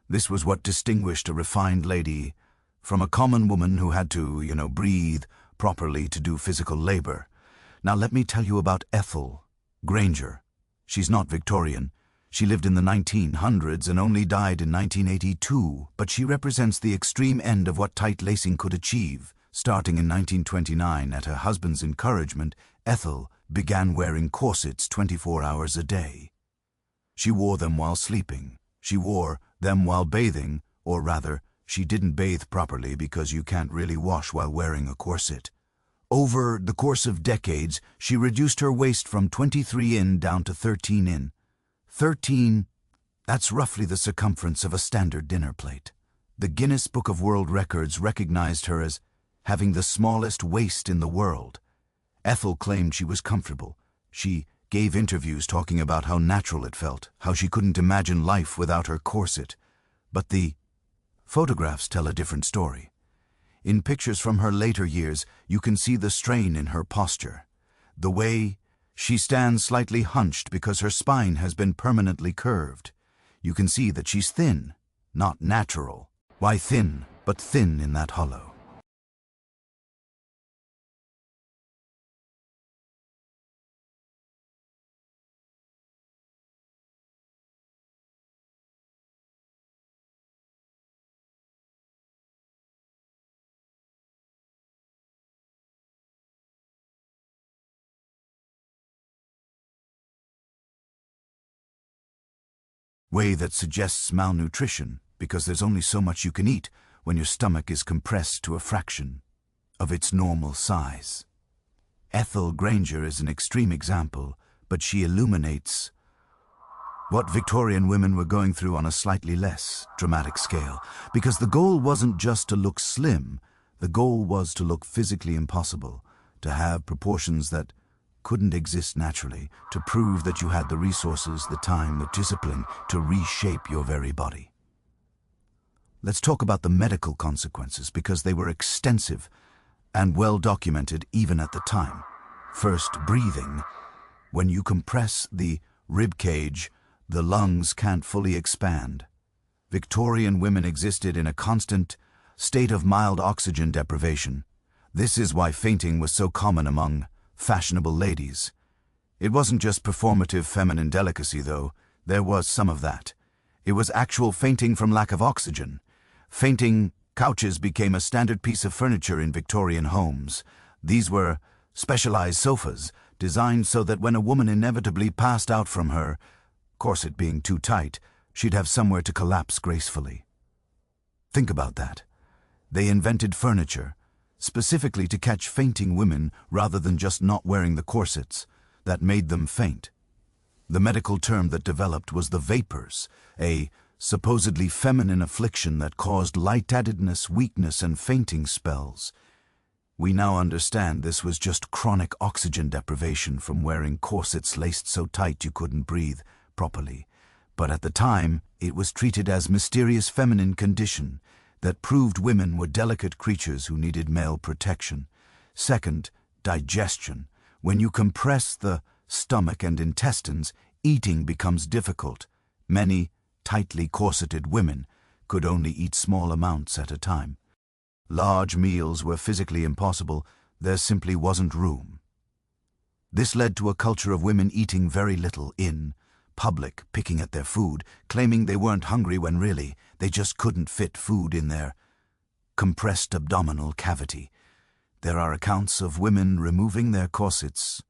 This was what distinguished a refined lady from a common woman who had to, breathe properly to do physical labor. Now let me tell you about Ethel Granger. She's not Victorian. She lived in the 1900s and only died in 1982, but she represents the extreme end of what tight lacing could achieve. Starting in 1929, at her husband's encouragement, Ethel began wearing corsets 24 hours a day. She wore them while sleeping. She wore them while bathing, or rather, she didn't bathe properly because you can't really wash while wearing a corset. Over the course of decades, she reduced her waist from 23 in down to 13 in. 13, that's roughly the circumference of a standard dinner plate. The Guinness Book of World Records recognized her as having the smallest waist in the world. Ethel claimed she was comfortable. She gave interviews talking about how natural it felt, how she couldn't imagine life without her corset. But the photographs tell a different story. In pictures from her later years, you can see the strain in her posture. The way she stands slightly hunched because her spine has been permanently curved. You can see that she's thin, not natural. Why thin, but thin in that hollow? Way that suggests malnutrition, because there's only so much you can eat when your stomach is compressed to a fraction of its normal size. Ethel Granger is an extreme example, but she illuminates what Victorian women were going through on a slightly less dramatic scale, because the goal wasn't just to look slim, the goal was to look physically impossible, to have proportions that couldn't exist naturally, to prove that you had the resources, the time, the discipline to reshape your very body. Let's talk about the medical consequences, because they were extensive and well documented even at the time. First, breathing. When you compress the rib cage, the lungs can't fully expand. Victorian women existed in a constant state of mild oxygen deprivation. This is why fainting was so common among fashionable ladies. It wasn't just performative feminine delicacy, though. There was some of that. It was actual fainting from lack of oxygen. Fainting couches became a standard piece of furniture in Victorian homes. These were specialized sofas, designed so that when a woman inevitably passed out from her corset being too tight, she'd have somewhere to collapse gracefully. Think about that. They invented furniture, specifically to catch fainting women rather than just not wearing the corsets that made them faint. The medical term that developed was the vapors, a supposedly feminine affliction that caused lightheadedness, weakness, and fainting spells. We now understand this was just chronic oxygen deprivation from wearing corsets laced so tight you couldn't breathe properly. But at the time, it was treated as mysterious feminine condition that proved women were delicate creatures who needed male protection. Second, digestion. When you compress the stomach and intestines, eating becomes difficult. Many tightly corseted women could only eat small amounts at a time. Large meals were physically impossible. There simply wasn't room. This led to a culture of women eating very little in public, picking at their food, claiming they weren't hungry when really they just couldn't fit food in their compressed abdominal cavity. There are accounts of women removing their corsets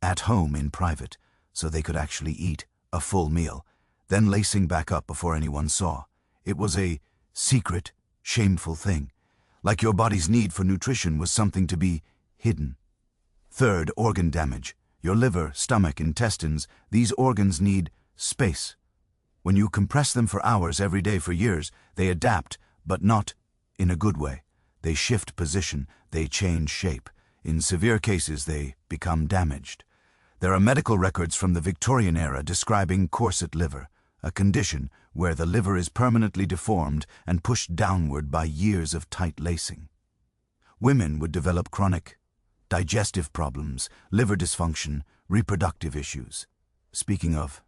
at home in private so they could actually eat a full meal, then lacing back up before anyone saw. It was a secret, shameful thing, like your body's need for nutrition was something to be hidden. Third, organ damage. Your liver, stomach, intestines, these organs need space. When you compress them for hours every day for years, they adapt, but not in a good way. They shift position, they change shape. In severe cases, they become damaged. There are medical records from the Victorian era describing corset liver, a condition where the liver is permanently deformed and pushed downward by years of tight lacing. Women would develop chronic digestive problems, liver dysfunction, reproductive issues. Speaking of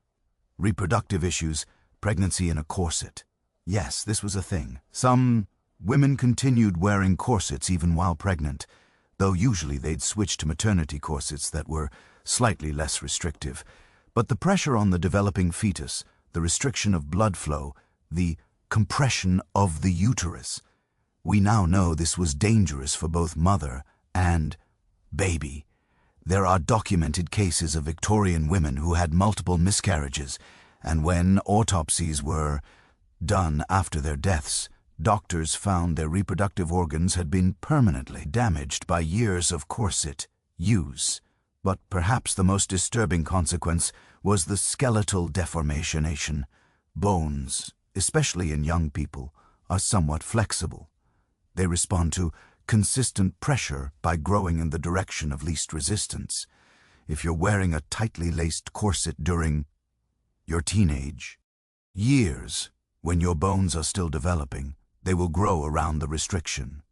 reproductive issues, pregnancy in a corset. Yes, this was a thing. Some women continued wearing corsets even while pregnant, though usually they'd switch to maternity corsets that were slightly less restrictive. But the pressure on the developing fetus, the restriction of blood flow, the compression of the uterus. We now know this was dangerous for both mother and baby. There are documented cases of Victorian women who had multiple miscarriages, and when autopsies were done after their deaths, doctors found their reproductive organs had been permanently damaged by years of corset use. But perhaps the most disturbing consequence was the skeletal deformation. Bones, especially in young people, are somewhat flexible. They respond to consistent pressure by growing in the direction of least resistance. If you're wearing a tightly laced corset during your teenage years, when your bones are still developing, they will grow around the restriction.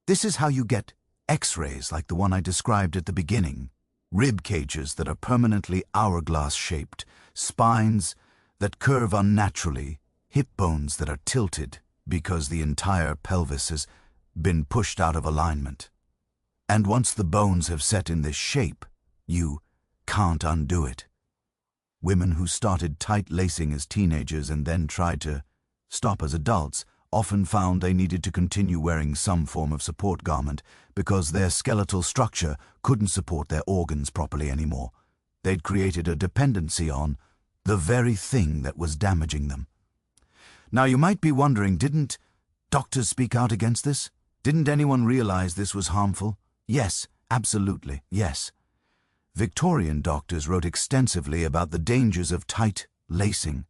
This is how you get X-rays like the one I described at the beginning. Rib cages that are permanently hourglass-shaped, spines that curve unnaturally, hip bones that are tilted because the entire pelvis has been pushed out of alignment. And once the bones have set in this shape, you can't undo it. Women who started tight lacing as teenagers and then tried to stop as adults often found they needed to continue wearing some form of support garment because their skeletal structure couldn't support their organs properly anymore. They'd created a dependency on the very thing that was damaging them. Now you might be wondering, didn't doctors speak out against this? Didn't anyone realize this was harmful? Yes, absolutely, yes. Victorian doctors wrote extensively about the dangers of tight lacing.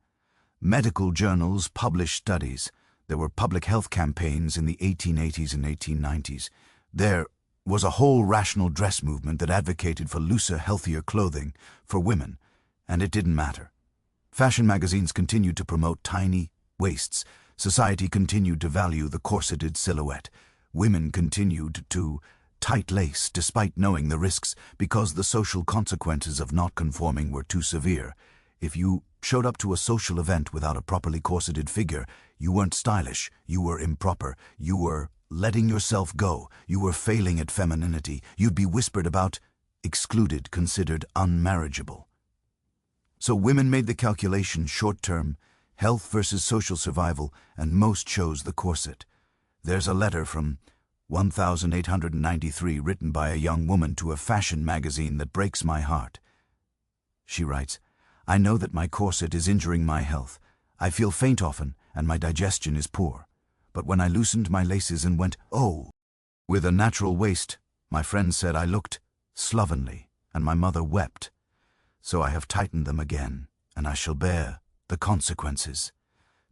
Medical journals published studies. There were public health campaigns in the 1880s and 1890s. There was a whole rational dress movement that advocated for looser, healthier clothing for women, and it didn't matter. Fashion magazines continued to promote tiny waists. Society continued to value the corseted silhouette. Women continued to tight lace despite knowing the risks because the social consequences of not conforming were too severe. If you showed up to a social event without a properly corseted figure, you weren't stylish, you were improper, you were letting yourself go, you were failing at femininity, you'd be whispered about, excluded, considered unmarriageable. So women made the calculation short-term, health versus social survival, and most chose the corset. There's a letter from 1893 written by a young woman to a fashion magazine that breaks my heart. She writes, "I know that my corset is injuring my health. I feel faint often, and my digestion is poor. But when I loosened my laces and went, oh, with a natural waist, my friends said I looked slovenly, and my mother wept. So I have tightened them again, and I shall bear the consequences.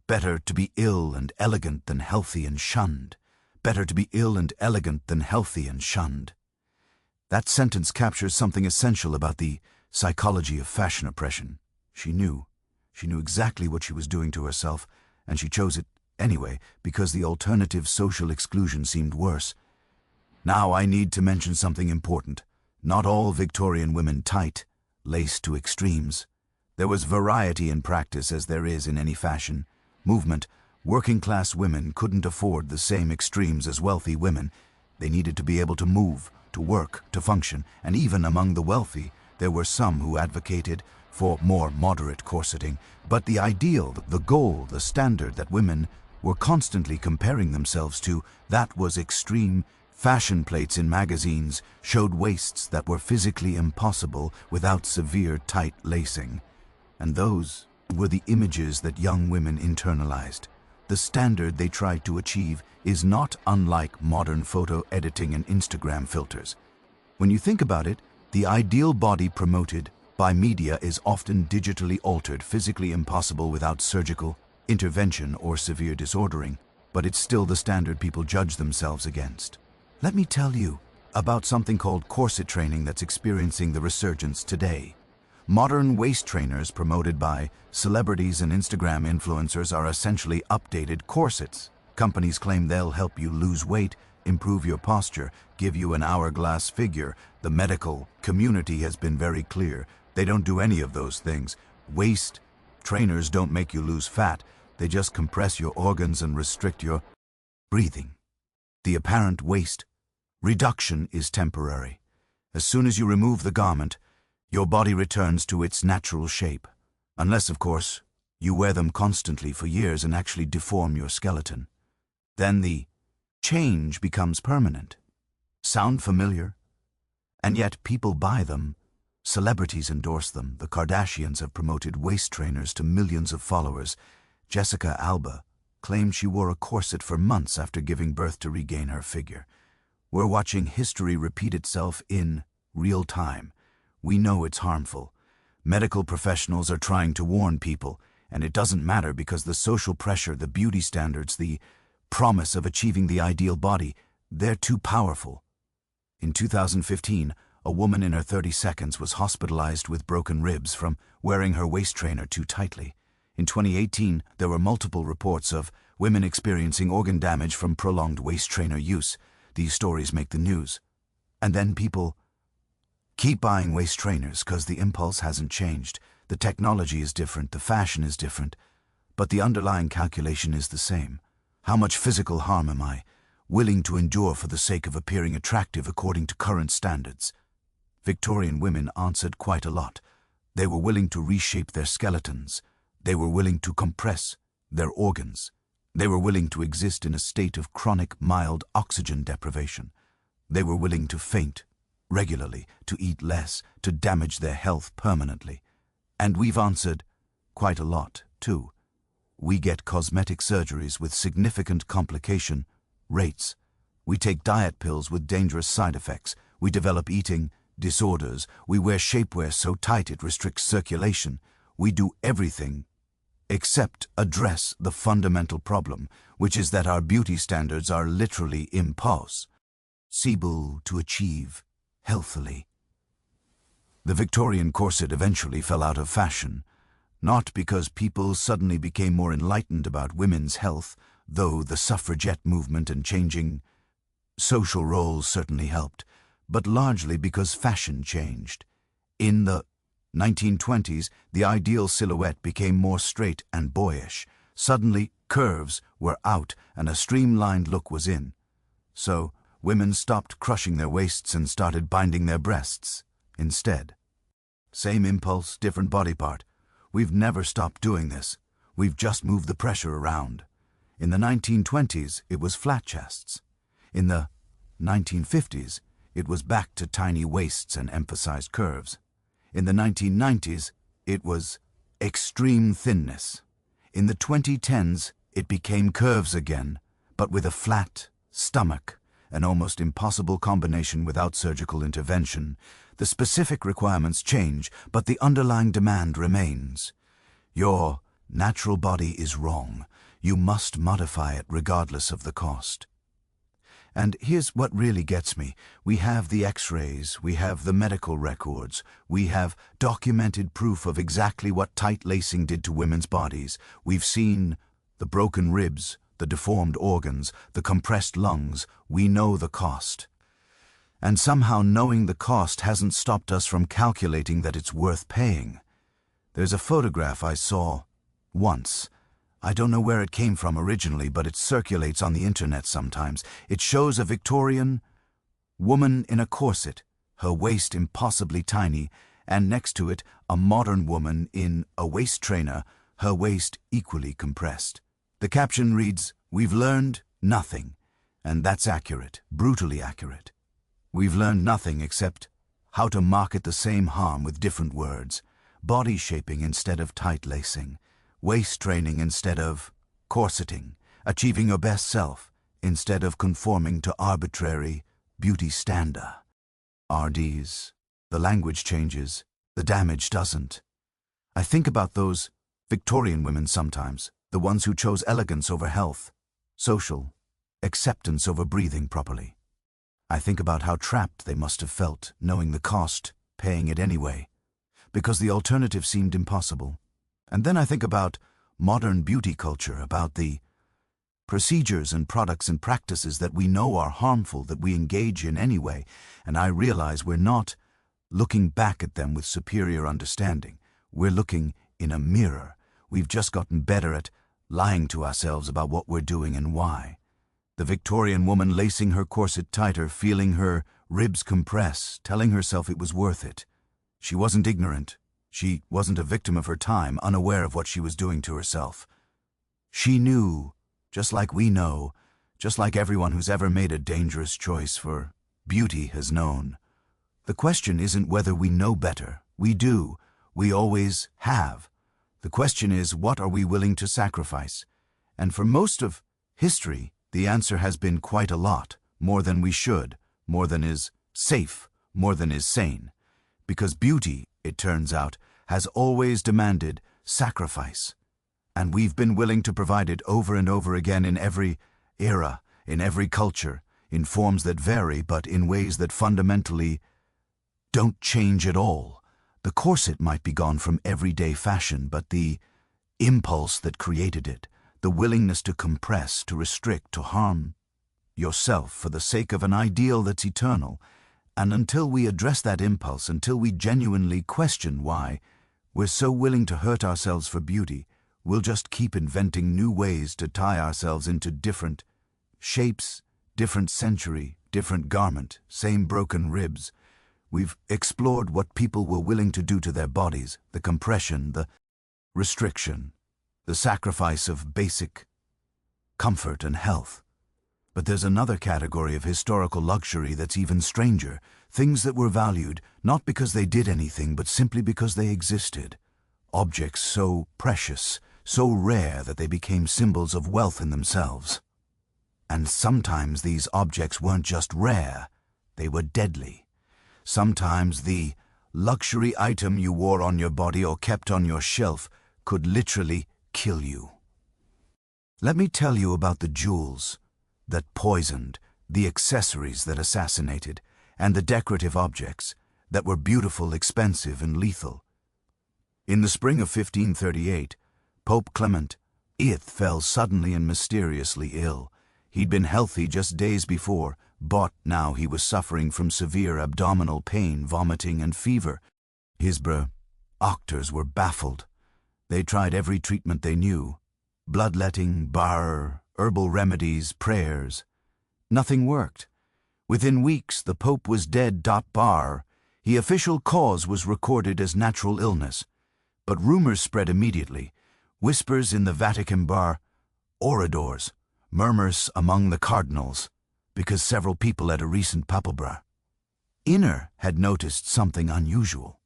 Better to be ill and elegant than healthy and shunned. Better to be ill and elegant than healthy and shunned." That sentence captures something essential about the psychology of fashion oppression. She knew exactly what she was doing to herself, and she chose it anyway because the alternative social exclusion seemed worse. Now I need to mention something important. Not all Victorian women tight laced to extremes. There was variety in practice as there is in any fashion movement. Working-class women couldn't afford the same extremes as wealthy women. They needed to be able to move, to work, to function, and even among the wealthy, there were some who advocated for more moderate corseting. But the ideal, the goal, the standard that women were constantly comparing themselves to, that was extreme. Fashion plates in magazines showed waists that were physically impossible without severe tight lacing. And those were the images that young women internalized. The standard they tried to achieve is not unlike modern photo editing and Instagram filters. When you think about it, the ideal body promoted by media is often digitally altered, physically impossible without surgical intervention or severe disordering, but it's still the standard people judge themselves against. Let me tell you about something called corset training that's experiencing the resurgence today. Modern waist trainers promoted by celebrities and Instagram influencers are essentially updated corsets. Companies claim they'll help you lose weight, improve your posture, give you an hourglass figure. The medical community has been very clear. They don't do any of those things. Waist trainers don't make you lose fat. They just compress your organs and restrict your breathing. The apparent waist reduction is temporary. As soon as you remove the garment, your body returns to its natural shape, unless, of course, you wear them constantly for years and actually deform your skeleton. Then the change becomes permanent. Sound familiar? And yet people buy them. Celebrities endorse them. The Kardashians have promoted waist trainers to millions of followers. Jessica Alba claimed she wore a corset for months after giving birth to regain her figure. We're watching history repeat itself in real time. We know it's harmful. Medical professionals are trying to warn people, and it doesn't matter because the social pressure, the beauty standards, the promise of achieving the ideal body, they're too powerful. In 2015, a woman in her 30s was hospitalized with broken ribs from wearing her waist trainer too tightly. In 2018, there were multiple reports of women experiencing organ damage from prolonged waist trainer use. These stories make the news. And then people keep buying waist trainers because the impulse hasn't changed. The technology is different, the fashion is different, but the underlying calculation is the same. How much physical harm am I willing to endure for the sake of appearing attractive according to current standards? Victorian women answered quite a lot. They were willing to reshape their skeletons. They were willing to compress their organs. They were willing to exist in a state of chronic mild oxygen deprivation. They were willing to faint regularly, to eat less, to damage their health permanently. And we've answered quite a lot, too. We get cosmetic surgeries with significant complication rates. We take diet pills with dangerous side effects. We develop eating disorders. We wear shapewear so tight it restricts circulation. We do everything except address the fundamental problem, which is that our beauty standards are literally impossible to achieve healthily. The Victorian corset eventually fell out of fashion, not because people suddenly became more enlightened about women's health, though the suffragette movement and changing social roles certainly helped, but largely because fashion changed. In the 1920s, the ideal silhouette became more straight and boyish. Suddenly, curves were out and a streamlined look was in. So, women stopped crushing their waists and started binding their breasts instead. Same impulse, different body part. We've never stopped doing this. We've just moved the pressure around. In the 1920s, it was flat chests. In the 1950s, it was back to tiny waists and emphasized curves. In the 1990s, it was extreme thinness. In the 2010s, it became curves again, but with a flat stomach, an almost impossible combination without surgical intervention. The specific requirements change, but the underlying demand remains. Your natural body is wrong. You must modify it regardless of the cost. And here's what really gets me. We have the X-rays, we have the medical records, we have documented proof of exactly what tight lacing did to women's bodies. We've seen the broken ribs, the deformed organs, the compressed lungs. We know the cost. And somehow knowing the cost hasn't stopped us from calculating that it's worth paying. There's a photograph I saw once. I don't know where it came from originally, but it circulates on the internet sometimes. It shows a Victorian woman in a corset, her waist impossibly tiny, and next to it a modern woman in a waist trainer, her waist equally compressed. The caption reads, "We've learned nothing," and that's accurate, brutally accurate. We've learned nothing except how to market the same harm with different words. Body shaping instead of tight lacing. Waist training instead of corseting, achieving your best self instead of conforming to arbitrary beauty standard. RDs, the language changes, the damage doesn't. I think about those Victorian women sometimes, the ones who chose elegance over health, social acceptance over breathing properly. I think about how trapped they must have felt, knowing the cost, paying it anyway, because the alternative seemed impossible. And then I think about modern beauty culture, about the procedures and products and practices that we know are harmful, that we engage in anyway, and I realize we're not looking back at them with superior understanding. We're looking in a mirror. We've just gotten better at lying to ourselves about what we're doing and why. The Victorian woman lacing her corset tighter, feeling her ribs compress, telling herself it was worth it. She wasn't ignorant. She wasn't a victim of her time, unaware of what she was doing to herself. She knew, just like we know, just like everyone who's ever made a dangerous choice for beauty has known. The question isn't whether we know better. We do. We always have. The question is, what are we willing to sacrifice? And for most of history, the answer has been quite a lot, more than we should, more than is safe, more than is sane. Because beauty, it turns out, has always demanded sacrifice. And we've been willing to provide it over and over again in every era, in every culture, in forms that vary, but in ways that fundamentally don't change at all. The corset might be gone from everyday fashion, but the impulse that created it, the willingness to compress, to restrict, to harm yourself for the sake of an ideal that's eternal. And until we address that impulse, until we genuinely question why we're so willing to hurt ourselves for beauty, we'll just keep inventing new ways to tie ourselves into different shapes, different century, different garment, same broken ribs. We've explored what people were willing to do to their bodies, the compression, the restriction, the sacrifice of basic comfort and health. But there's another category of historical luxury that's even stranger, things that were valued not because they did anything, but simply because they existed. Objects so precious, so rare that they became symbols of wealth in themselves. And sometimes these objects weren't just rare, they were deadly. Sometimes the luxury item you wore on your body or kept on your shelf could literally kill you. Let me tell you about the jewels that poisoned, the accessories that assassinated, and the decorative objects that were beautiful, expensive, and lethal. In the spring of 1538, Pope Clement IX fell suddenly and mysteriously ill. He'd been healthy just days before, but now he was suffering from severe abdominal pain, vomiting, and fever. His doctors were baffled. They tried every treatment they knew: bloodletting, bar, herbal remedies, prayers. Nothing worked. Within weeks, the Pope was dead. Bar. The official cause was recorded as natural illness, but rumors spread immediately. Whispers in the Vatican bar, oradors, murmurs among the cardinals, because several people at a recent papal dinner had noticed something unusual.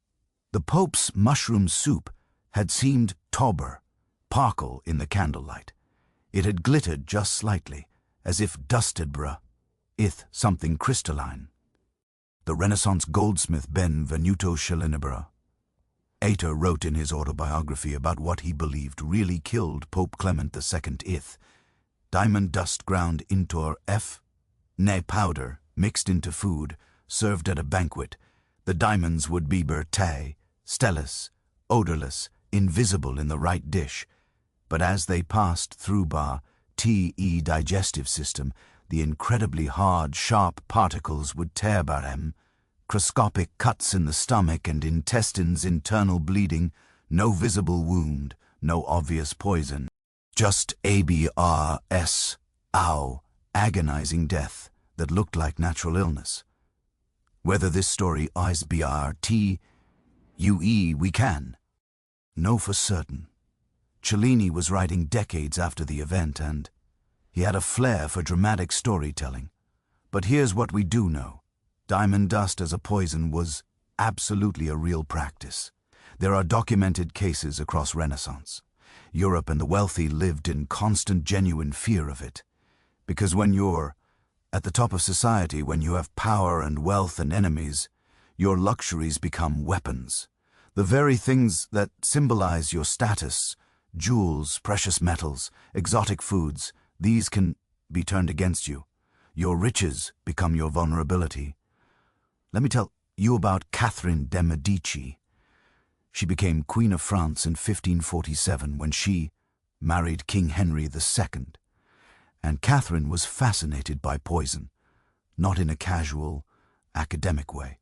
The Pope's mushroom soup had seemed tauber, sparkle in the candlelight. It had glittered just slightly, as if dusted something crystalline. The Renaissance goldsmith Benvenuto Cellini Ater wrote in his autobiography about what he believed really killed Pope Clement II. Diamond dust ground into powder, mixed into food, served at a banquet. The diamonds would be stellus, odorless, invisible in the right dish. But as they passed through the digestive system, the incredibly hard, sharp particles would tear microscopic cuts in the stomach and intestines, internal bleeding, no visible wound, no obvious poison, just agonizing death that looked like natural illness. Whether this story is we can know for certain. Cellini was writing decades after the event, and he had a flair for dramatic storytelling. But here's what we do know. Diamond dust as a poison was absolutely a real practice. There are documented cases across Renaissance. Europe and the wealthy lived in constant, genuine fear of it. Because when you're at the top of society, when you have power and wealth and enemies, your luxuries become weapons. The very things that symbolize your status, jewels, precious metals, exotic foods, these can be turned against you. Your riches become your vulnerability. Let me tell you about Catherine de' Medici. She became Queen of France in 1547 when she married King Henry II. And Catherine was fascinated by poison, not in a casual, academic way.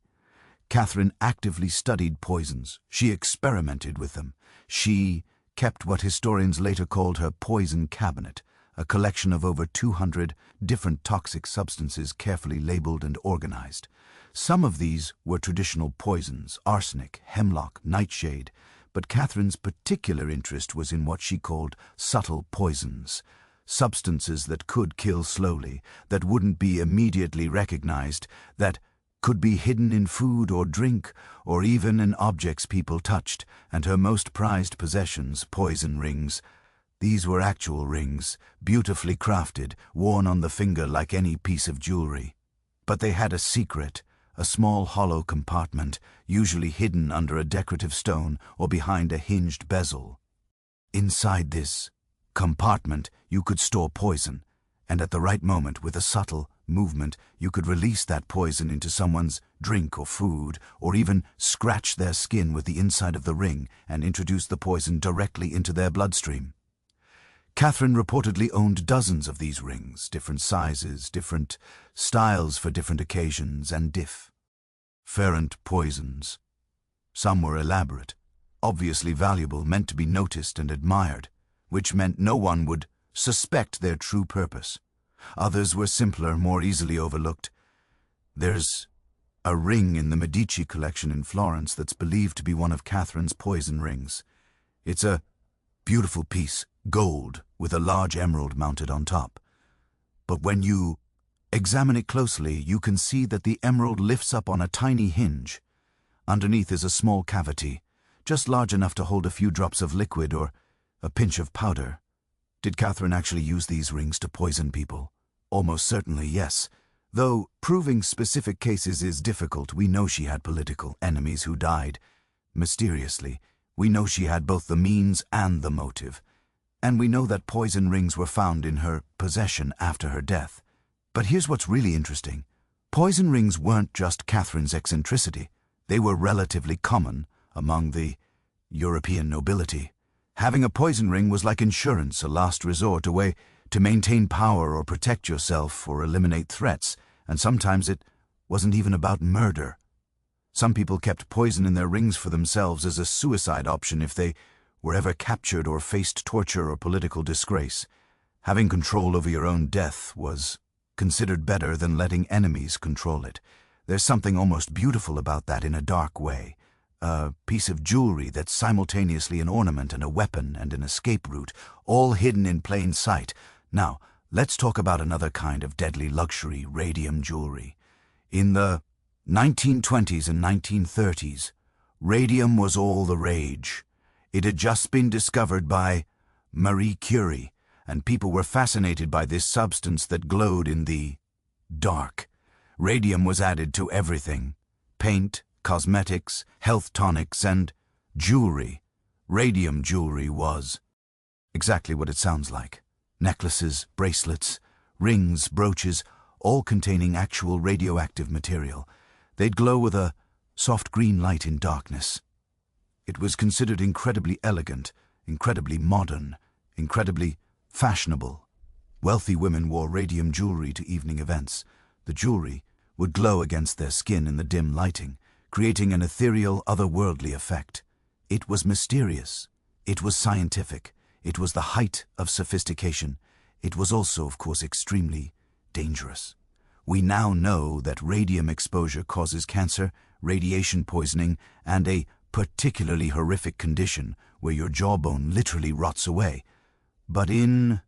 Catherine actively studied poisons. She experimented with them. She kept what historians later called her poison cabinet, a collection of over 200 different toxic substances carefully labeled and organized. Some of these were traditional poisons: arsenic, hemlock, nightshade, but Catherine's particular interest was in what she called subtle poisons, substances that could kill slowly, that wouldn't be immediately recognized, that could be hidden in food or drink, or even in objects people touched, and her most prized possessions, poison rings. These were actual rings, beautifully crafted, worn on the finger like any piece of jewelry. But they had a secret, a small hollow compartment, usually hidden under a decorative stone or behind a hinged bezel. Inside this compartment you could store poison, and at the right moment, with a subtle movement, you could release that poison into someone's drink or food, or even scratch their skin with the inside of the ring and introduce the poison directly into their bloodstream. Catherine reportedly owned dozens of these rings, different sizes, different styles for different occasions, and different poisons. Some were elaborate, obviously valuable, meant to be noticed and admired, which meant no one would suspect their true purpose. Others were simpler, more easily overlooked. There's a ring in the Medici collection in Florence that's believed to be one of Catherine's poison rings. It's a beautiful piece, gold, with a large emerald mounted on top. But when you examine it closely, you can see that the emerald lifts up on a tiny hinge. Underneath is a small cavity, just large enough to hold a few drops of liquid or a pinch of powder. Did Catherine actually use these rings to poison people? Almost certainly, yes. Though proving specific cases is difficult, we know she had political enemies who died mysteriously. We know she had both the means and the motive. And we know that poison rings were found in her possession after her death. But here's what's really interesting. Poison rings weren't just Catherine's eccentricity. They were relatively common among the European nobility. Having a poison ring was like insurance, a last resort, a way to maintain power or protect yourself or eliminate threats, and sometimes it wasn't even about murder. Some people kept poison in their rings for themselves as a suicide option if they were ever captured or faced torture or political disgrace. Having control over your own death was considered better than letting enemies control it. There's something almost beautiful about that in a dark way. A piece of jewelry that's simultaneously an ornament and a weapon and an escape route, all hidden in plain sight. Now, let's talk about another kind of deadly luxury, radium jewelry. In the 1920s and 1930s, radium was all the rage. It had just been discovered by Marie Curie, and people were fascinated by this substance that glowed in the dark. Radium was added to everything: paint, cosmetics, health tonics, and jewelry. Radium jewelry was exactly what it sounds like. Necklaces, bracelets, rings, brooches, all containing actual radioactive material. They'd glow with a soft green light in darkness. It was considered incredibly elegant, incredibly modern, incredibly fashionable. Wealthy women wore radium jewelry to evening events. The jewelry would glow against their skin in the dim lighting, creating an ethereal, otherworldly effect. It was mysterious. It was scientific. It was the height of sophistication. It was also, of course, extremely dangerous. We now know that radium exposure causes cancer, radiation poisoning, and a particularly horrific condition where your jawbone literally rots away. But in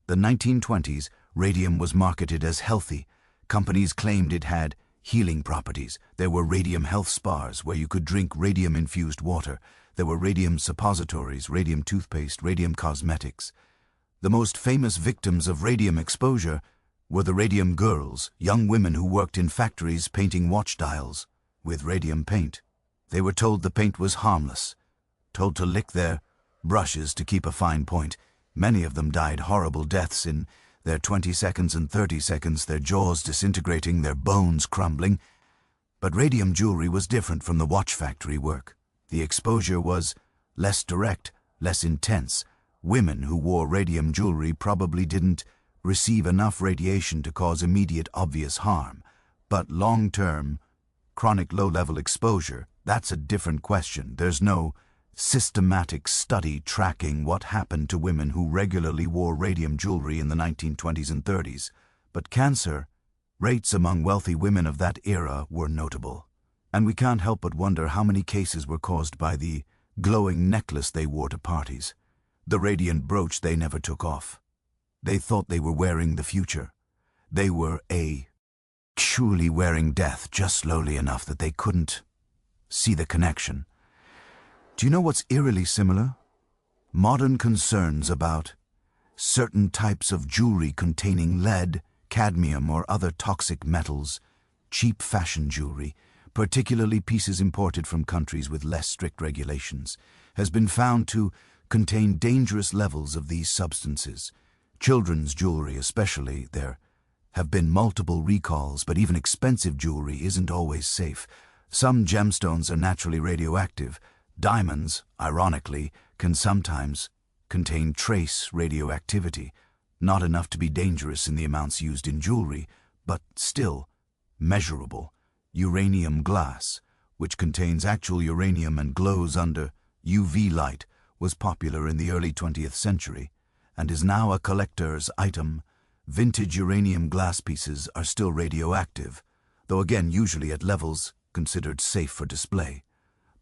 the 1920s, radium was marketed as healthy. Companies claimed it had healing properties. There were radium health spas where you could drink radium-infused water. There were radium suppositories, radium toothpaste, radium cosmetics. The most famous victims of radium exposure were the radium girls, young women who worked in factories painting watch dials with radium paint. They were told the paint was harmless, told to lick their brushes to keep a fine point. Many of them died horrible deaths in their 20 seconds and 30 seconds, their jaws disintegrating, their bones crumbling. But radium jewelry was different from the watch factory work. The exposure was less direct, less intense. Women who wore radium jewelry probably didn't receive enough radiation to cause immediate obvious harm. But long-term, chronic low-level exposure, that's a different question. There's no systematic study tracking what happened to women who regularly wore radium jewelry in the 1920s and 30s. But cancer rates among wealthy women of that era were notable. And we can't help but wonder how many cases were caused by the glowing necklace they wore to parties, the radiant brooch they never took off. They thought they were wearing the future. They were surely wearing death just slowly enough that they couldn't see the connection. Do you know what's eerily similar? Modern concerns about certain types of jewelry containing lead, cadmium, or other toxic metals, cheap fashion jewelry, particularly pieces imported from countries with less strict regulations, has been found to contain dangerous levels of these substances. Children's jewelry especially. There have been multiple recalls, but even expensive jewelry isn't always safe. Some gemstones are naturally radioactive. Diamonds, ironically, can sometimes contain trace radioactivity, not enough to be dangerous in the amounts used in jewelry, but still measurable. Uranium glass, which contains actual uranium and glows under UV light, was popular in the early 20th century and is now a collector's item. Vintage uranium glass pieces are still radioactive, though again usually at levels considered safe for display.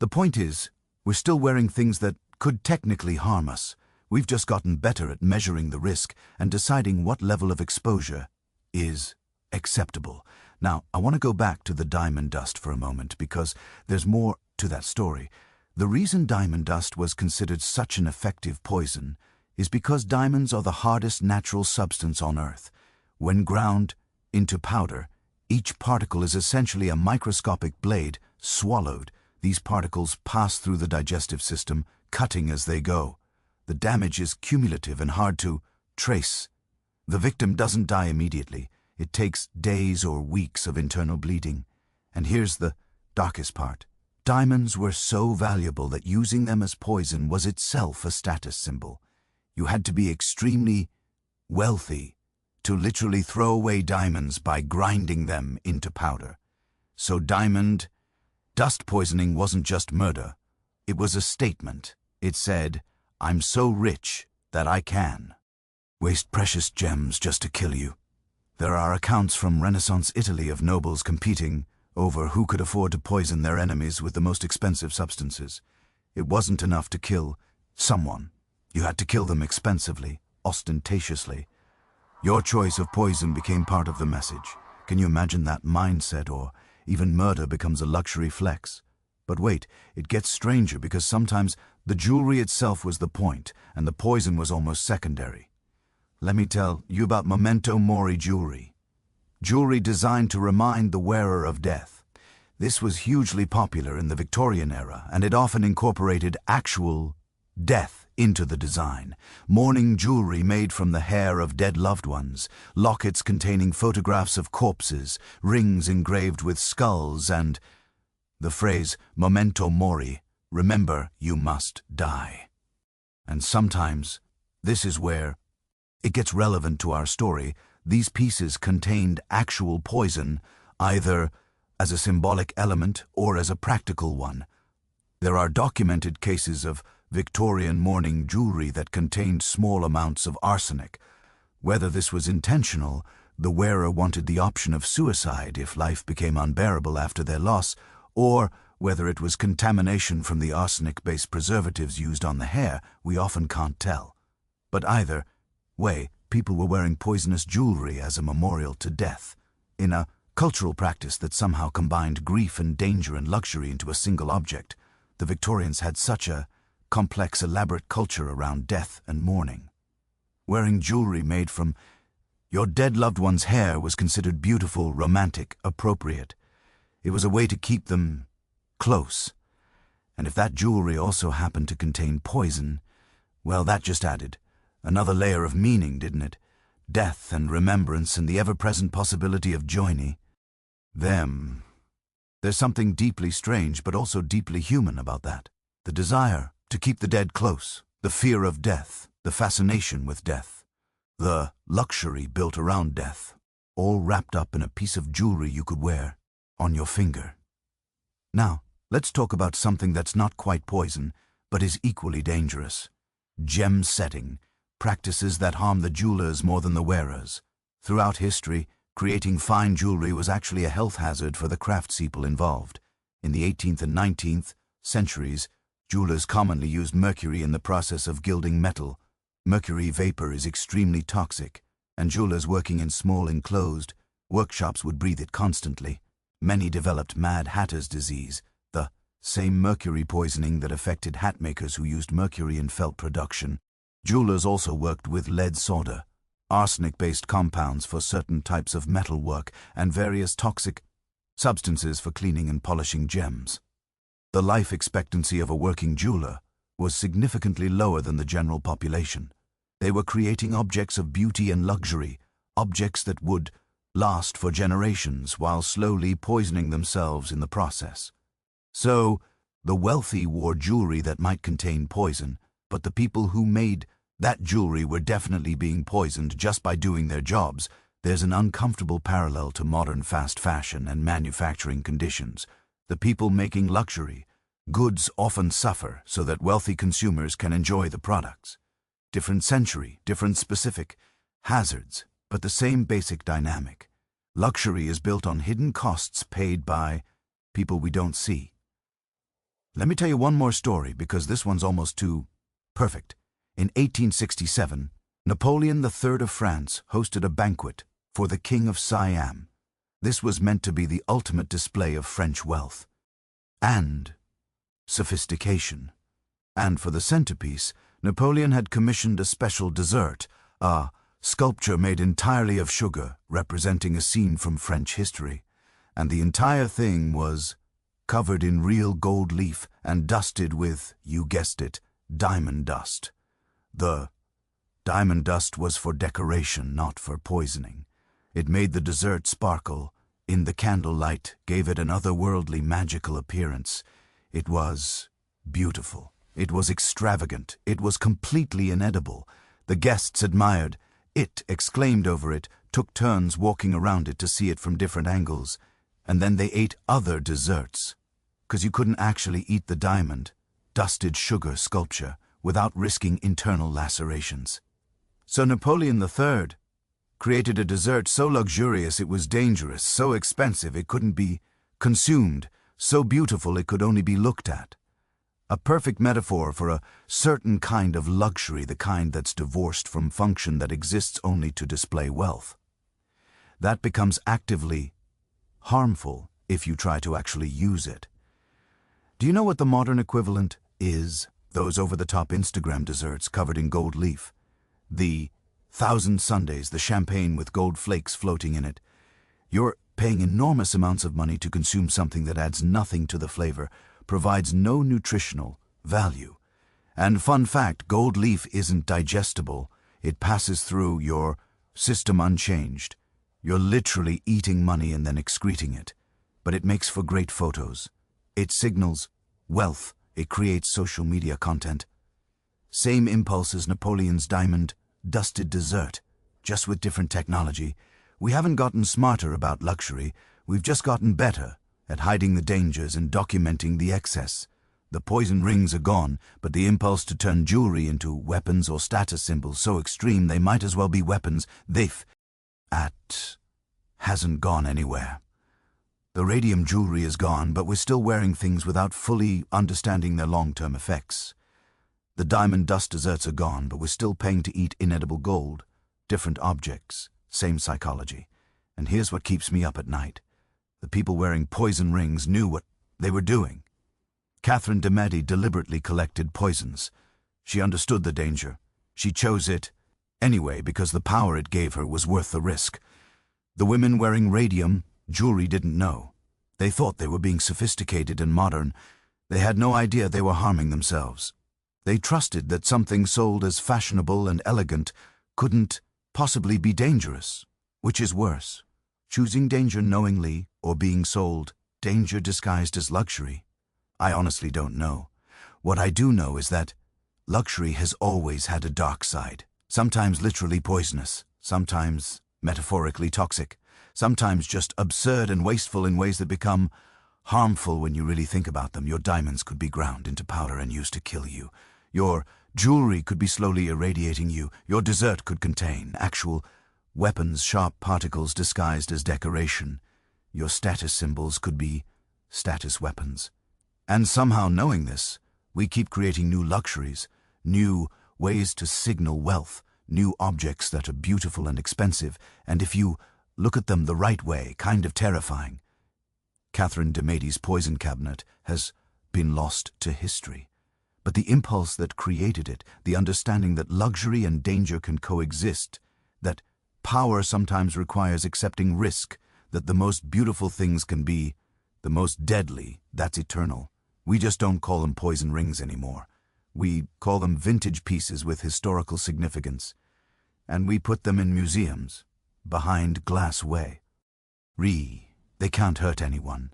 The point is, we're still wearing things that could technically harm us. We've just gotten better at measuring the risk and deciding what level of exposure is acceptable. Now, I want to go back to the diamond dust for a moment because there's more to that story. The reason diamond dust was considered such an effective poison is because diamonds are the hardest natural substance on Earth. When ground, into powder. Each particle is essentially a microscopic blade swallowed. These particles pass through the digestive system, cutting as they go. The damage is cumulative and hard to trace. The victim doesn't die immediately. It takes days or weeks of internal bleeding. And here's the darkest part. Diamonds were so valuable that using them as poison was itself a status symbol. You had to be extremely wealthy to literally throw away diamonds by grinding them into powder. So diamond dust poisoning wasn't just murder. It was a statement. It said, "I'm so rich that I can waste precious gems just to kill you." There are accounts from Renaissance Italy of nobles competing over who could afford to poison their enemies with the most expensive substances. It wasn't enough to kill someone. You had to kill them expensively, ostentatiously. Your choice of poison became part of the message. Can you imagine that mindset? Or even murder becomes a luxury flex. But wait, it gets stranger because sometimes the jewelry itself was the point, and the poison was almost secondary. Let me tell you about memento mori jewelry. Jewelry designed to remind the wearer of death. This was hugely popular in the Victorian era, and it often incorporated actual death into the design. Mourning jewelry made from the hair of dead loved ones, lockets containing photographs of corpses, rings engraved with skulls, and the phrase memento mori, remember you must die. And sometimes, this is where it gets relevant to our story, these pieces contained actual poison, either as a symbolic element or as a practical one. There are documented cases of Victorian mourning jewelry that contained small amounts of arsenic. Whether this was intentional, the wearer wanted the option of suicide if life became unbearable after their loss, or whether it was contamination from the arsenic-based preservatives used on the hair, we often can't tell. But either way, people were wearing poisonous jewelry as a memorial to death, in a cultural practice that somehow combined grief and danger and luxury into a single object. The Victorians had such a complex, elaborate culture around death and mourning. Wearing jewelry made from your dead loved one's hair was considered beautiful, romantic, appropriate. It was a way to keep them close. And if that jewelry also happened to contain poison, well, that just added another layer of meaning, didn't it? Death and remembrance and the ever-present possibility of joining them. There's something deeply strange but also deeply human about that. The desire to keep the dead close, the fear of death, the fascination with death, the luxury built around death, all wrapped up in a piece of jewelry you could wear on your finger. Now, let's talk about something that's not quite poison, but is equally dangerous. Gem setting, practices that harm the jewelers more than the wearers. Throughout history, creating fine jewelry was actually a health hazard for the craftspeople involved. In the 18th and 19th centuries, jewelers commonly used mercury in the process of gilding metal. Mercury vapor is extremely toxic, and jewelers working in small enclosed workshops would breathe it constantly. Many developed Mad Hatter's disease, the same mercury poisoning that affected hat makers who used mercury in felt production. Jewelers also worked with lead solder, arsenic-based compounds for certain types of metal work, and various toxic substances for cleaning and polishing gems. The life expectancy of a working jeweler was significantly lower than the general population. They were creating objects of beauty and luxury, objects that would last for generations while slowly poisoning themselves in the process. So, the wealthy wore jewelry that might contain poison, but the people who made that jewelry were definitely being poisoned just by doing their jobs. There's an uncomfortable parallel to modern fast fashion and manufacturing conditions. The people making luxury goods often suffer so that wealthy consumers can enjoy the products. Different century, different specific hazards, but the same basic dynamic. Luxury is built on hidden costs paid by people we don't see. Let me tell you one more story because this one's almost too perfect. In 1867, Napoleon III of France hosted a banquet for the King of Siam. This was meant to be the ultimate display of French wealth and sophistication. And for the centerpiece, Napoleon had commissioned a special dessert, a sculpture made entirely of sugar, representing a scene from French history, and the entire thing was covered in real gold leaf and dusted with, you guessed it, diamond dust. The diamond dust was for decoration, not for poisoning. It made the dessert sparkle. In the candlelight, gave it an otherworldly magical appearance. It was beautiful. It was extravagant. It was completely inedible. The guests admired it, exclaimed over it, took turns walking around it to see it from different angles, and then they ate other desserts. 'Cause you couldn't actually eat the diamond, dusted sugar sculpture without risking internal lacerations. So Napoleon III created a dessert so luxurious it was dangerous, so expensive it couldn't be consumed, so beautiful it could only be looked at. A perfect metaphor for a certain kind of luxury, the kind that's divorced from function, that exists only to display wealth. That becomes actively harmful if you try to actually use it. Do you know what the modern equivalent is? Those over-the-top Instagram desserts covered in gold leaf. The 1,000 sundaes, the champagne with gold flakes floating in it. You're paying enormous amounts of money to consume something that adds nothing to the flavor, provides no nutritional value. And fun fact, gold leaf isn't digestible. It passes through your system unchanged. You're literally eating money and then excreting it. But it makes for great photos. It signals wealth. It creates social media content. Same impulse as Napoleon's diamond dusted dessert, just with different technology. We haven't gotten smarter about luxury, we've just gotten better at hiding the dangers and documenting the excess. The poison rings are gone, but the impulse to turn jewelry into weapons or status symbols so extreme they might as well be weapons, hasn't gone anywhere. The radium jewelry is gone, but we're still wearing things without fully understanding their long-term effects. The diamond dust desserts are gone, but we're still paying to eat inedible gold. Different objects, same psychology. And here's what keeps me up at night. The people wearing poison rings knew what they were doing. Catherine de' Medici deliberately collected poisons. She understood the danger. She chose it anyway because the power it gave her was worth the risk. The women wearing radium jewelry didn't know. They thought they were being sophisticated and modern. They had no idea they were harming themselves. They trusted that something sold as fashionable and elegant couldn't possibly be dangerous, which is worse. Choosing danger knowingly or being sold danger disguised as luxury. I honestly don't know. What I do know is that luxury has always had a dark side, sometimes literally poisonous, sometimes metaphorically toxic, sometimes just absurd and wasteful in ways that become harmful when you really think about them. Your diamonds could be ground into powder and used to kill you. Your jewelry could be slowly irradiating you. Your dessert could contain actual weapons, sharp particles disguised as decoration. Your status symbols could be status weapons. And somehow knowing this, we keep creating new luxuries, new ways to signal wealth, new objects that are beautiful and expensive, and if you look at them the right way, kind of terrifying. Catherine de' Medici's poison cabinet has been lost to history. But the impulse that created it, the understanding that luxury and danger can coexist, that power sometimes requires accepting risk, that the most beautiful things can be the most deadly, that's eternal. We just don't call them poison rings anymore. We call them vintage pieces with historical significance. And we put them in museums, behind glass way. They can't hurt anyone.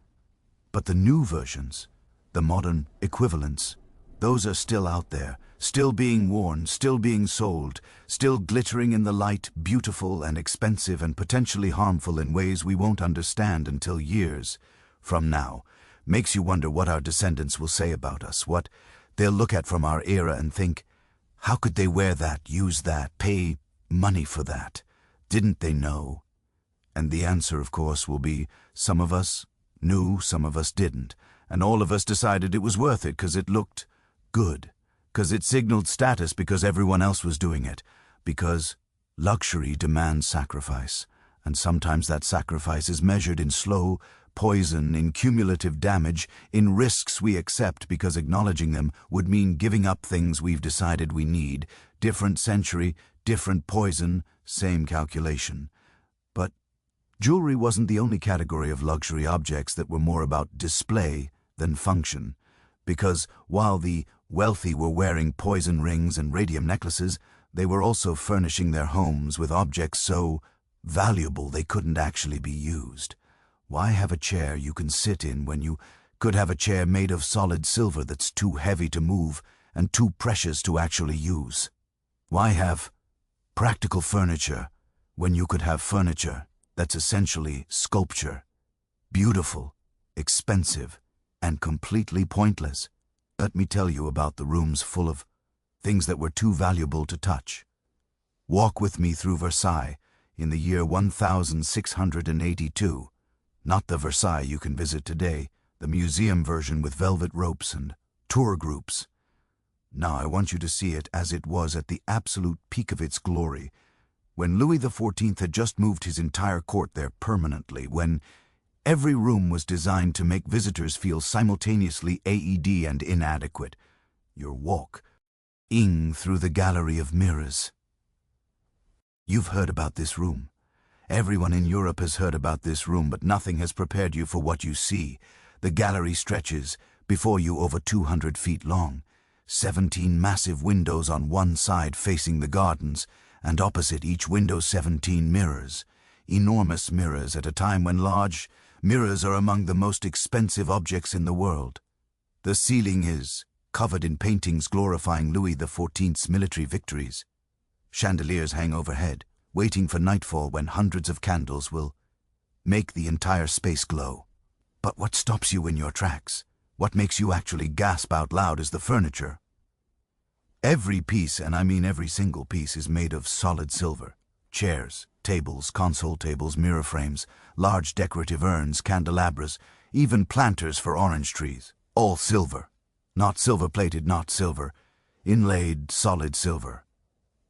But the new versions, the modern equivalents, those are still out there, still being worn, still being sold, still glittering in the light, beautiful and expensive and potentially harmful in ways we won't understand until years from now. Makes you wonder what our descendants will say about us, what they'll look at from our era and think, how could they wear that, use that, pay money for that? Didn't they know? And the answer, of course, will be some of us knew, some of us didn't, and all of us decided it was worth it because it looked good, because it signaled status, because everyone else was doing it, because luxury demands sacrifice, and sometimes that sacrifice is measured in slow poison, in cumulative damage, in risks we accept because acknowledging them would mean giving up things we've decided we need Different century, different poison, same calculation. But jewelry wasn't the only category of luxury objects that were more about display than function, because while the wealthy were wearing poison rings and radium necklaces, they were also furnishing their homes with objects so valuable they couldn't actually be used. Why have a chair you can sit in when you could have a chair made of solid silver that's too heavy to move and too precious to actually use? Why have practical furniture when you could have furniture that's essentially sculpture, beautiful, expensive, and completely pointless? Let me tell you about the rooms full of things that were too valuable to touch. Walk with me through Versailles in the year 1682. Not the Versailles you can visit today, the museum version with velvet ropes and tour groups. Now I want you to see it as it was at the absolute peak of its glory, when Louis XIV had just moved his entire court there permanently, when every room was designed to make visitors feel simultaneously AED and inadequate. Your walk-ing through the gallery of mirrors. You've heard about this room. Everyone in Europe has heard about this room, but nothing has prepared you for what you see. The gallery stretches before you over 200 feet long. 17 massive windows on one side facing the gardens, and opposite each window 17 mirrors. Enormous mirrors at a time when large mirrors are among the most expensive objects in the world. The ceiling is covered in paintings glorifying Louis XIV's military victories. Chandeliers hang overhead, waiting for nightfall when hundreds of candles will make the entire space glow. But what stops you in your tracks? What makes you actually gasp out loud is the furniture. Every piece, and I mean every single piece, is made of solid silver. Chairs, tables, console tables, mirror frames, large decorative urns, candelabras, even planters for orange trees. All silver. Not silver-plated, not silver. Inlaid, solid silver.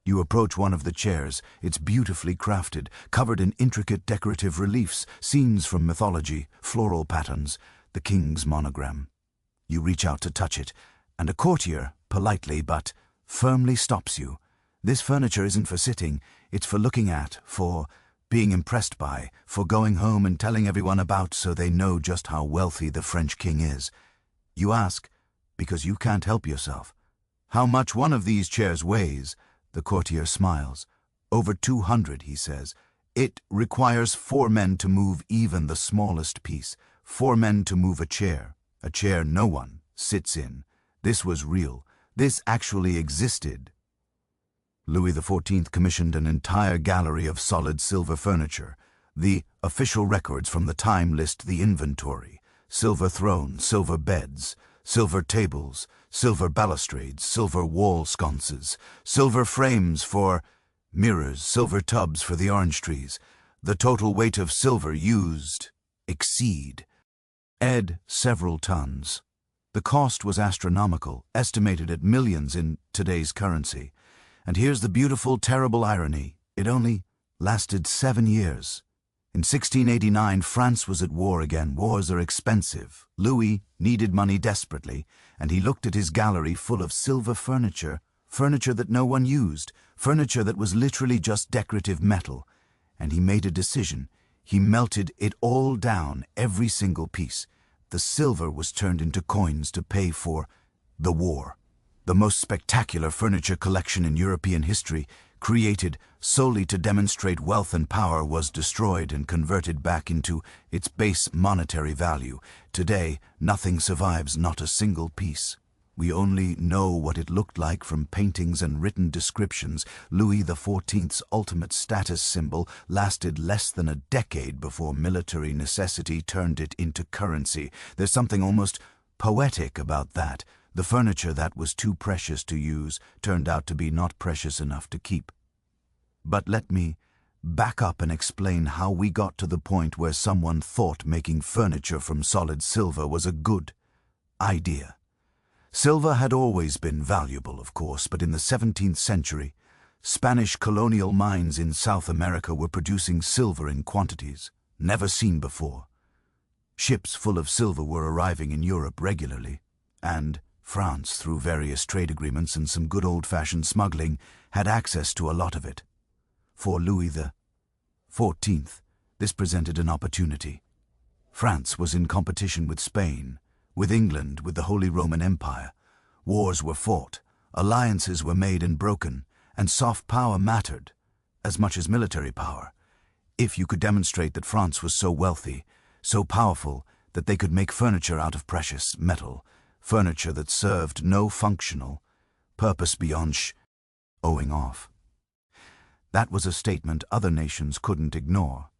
You approach one of the chairs. It's beautifully crafted, covered in intricate decorative reliefs, scenes from mythology, floral patterns, the king's monogram. You reach out to touch it, and a courtier, politely but firmly, stops you. This furniture isn't for sitting, it's for looking at, for being impressed by, for going home and telling everyone about so they know just how wealthy the French king is. You ask, because you can't help yourself, how much one of these chairs weighs. The courtier smiles. Over 200, he says. It requires 4 men to move even the smallest piece. 4 men to move a chair no one sits in. This was real. This actually existed. Louis XIV commissioned an entire gallery of solid silver furniture. The official records from the time list the inventory: silver thrones, silver beds, silver tables, silver balustrades, silver wall sconces, silver frames for mirrors, silver tubs for the orange trees. The total weight of silver used exceed several tons. The cost was astronomical, estimated at millions in today's currency. And here's the beautiful, terrible irony. It only lasted 7 years. In 1689, France was at war again. Wars are expensive. Louis needed money desperately, and he looked at his gallery full of silver furniture, furniture that no one used, furniture that was literally just decorative metal. And he made a decision. He melted it all down, every single piece. The silver was turned into coins to pay for the war. The most spectacular furniture collection in European history, created solely to demonstrate wealth and power, was destroyed and converted back into its base monetary value. Today, nothing survives, not a single piece. We only know what it looked like from paintings and written descriptions. Louis XIV's ultimate status symbol lasted less than a decade before military necessity turned it into currency. There's something almost poetic about that. The furniture that was too precious to use turned out to be not precious enough to keep. But let me back up and explain how we got to the point where someone thought making furniture from solid silver was a good idea. Silver had always been valuable, of course, but in the 17th century, Spanish colonial mines in South America were producing silver in quantities never seen before. Ships full of silver were arriving in Europe regularly, and France, through various trade agreements and some good old-fashioned smuggling, had access to a lot of it. For Louis XIV, this presented an opportunity. France was in competition with Spain, with England, with the Holy Roman Empire. Wars were fought, alliances were made and broken, and soft power mattered as much as military power. If you could demonstrate that France was so wealthy, so powerful, that they could make furniture out of precious metal, furniture that served no functional purpose beyond showing off. That was a statement other nations couldn't ignore.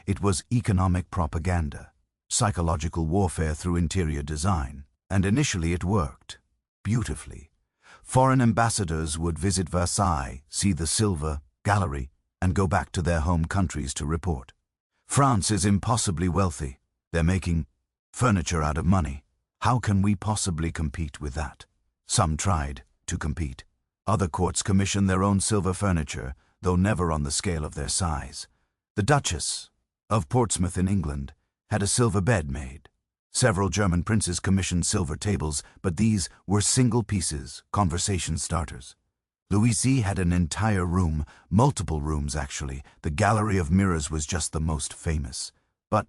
It was economic propaganda, psychological warfare through interior design, and initially it worked beautifully. Foreign ambassadors would visit Versailles, see the silver gallery, and go back to their home countries to report. France is impossibly wealthy. They're making furniture out of money. How can we possibly compete with that? Some tried to compete. Other courts commissioned their own silver furniture, though never on the scale of their size. The Duchess of Portsmouth in England had a silver bed made. Several German princes commissioned silver tables, but these were single pieces, conversation starters. Louis had an entire room, multiple rooms actually. The Gallery of Mirrors was just the most famous. But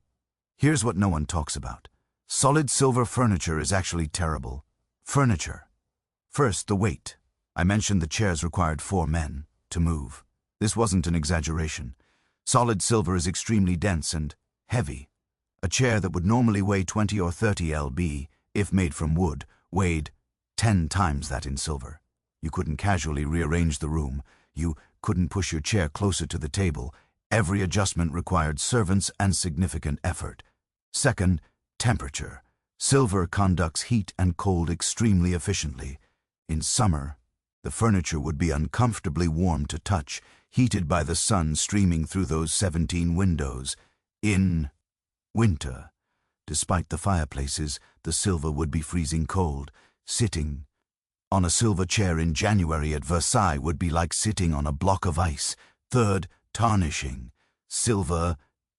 here's what no one talks about. Solid silver furniture is actually terrible. Furniture. First, the weight. I mentioned the chairs required 4 men to move. This wasn't an exaggeration. Solid silver is extremely dense and heavy. A chair that would normally weigh 20 or 30 lb, if made from wood, weighed 10 times that in silver. You couldn't casually rearrange the room. You couldn't push your chair closer to the table. Every adjustment required servants and significant effort. Second, temperature. Silver conducts heat and cold extremely efficiently. In summer, the furniture would be uncomfortably warm to touch, heated by the sun streaming through those 17 windows. In winter, despite the fireplaces, the silver would be freezing cold. Sitting on a silver chair in January at Versailles would be like sitting on a block of ice. Third, tarnishing. Silver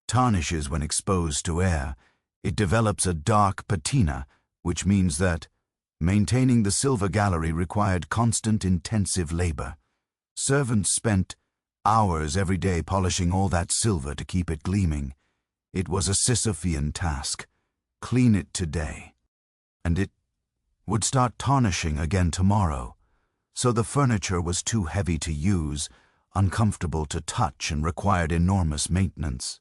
tarnishes when exposed to air. It develops a dark patina, which means that maintaining the silver gallery required constant intensive labor. Servants spent hours every day polishing all that silver to keep it gleaming. It was a Sisyphean task. Clean it today, and it would start tarnishing again tomorrow. So the furniture was too heavy to use, uncomfortable to touch, and required enormous maintenance.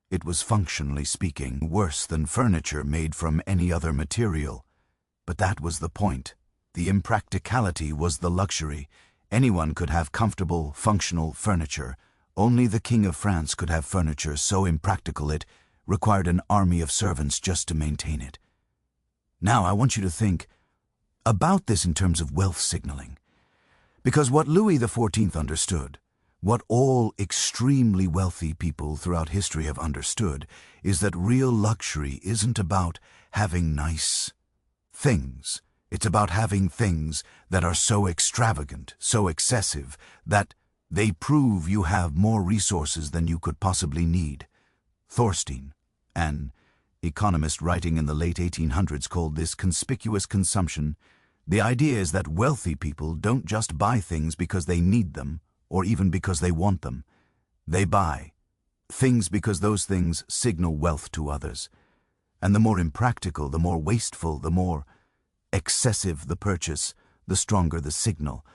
It was, functionally speaking, worse than furniture made from any other material. But that was the point. The impracticality was the luxury. Anyone could have comfortable, functional furniture. Only the King of France could have furniture so impractical it required an army of servants just to maintain it. Now I want you to think about this in terms of wealth signaling. Because what Louis XIV understood, what all extremely wealthy people throughout history have understood, is that real luxury isn't about having nice things. It's about having things that are so extravagant, so excessive, that they prove you have more resources than you could possibly need. Thorstein, an economist writing in the late 1800s, called this conspicuous consumption. The idea is that wealthy people don't just buy things because they need them, or even because they want them. They buy things because those things signal wealth to others. And the more impractical, the more wasteful, the more excessive the purchase, the stronger the signal.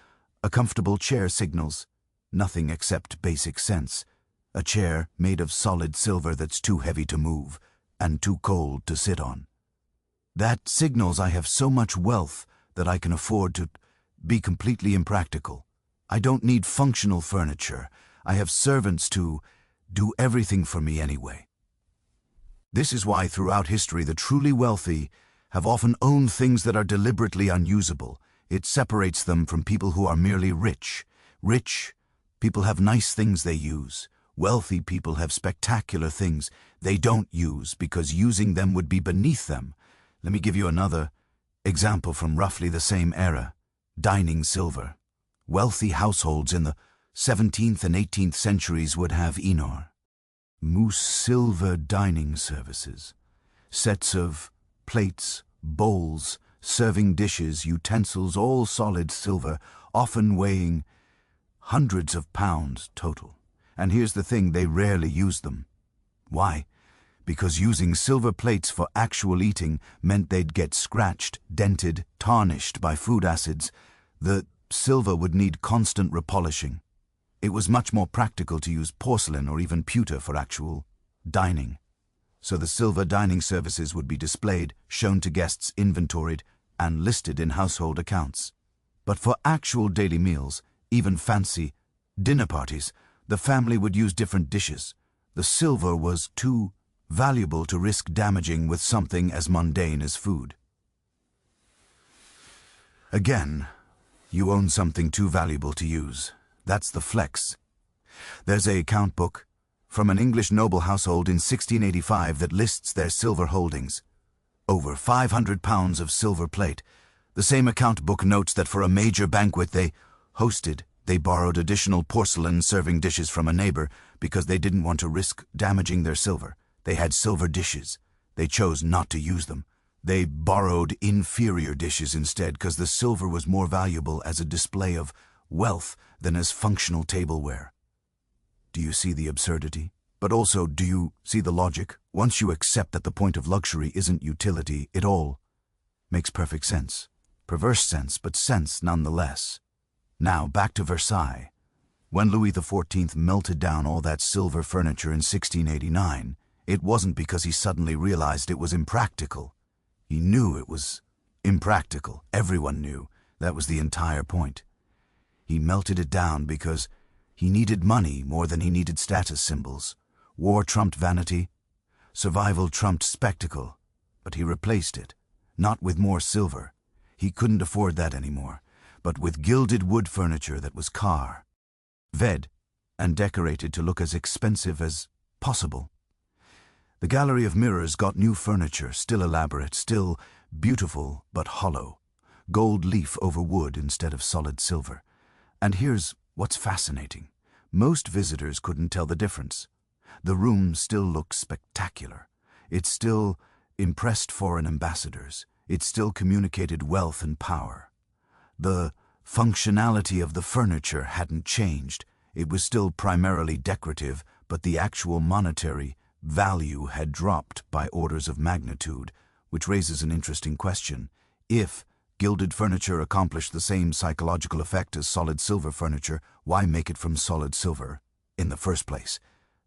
A comfortable chair signals nothing except basic sense. A chair made of solid silver that's too heavy to move and too cold to sit on. That signals I have so much wealth that I can afford to be completely impractical. I don't need functional furniture. I have servants to do everything for me anyway. This is why throughout history the truly wealthy have often owned things that are deliberately unusable. It separates them from people who are merely rich. Rich people have nice things they use. Wealthy people have spectacular things they don't use because using them would be beneath them. Let me give you another example from roughly the same era. Dining silver. Wealthy households in the 17th and 18th centuries would have mousse silver dining services. Sets of plates, bowls, serving dishes, utensils, all solid silver, often weighing hundreds of pounds total. And here's the thing, they rarely used them. Why? Because using silver plates for actual eating meant they'd get scratched, dented, tarnished by food acids. The silver would need constant repolishing. It was much more practical to use porcelain or even pewter for actual dining. So the silver dining services would be displayed, shown to guests, inventoried, and listed in household accounts. But for actual daily meals, even fancy dinner parties, the family would use different dishes. The silver was too valuable to risk damaging with something as mundane as food. Again, you own something too valuable to use. That's the flex. There's an account book from an English noble household in 1685 that lists their silver holdings. Over 500 pounds of silver plate. The same account book notes that for a major banquet they hosted, they borrowed additional porcelain serving dishes from a neighbor because they didn't want to risk damaging their silver. They had silver dishes. They chose not to use them. They borrowed inferior dishes instead because the silver was more valuable as a display of wealth than as functional tableware. Do you see the absurdity? But also, do you see the logic? Once you accept that the point of luxury isn't utility, it all makes perfect sense. Perverse sense, but sense nonetheless. Now, back to Versailles. When Louis XIV melted down all that silver furniture in 1689, it wasn't because he suddenly realized it was impractical. He knew it was impractical. Everyone knew. That was the entire point. He melted it down because he needed money more than he needed status symbols. War trumped vanity. Survival trumped spectacle. But he replaced it, not with more silver. He couldn't afford that anymore, but with gilded wood furniture that was carved and decorated to look as expensive as possible. The gallery of mirrors got new furniture, still elaborate, still beautiful but hollow. Gold leaf over wood instead of solid silver. And here's what's fascinating. Most visitors couldn't tell the difference. The room still looked spectacular. It still impressed foreign ambassadors. It still communicated wealth and power. The functionality of the furniture hadn't changed. It was still primarily decorative, but the actual monetary value had dropped by orders of magnitude, which raises an interesting question. If gilded furniture accomplished the same psychological effect as solid silver furniture, why make it from solid silver in the first place?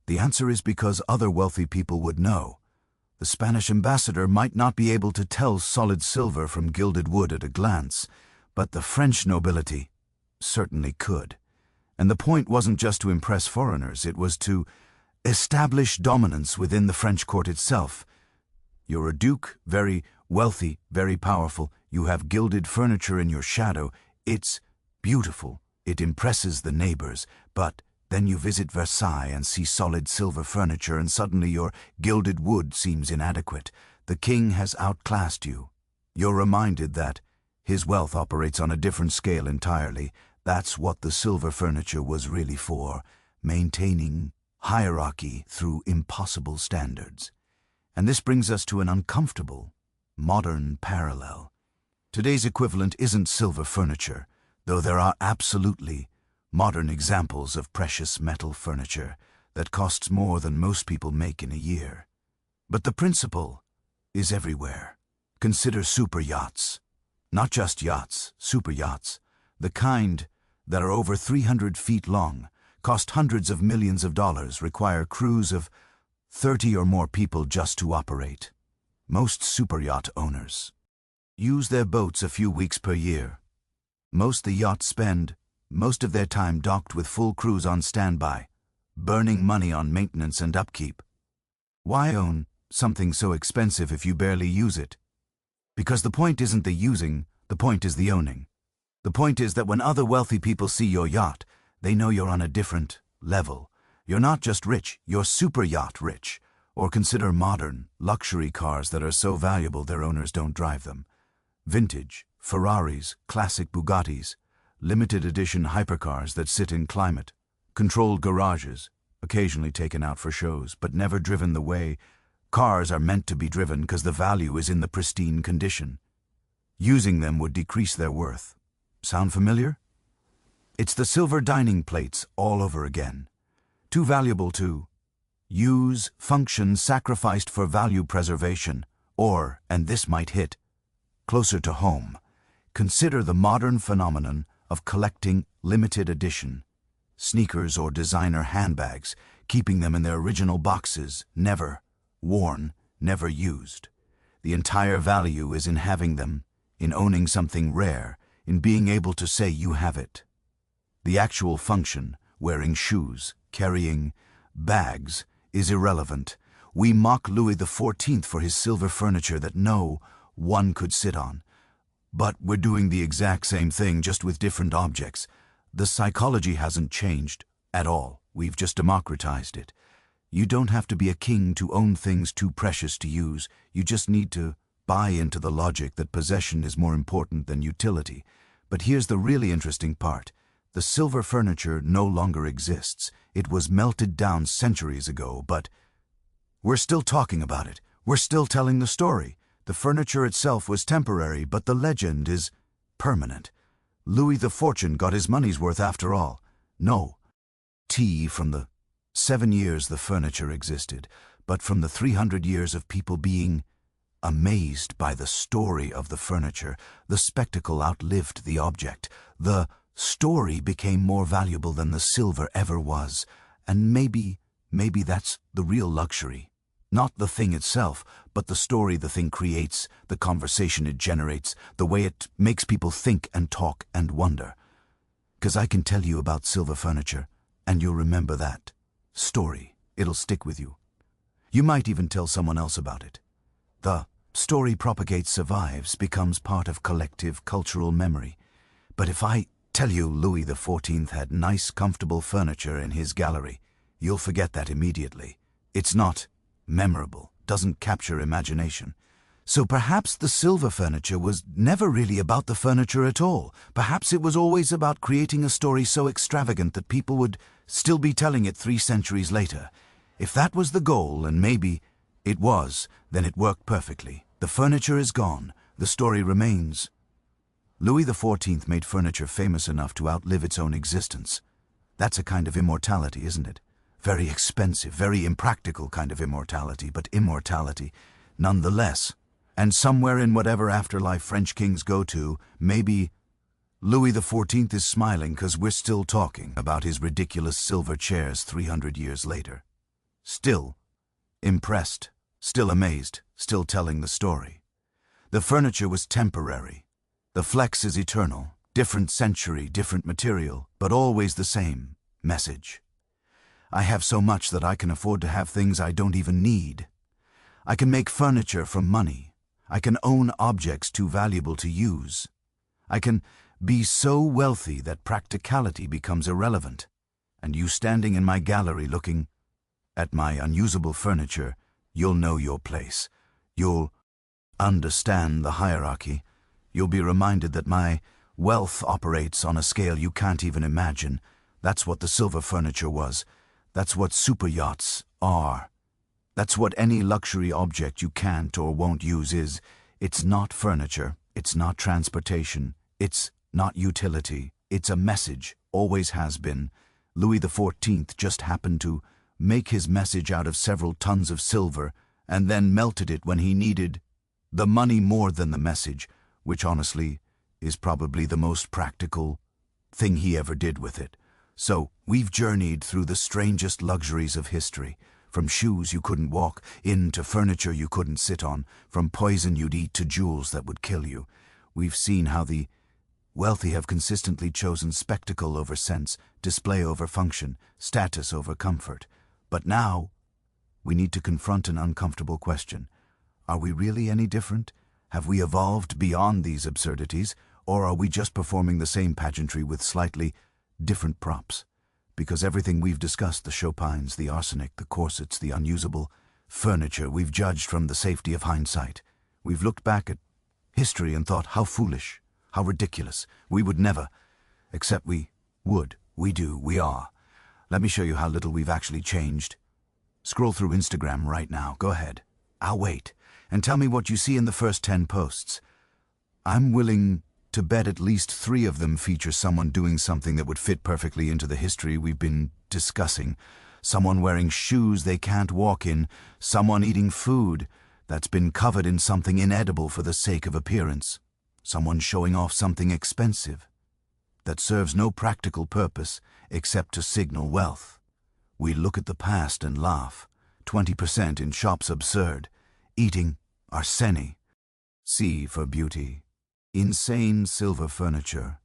The answer is because other wealthy people would know. The Spanish ambassador might not be able to tell solid silver from gilded wood at a glance, but the French nobility certainly could. And the point wasn't just to impress foreigners, it was to establish dominance within the French court itself. You're a duke, very wealthy, very powerful. You have gilded furniture in your shadow. It's beautiful. It impresses the neighbors. But then you visit Versailles and see solid silver furniture, and suddenly your gilded wood seems inadequate. The king has outclassed you. You're reminded that his wealth operates on a different scale entirely. That's what the silver furniture was really for, maintaining hierarchy through impossible standards. And this brings us to an uncomfortable, modern parallel. Today's equivalent isn't silver furniture, though there are absolutely modern examples of precious metal furniture that costs more than most people make in a year. But the principle is everywhere. Consider super yachts. Not just yachts, super yachts. The kind that are over 300 feet long, cost hundreds of millions of dollars, require crews of 30 or more people just to operate. Most superyacht owners use their boats a few weeks per year. Most the yachts spend most of their time docked with full crews on standby, burning money on maintenance and upkeep. Why own something so expensive if you barely use it? Because the point isn't the using, the point is the owning. The point is that when other wealthy people see your yacht, they know you're on a different level. You're not just rich, you're super yacht rich. Or consider modern, luxury cars that are so valuable their owners don't drive them. Vintage, Ferraris, classic Bugattis, limited edition hypercars that sit in climate-controlled garages, occasionally taken out for shows, but never driven the way cars are meant to be driven because the value is in the pristine condition. Using them would decrease their worth. Sound familiar? It's the silver dining plates all over again. Too valuable to use, function sacrificed for value preservation, or, and this might hit closer to home, consider the modern phenomenon of collecting limited edition sneakers or designer handbags, keeping them in their original boxes, never worn, never used. The entire value is in having them, in owning something rare, in being able to say you have it. The actual function, wearing shoes, carrying bags, is irrelevant. We mock Louis XIV for his silver furniture that no one could sit on. But we're doing the exact same thing, just with different objects. The psychology hasn't changed at all. We've just democratized it. You don't have to be a king to own things too precious to use. You just need to buy into the logic that possession is more important than utility. But here's the really interesting part. The silver furniture no longer exists. It was melted down centuries ago, but we're still talking about it. We're still telling the story. The furniture itself was temporary, but the legend is permanent. Louis the Fortune got his money's worth after all. No. From the 7 years the furniture existed, but from the 300 years of people being amazed by the story of the furniture, the spectacle outlived the object. The story became more valuable than the silver ever was, and maybe that's the real luxury. Not the thing itself, but the story the thing creates, the conversation it generates, the way it makes people think and talk and wonder. 'Cause I can tell you about silver furniture, and you'll remember that story. It'll stick with you. You might even tell someone else about it. The story propagates, survives, becomes part of collective cultural memory. But if I tell you Louis XIV had nice, comfortable furniture in his gallery, you'll forget that immediately. It's not memorable, doesn't capture imagination. So perhaps the silver furniture was never really about the furniture at all. Perhaps it was always about creating a story so extravagant that people would still be telling it 3 centuries later. If that was the goal, and maybe it was, then it worked perfectly. The furniture is gone. The story remains. Louis XIV made furniture famous enough to outlive its own existence. That's a kind of immortality, isn't it? Very expensive, very impractical kind of immortality, but immortality nonetheless. And somewhere in whatever afterlife French kings go to, maybe Louis XIV is smiling because we're still talking about his ridiculous silver chairs 300 years later. Still impressed, still amazed, still telling the story. The furniture was temporary. The flex is eternal, different century, different material, but always the same message. I have so much that I can afford to have things I don't even need. I can make furniture from money. I can own objects too valuable to use. I can be so wealthy that practicality becomes irrelevant. And you standing in my gallery looking at my unusable furniture, you'll know your place. You'll understand the hierarchy. You'll be reminded that my wealth operates on a scale you can't even imagine. That's what the silver furniture was. That's what super yachts are. That's what any luxury object you can't or won't use is. It's not furniture. It's not transportation. It's not utility. It's a message. Always has been. Louis XIV just happened to make his message out of several tons of silver and then melted it when he needed the money more than the message, which honestly is probably the most practical thing he ever did with it. So we've journeyed through the strangest luxuries of history, from shoes you couldn't walk in to furniture you couldn't sit on, from poison you'd eat to jewels that would kill you. We've seen how the wealthy have consistently chosen spectacle over sense, display over function, status over comfort. But now we need to confront an uncomfortable question. Are we really any different? Have we evolved beyond these absurdities, or are we just performing the same pageantry with slightly different props? Because everything we've discussed, the Chopins, the arsenic, the corsets, the unusable furniture, we've judged from the safety of hindsight. We've looked back at history and thought, how foolish, how ridiculous. We would never, except we would, we do, we are. Let me show you how little we've actually changed. Scroll through Instagram right now. Go ahead. I'll wait. And tell me what you see in the first 10 posts. I'm willing to bet at least 3 of them feature someone doing something that would fit perfectly into the history we've been discussing. Someone wearing shoes they can't walk in, someone eating food that's been covered in something inedible for the sake of appearance, someone showing off something expensive that serves no practical purpose except to signal wealth. We look at the past and laugh. 20% in shops absurd. Eating arseni. C for beauty. Insane silver furniture.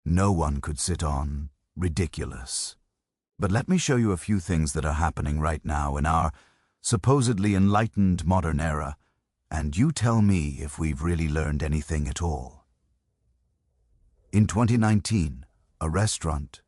No one could sit on. Ridiculous. But let me show you a few things that are happening right now in our supposedly enlightened modern era, and you tell me if we've really learned anything at all. In 2019, a restaurant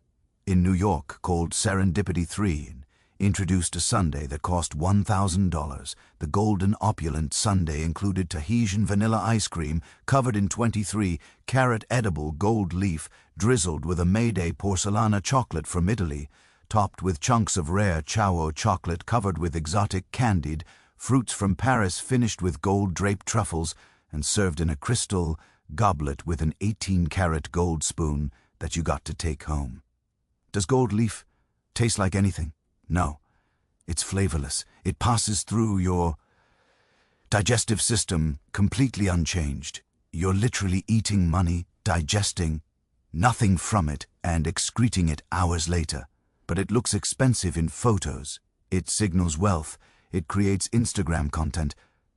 in New York called Serendipity 3 introduced a sundae that cost $1,000. The golden opulent sundae included Tahitian vanilla ice cream covered in 23-carat edible gold leaf, drizzled with a Mayday porcelana chocolate from Italy, topped with chunks of rare Chao chocolate covered with exotic candied fruits from Paris, finished with gold-draped truffles, and served in a crystal goblet with an 18-carat gold spoon that you got to take home. Does gold leaf taste like anything? No, it's flavorless. It passes through your digestive system completely unchanged. You're literally eating money, digesting nothing from it, and excreting it hours later. But it looks expensive in photos. It signals wealth. It creates Instagram content.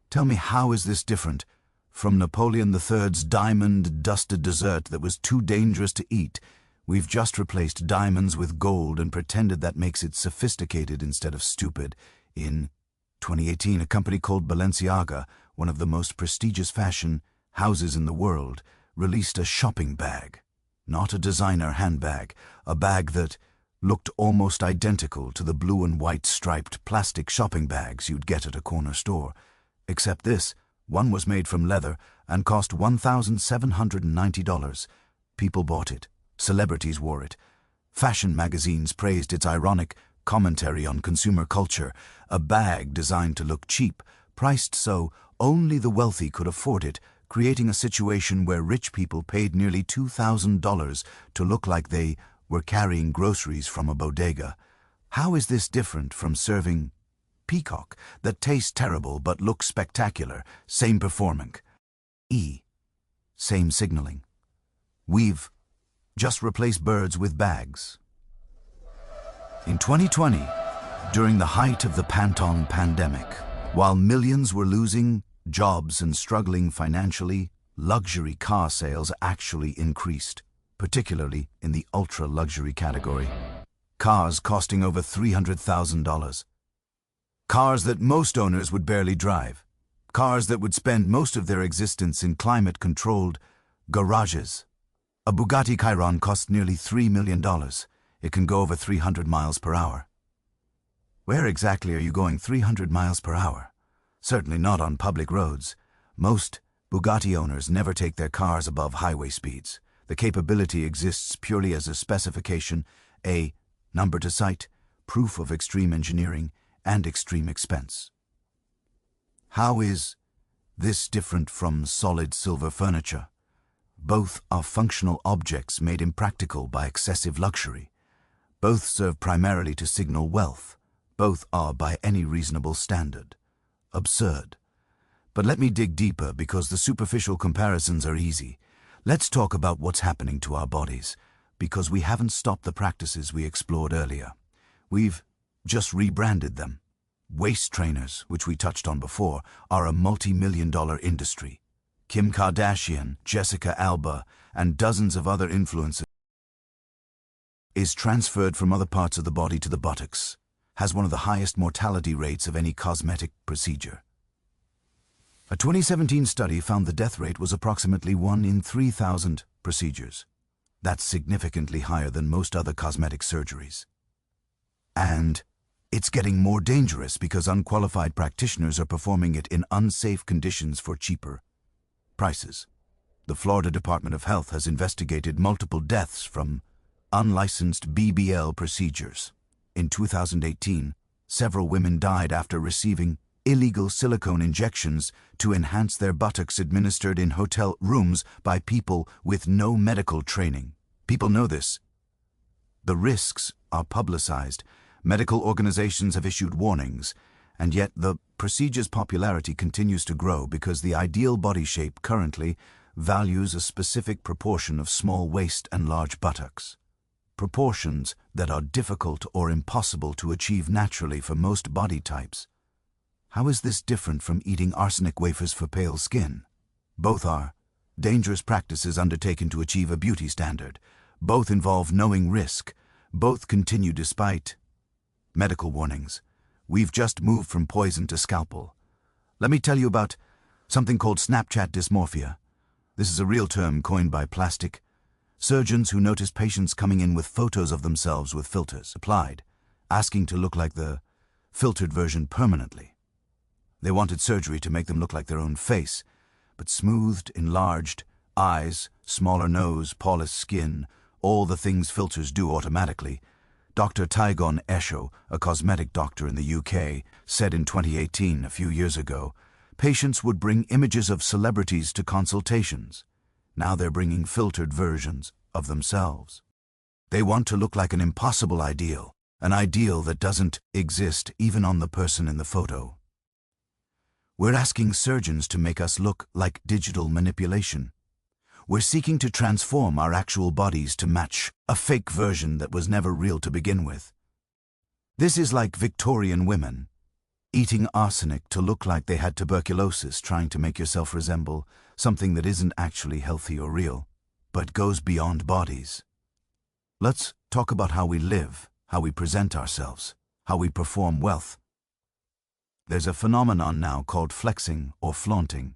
Tell me, how is this different from Napoleon III's diamond-dusted dessert that was too dangerous to eat? We've just replaced diamonds with gold and pretended that makes it sophisticated instead of stupid. In 2018, a company called Balenciaga, one of the most prestigious fashion houses in the world, released a shopping bag. Not a designer handbag, a bag that looked almost identical to the blue and white striped plastic shopping bags you'd get at a corner store. Except this, one was made from leather and cost $1,790. People bought it. Celebrities wore it. Fashion magazines praised its ironic commentary on consumer culture. A bag designed to look cheap, priced so only the wealthy could afford it, creating a situation where rich people paid nearly $2,000 to look like they were carrying groceries from a bodega. How is this different from serving peacock that tastes terrible but looks spectacular? Same performing. E. Same signaling. We've just replaced birds with bags. In 2020, during the height of the Pantone pandemic, while millions were losing jobs and struggling financially, luxury car sales actually increased, particularly in the ultra-luxury category. Cars costing over $300,000. Cars that most owners would barely drive. Cars that would spend most of their existence in climate-controlled garages. A Bugatti Chiron costs nearly $3 million. It can go over 300 miles per hour. Where exactly are you going 300 miles per hour? Certainly not on public roads. Most Bugatti owners never take their cars above highway speeds. The capability exists purely as a specification, a number to cite, proof of extreme engineering and extreme expense. How is this different from solid silver furniture? Both are functional objects made impractical by excessive luxury. Both serve primarily to signal wealth. Both are, by any reasonable standard, absurd. But let me dig deeper, because the superficial comparisons are easy. Let's talk about what's happening to our bodies, because we haven't stopped the practices we explored earlier. We've just rebranded them. Waist trainers, which we touched on before, are a multi-million-dollar industry. Kim Kardashian, Jessica Alba, and dozens of other influencers is transferred from other parts of the body to the buttocks, has one of the highest mortality rates of any cosmetic procedure. A 2017 study found the death rate was approximately 1 in 3,000 procedures. That's significantly higher than most other cosmetic surgeries. And it's getting more dangerous because unqualified practitioners are performing it in unsafe conditions for cheaper prices. The Florida Department of Health has investigated multiple deaths from unlicensed BBL procedures. In 2018, several women died after receiving illegal silicone injections to enhance their buttocks administered in hotel rooms by people with no medical training. People know this. The risks are publicized. Medical organizations have issued warnings, and yet the procedure's popularity continues to grow because the ideal body shape currently values a specific proportion of small waist and large buttocks. Proportions that are difficult or impossible to achieve naturally for most body types. How is this different from eating arsenic wafers for pale skin? Both are dangerous practices undertaken to achieve a beauty standard. Both involve knowing risk. Both continue despite medical warnings. We've just moved from poison to scalpel. Let me tell you about something called Snapchat dysmorphia. This is a real term coined by plastic surgeons who noticed patients coming in with photos of themselves with filters applied, asking to look like the filtered version permanently. They wanted surgery to make them look like their own face, but smoothed, enlarged, eyes, smaller nose, polished skin, all the things filters do automatically. Dr. Tygon Esho, a cosmetic doctor in the UK, said in 2018, a few years ago, patients would bring images of celebrities to consultations. Now they're bringing filtered versions of themselves. They want to look like an impossible ideal, an ideal that doesn't exist even on the person in the photo. We're asking surgeons to make us look like digital manipulation. We're seeking to transform our actual bodies to match a fake version that was never real to begin with. This is like Victorian women eating arsenic to look like they had tuberculosis, trying to make yourself resemble something that isn't actually healthy or real, but goes beyond bodies. Let's talk about how we live, how we present ourselves, how we perform wealth. There's a phenomenon now called flexing or flaunting,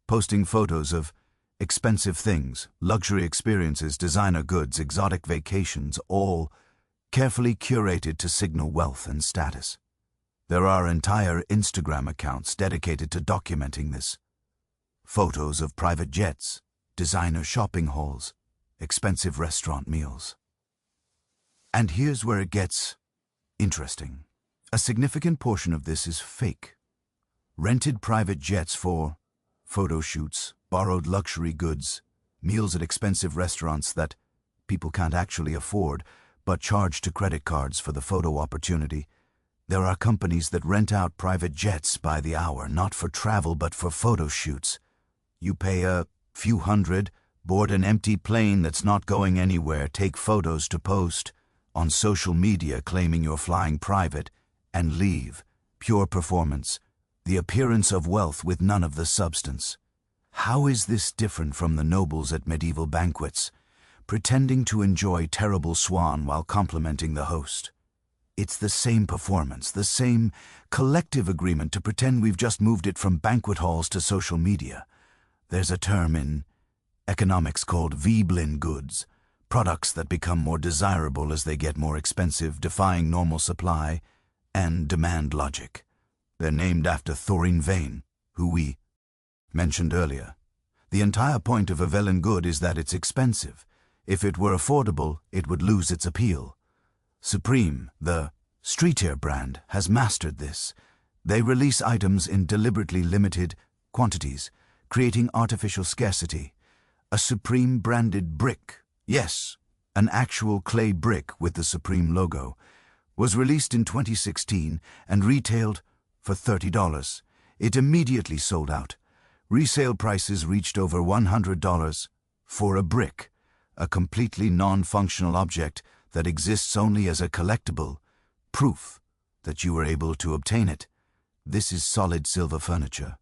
posting photos of expensive things, luxury experiences, designer goods, exotic vacations, all carefully curated to signal wealth and status. There are entire Instagram accounts dedicated to documenting this. Photos of private jets, designer shopping hauls, expensive restaurant meals. And here's where it gets interesting. A significant portion of this is fake. Rented private jets for photo shoots, borrowed luxury goods, meals at expensive restaurants that people can't actually afford, but charge to credit cards for the photo opportunity. There are companies that rent out private jets by the hour, not for travel but for photo shoots. You pay a few hundred, board an empty plane that's not going anywhere, take photos to post on social media claiming you're flying private, and leave. Pure performance. The appearance of wealth with none of the substance. How is this different from the nobles at medieval banquets, pretending to enjoy terrible swan while complimenting the host? It's the same performance, the same collective agreement to pretend we've just moved it from banquet halls to social media. There's a term in economics called Veblen goods, products that become more desirable as they get more expensive, defying normal supply and demand logic. They're named after Thorin Vane, who we mentioned earlier. The entire point of a Veblen good is that it's expensive. If it were affordable, it would lose its appeal. Supreme, the streetwear brand, has mastered this. They release items in deliberately limited quantities, creating artificial scarcity. A Supreme branded brick, yes, an actual clay brick with the Supreme logo, was released in 2016 and retailed for $30. It immediately sold out. Resale prices reached over $100 for a brick, a completely non-functional object that exists only as a collectible, proof that you were able to obtain it. This is solid silver furniture.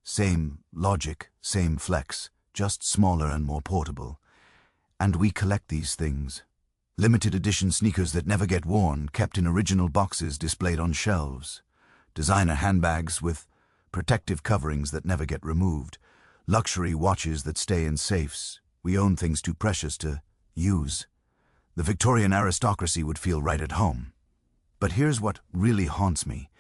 Same logic, same flex, just smaller and more portable. And we collect these things. Limited edition sneakers that never get worn, kept in original boxes displayed on shelves. Designer handbags with protective coverings that never get removed. Luxury watches that stay in safes. We own things too precious to use. The Victorian aristocracy would feel right at home. But here's what really haunts me.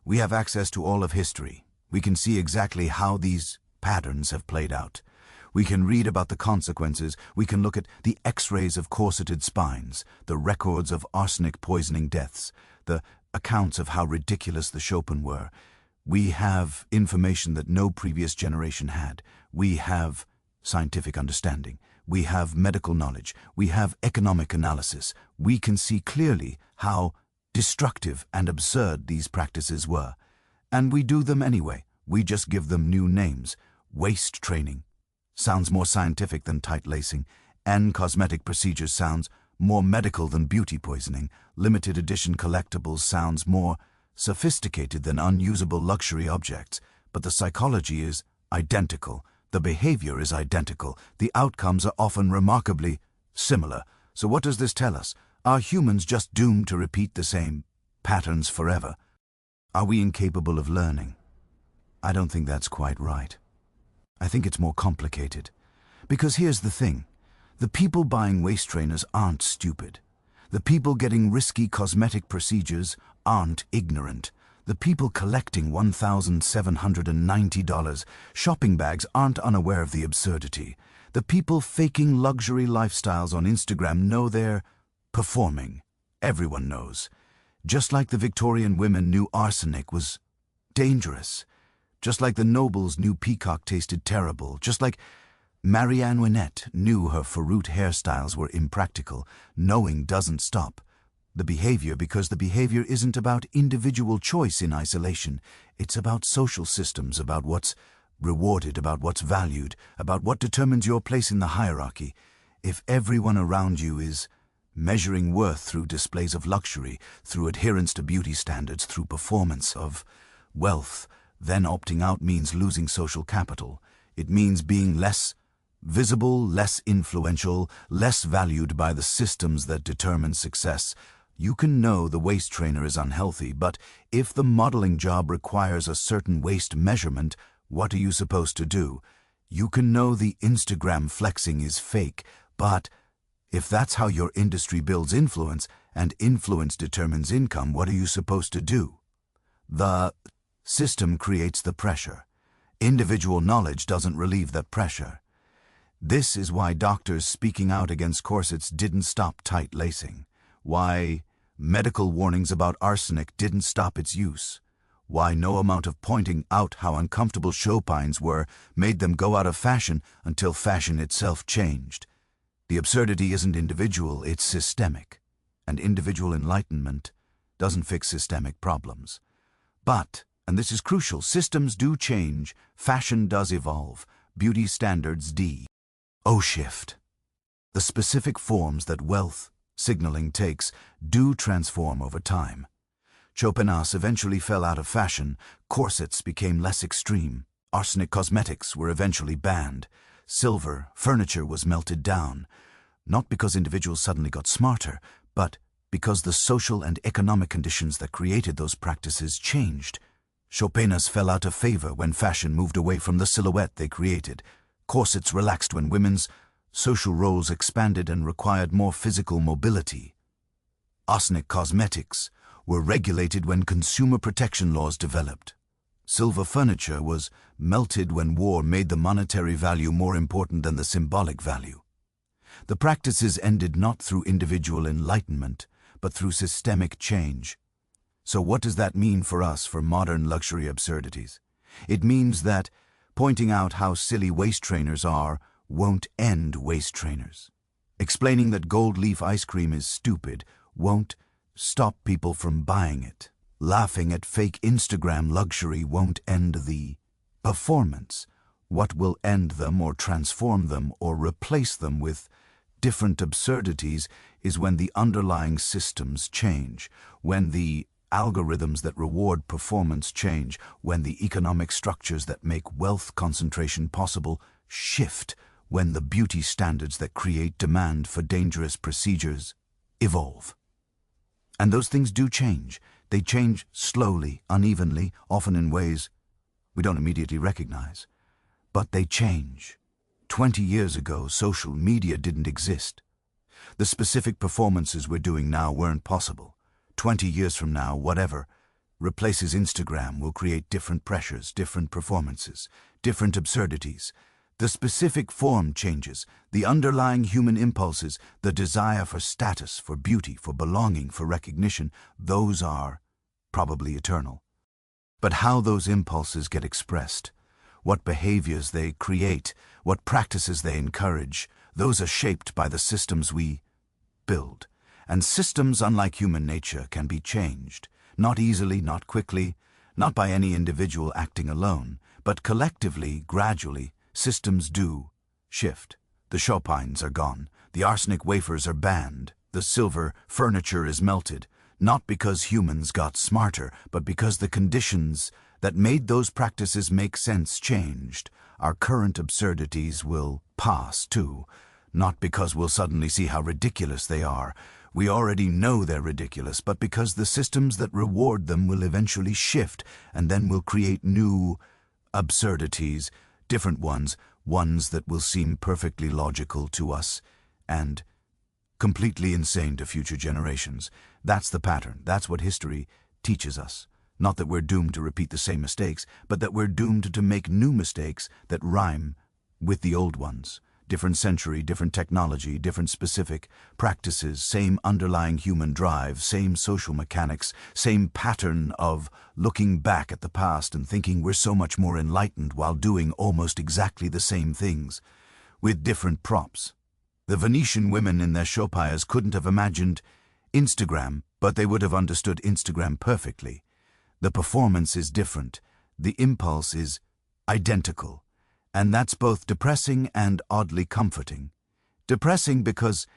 We have access to all of history. We can see exactly how these patterns have played out. We can read about the consequences. We can look at the x-rays of corseted spines, the records of arsenic poisoning deaths, the accounts of how ridiculous the Chopin were. We have information that no previous generation had. We have scientific understanding. We have medical knowledge. We have economic analysis. We can see clearly how destructive and absurd these practices were. And we do them anyway. We just give them new names. Waist training sounds more scientific than tight lacing, and cosmetic procedures sounds more medical than beauty poisoning. Limited edition collectibles sounds more sophisticated than unusable luxury objects, but the psychology is identical. The behavior is identical. The outcomes are often remarkably similar. So what does this tell us? Are humans just doomed to repeat the same patterns forever? Are we incapable of learning? I don't think that's quite right. I think it's more complicated. Because here's the thing. The people buying waist trainers aren't stupid. The people getting risky cosmetic procedures aren't ignorant. The people collecting $1,790 shopping bags aren't unaware of the absurdity. The people faking luxury lifestyles on Instagram know they're performing. Everyone knows. Just like the Victorian women knew arsenic was dangerous. Just like the nobles knew peacock tasted terrible. Just like Marie Antoinette knew her Farouk hairstyles were impractical. Knowing doesn't stop the behavior, because the behavior isn't about individual choice in isolation. It's about social systems, about what's rewarded, about what's valued, about what determines your place in the hierarchy. If everyone around you is measuring worth through displays of luxury, through adherence to beauty standards, through performance of wealth, then opting out means losing social capital. It means being less visible, less influential, less valued by the systems that determine success. You can know the waist trainer is unhealthy, but if the modeling job requires a certain waist measurement, what are you supposed to do? You can know the Instagram flexing is fake, but if that's how your industry builds influence, and influence determines income, what are you supposed to do? The system creates the pressure. Individual knowledge doesn't relieve that pressure. This is why doctors speaking out against corsets didn't stop tight lacing. Why medical warnings about arsenic didn't stop its use. Why no amount of pointing out how uncomfortable chopines were made them go out of fashion until fashion itself changed. The absurdity isn't individual, it's systemic. And individual enlightenment doesn't fix systemic problems. But, and this is crucial, systems do change, fashion does evolve, beauty standards shift. The specific forms that wealth signaling takes do transform over time. Chopinasse eventually fell out of fashion, corsets became less extreme, arsenic cosmetics were eventually banned, silver furniture was melted down, not because individuals suddenly got smarter, but because the social and economic conditions that created those practices changed. Chopinasse fell out of favor when fashion moved away from the silhouette they created. Corsets relaxed when women's social roles expanded and required more physical mobility. Arsenic cosmetics were regulated when consumer protection laws developed. Silver furniture was melted when war made the monetary value more important than the symbolic value. The practices ended not through individual enlightenment, but through systemic change. So what does that mean for us, for modern luxury absurdities? It means that pointing out how silly waist trainers are won't end waist trainers. Explaining that gold leaf ice cream is stupid won't stop people from buying it. Laughing at fake Instagram luxury won't end the performance. What will end them or transform them or replace them with different absurdities is when the underlying systems change, when the algorithms that reward performance change, when the economic structures that make wealth concentration possible shift, when the beauty standards that create demand for dangerous procedures evolve. And those things do change. They change slowly, unevenly, often in ways we don't immediately recognize. But they change. 20 years ago, social media didn't exist. The specific performances we're doing now weren't possible. 20 years from now, whatever replaces Instagram will create different pressures, different performances, different absurdities. The specific form changes, the underlying human impulses, the desire for status, for beauty, for belonging, for recognition, those are probably eternal. But how those impulses get expressed, what behaviors they create, what practices they encourage, those are shaped by the systems we build. And systems, unlike human nature, can be changed. Not easily, not quickly, not by any individual acting alone, but collectively, gradually, systems do shift. The Chopins are gone. The arsenic wafers are banned. The silver furniture is melted. Not because humans got smarter, but because the conditions that made those practices make sense changed. Our current absurdities will pass, too. Not because we'll suddenly see how ridiculous they are. We already know they're ridiculous, but because the systems that reward them will eventually shift, and then we'll create new absurdities, different ones that will seem perfectly logical to us and completely insane to future generations. That's the pattern. That's what history teaches us. Not that we're doomed to repeat the same mistakes, but that we're doomed to make new mistakes that rhyme with the old ones. Different century, different technology, different specific practices, same underlying human drive, same social mechanics, same pattern of looking back at the past and thinking we're so much more enlightened while doing almost exactly the same things, with different props. The Venetian women in their chopins couldn't have imagined Instagram, but they would have understood Instagram perfectly. The performance is different. The impulse is identical. And that's both depressing and oddly comforting. Depressing because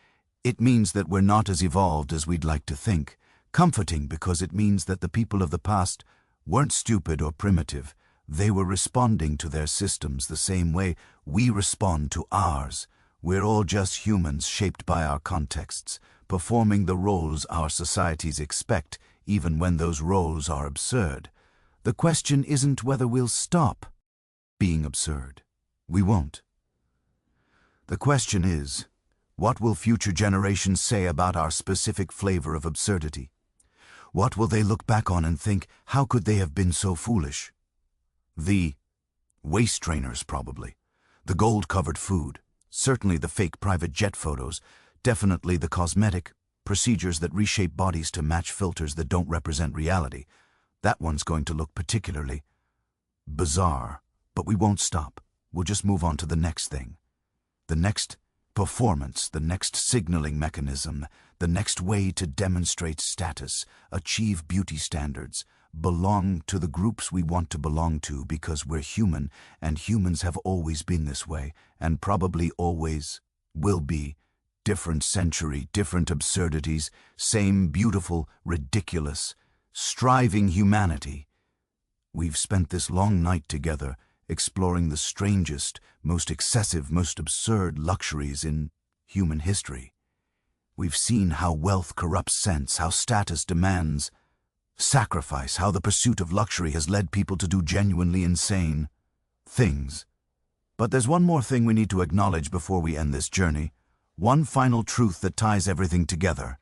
it means that we're not as evolved as we'd like to think. Comforting because it means that the people of the past weren't stupid or primitive. They were responding to their systems the same way we respond to ours. We're all just humans shaped by our contexts, performing the roles our societies expect, even when those roles are absurd. The question isn't whether we'll stop being absurd. We won't. The question is, what will future generations say about our specific flavor of absurdity? What will they look back on and think, how could they have been so foolish? The waist trainers, probably. The gold-covered food. Certainly the fake private jet photos. Definitely the cosmetic procedures that reshape bodies to match filters that don't represent reality. That one's going to look particularly bizarre. But we won't stop. We'll just move on to the next thing. The next performance, the next signaling mechanism, the next way to demonstrate status, achieve beauty standards, belong to the groups we want to belong to because we're human, and humans have always been this way, and probably always will be. Different century, different absurdities, same beautiful, ridiculous, striving humanity. We've spent this long night together, exploring the strangest, most excessive, most absurd luxuries in human history. We've seen how wealth corrupts sense, how status demands sacrifice, how the pursuit of luxury has led people to do genuinely insane things. But there's one more thing we need to acknowledge before we end this journey. One final truth that ties everything together.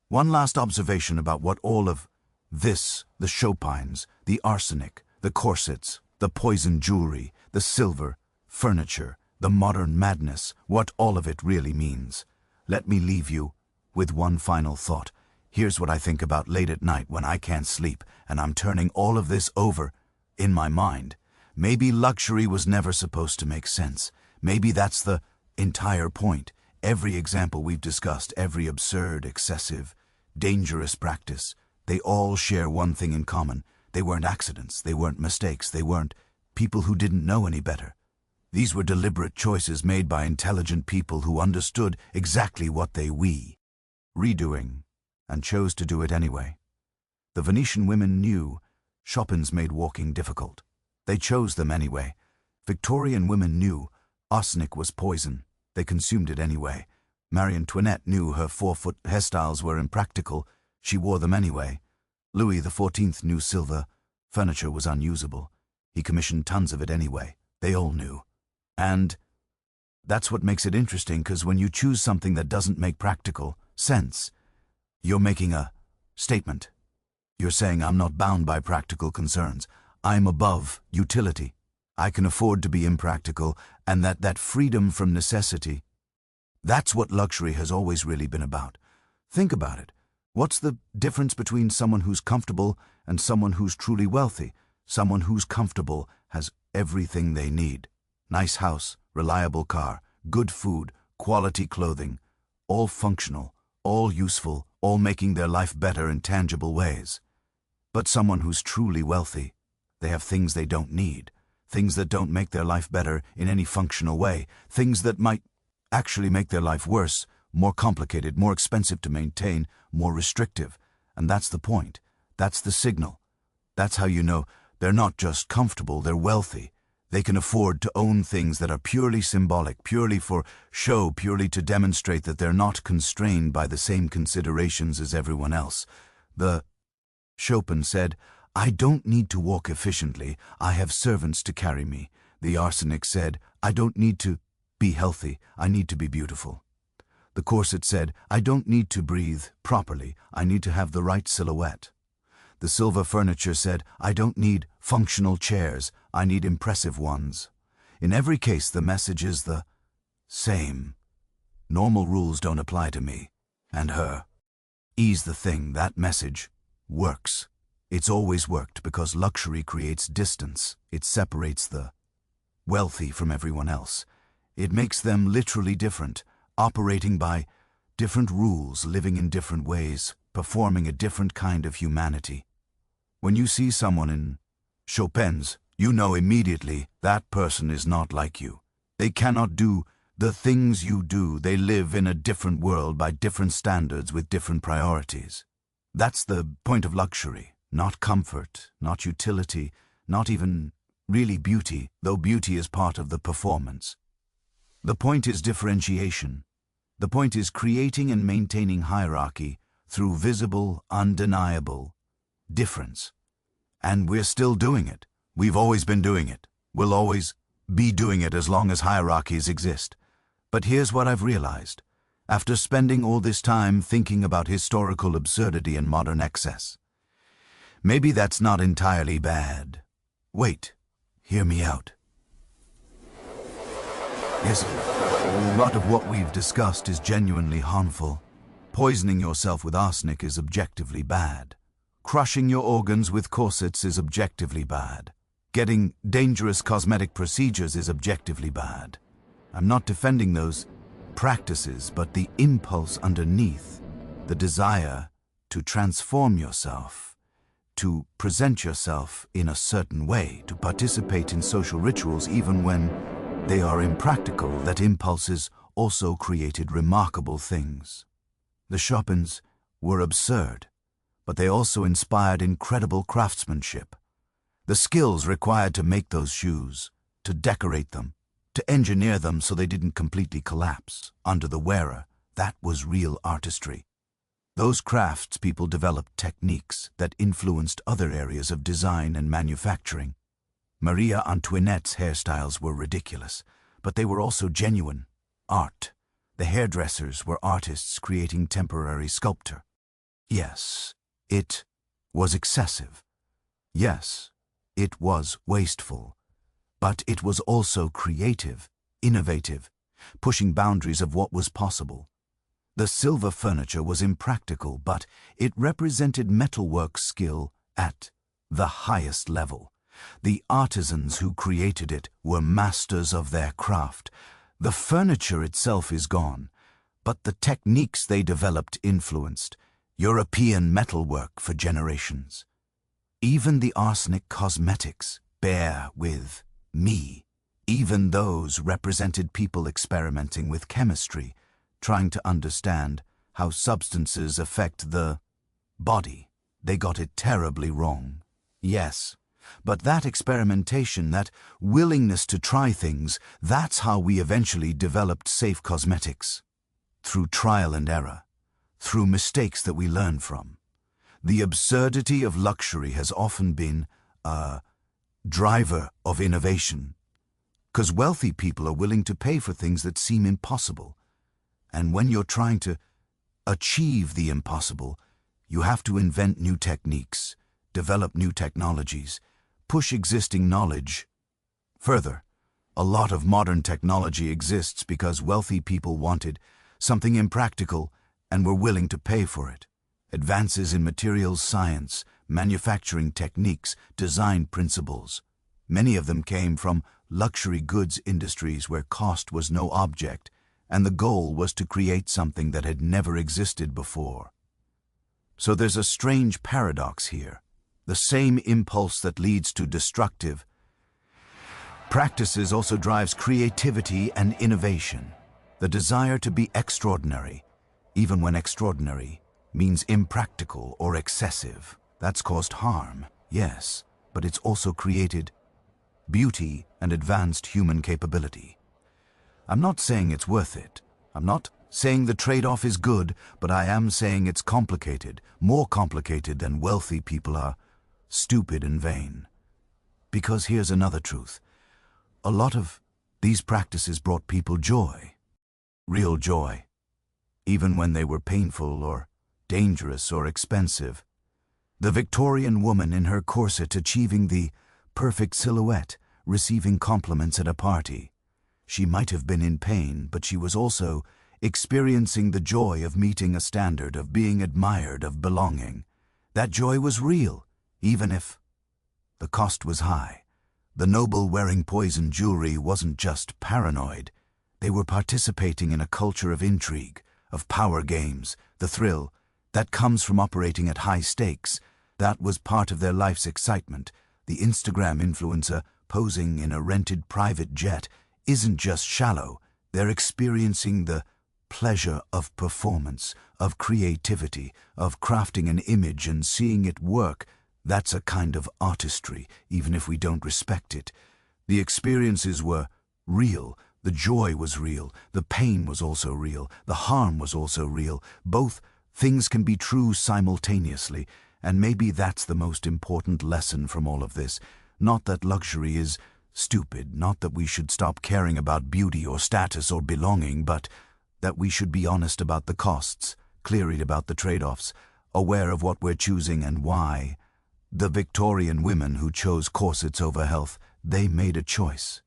One last observation about what all of this, the Chopins, the arsenic, the corsets, the poison jewelry, the silver, furniture, the modern madness, what all of it really means. Let me leave you with one final thought. Here's what I think about late at night when I can't sleep and I'm turning all of this over in my mind. Maybe luxury was never supposed to make sense. Maybe that's the entire point. Every example we've discussed, every absurd, excessive, dangerous practice, they all share one thing in common. They weren't accidents, they weren't mistakes, they weren't people who didn't know any better. These were deliberate choices made by intelligent people who understood exactly what they redoing, and chose to do it anyway. The Venetian women knew Chopins made walking difficult. They chose them anyway. Victorian women knew arsenic was poison. They consumed it anyway. Marie Antoinette knew her 4-foot hairstyles were impractical. She wore them anyway. Louis XIV knew silver furniture was unusable. He commissioned tons of it anyway. They all knew. And that's what makes it interesting, because when you choose something that doesn't make practical sense, you're making a statement. You're saying, I'm not bound by practical concerns. I'm above utility. I can afford to be impractical, and that freedom from necessity, that's what luxury has always really been about. Think about it. What's the difference between someone who's comfortable and someone who's truly wealthy? Someone who's comfortable, has everything they need. Nice house, reliable car, good food, quality clothing, all functional, all useful, all making their life better in tangible ways. But someone who's truly wealthy, they have things they don't need, things that don't make their life better in any functional way, things that might actually make their life worse, more complicated, more expensive to maintain, more restrictive. And that's the point. That's the signal. That's how you know they're not just comfortable, they're wealthy. They can afford to own things that are purely symbolic, purely for show, purely to demonstrate that they're not constrained by the same considerations as everyone else. The Chopin said, "I don't need to walk efficiently, I have servants to carry me." The arsenic said, "I don't need to be healthy, I need to be beautiful." The corset said, "I don't need to breathe properly, I need to have the right silhouette." The silver furniture said, "I don't need functional chairs, I need impressive ones." In every case, the message is the same. Normal rules don't apply to me and her. Ease the thing, that message works. It's always worked because luxury creates distance. It separates the wealthy from everyone else. It makes them literally different, operating by different rules, living in different ways, performing a different kind of humanity. When you see someone in Chopin's, you know immediately that person is not like you. They cannot do the things you do. They live in a different world by different standards with different priorities. That's the point of luxury. Not comfort, not utility, not even really beauty, though beauty is part of the performance. The point is differentiation. The point is creating and maintaining hierarchy through visible, undeniable difference. And we're still doing it. We've always been doing it. We'll always be doing it as long as hierarchies exist. But here's what I've realized, after spending all this time thinking about historical absurdity and modern excess. Maybe that's not entirely bad. Wait, hear me out. Yes, a lot of what we've discussed is genuinely harmful. Poisoning yourself with arsenic is objectively bad. Crushing your organs with corsets is objectively bad. Getting dangerous cosmetic procedures is objectively bad. I'm not defending those practices, but the impulse underneath, the desire to transform yourself, to present yourself in a certain way, to participate in social rituals even when they are impractical, that impulses also created remarkable things. The Chopins were absurd, but they also inspired incredible craftsmanship. The skills required to make those shoes, to decorate them, to engineer them so they didn't completely collapse under the wearer, that was real artistry. Those craftspeople developed techniques that influenced other areas of design and manufacturing. Maria Antoinette's hairstyles were ridiculous, but they were also genuine art. The hairdressers were artists creating temporary sculpture. Yes, it was excessive. Yes, it was wasteful. But it was also creative, innovative, pushing boundaries of what was possible. The silver furniture was impractical, but it represented metalwork skill at the highest level. The artisans who created it were masters of their craft. The furniture itself is gone, but the techniques they developed influenced European metalwork for generations. Even the arsenic cosmetics bear with me. Even those represented people experimenting with chemistry, trying to understand how substances affect the body. They got it terribly wrong. Yes, but that experimentation, that willingness to try things, that's how we eventually developed safe cosmetics. Through trial and error, through mistakes that we learn from. The absurdity of luxury has often been a driver of innovation, because wealthy people are willing to pay for things that seem impossible. And when you're trying to achieve the impossible, you have to invent new techniques, develop new technologies, push existing knowledge further. A lot of modern technology exists because wealthy people wanted something impractical and were willing to pay for it. Advances in materials science, manufacturing techniques, design principles. Many of them came from luxury goods industries where cost was no object, and the goal was to create something that had never existed before. So there's a strange paradox here. The same impulse that leads to destructive practices also drives creativity and innovation. The desire to be extraordinary, even when extraordinary means impractical or excessive. That's caused harm, yes, but it's also created beauty and advanced human capability. I'm not saying it's worth it. I'm not saying the trade-off is good, but I am saying it's complicated, more complicated than wealthy people are, stupid and vain. Because here's another truth. A lot of these practices brought people joy, real joy, even when they were painful or dangerous or expensive. The Victorian woman in her corset achieving the perfect silhouette, receiving compliments at a party. She might have been in pain, but she was also experiencing the joy of meeting a standard, of being admired, of belonging. That joy was real, even if the cost was high. The noble wearing poison jewelry wasn't just paranoid. They were participating in a culture of intrigue, of power games, the thrill that comes from operating at high stakes. That was part of their life's excitement. The Instagram influencer posing in a rented private jet isn't just shallow. They're experiencing the pleasure of performance, of creativity, of crafting an image and seeing it work. That's a kind of artistry, even if we don't respect it. The experiences were real. The joy was real. The pain was also real. The harm was also real. Both things can be true simultaneously, and maybe that's the most important lesson from all of this. Not that luxury is stupid, not that we should stop caring about beauty or status or belonging, but that we should be honest about the costs, clear-eyed about the trade-offs, aware of what we're choosing and why. The Victorian women who chose corsets over health, they made a choice.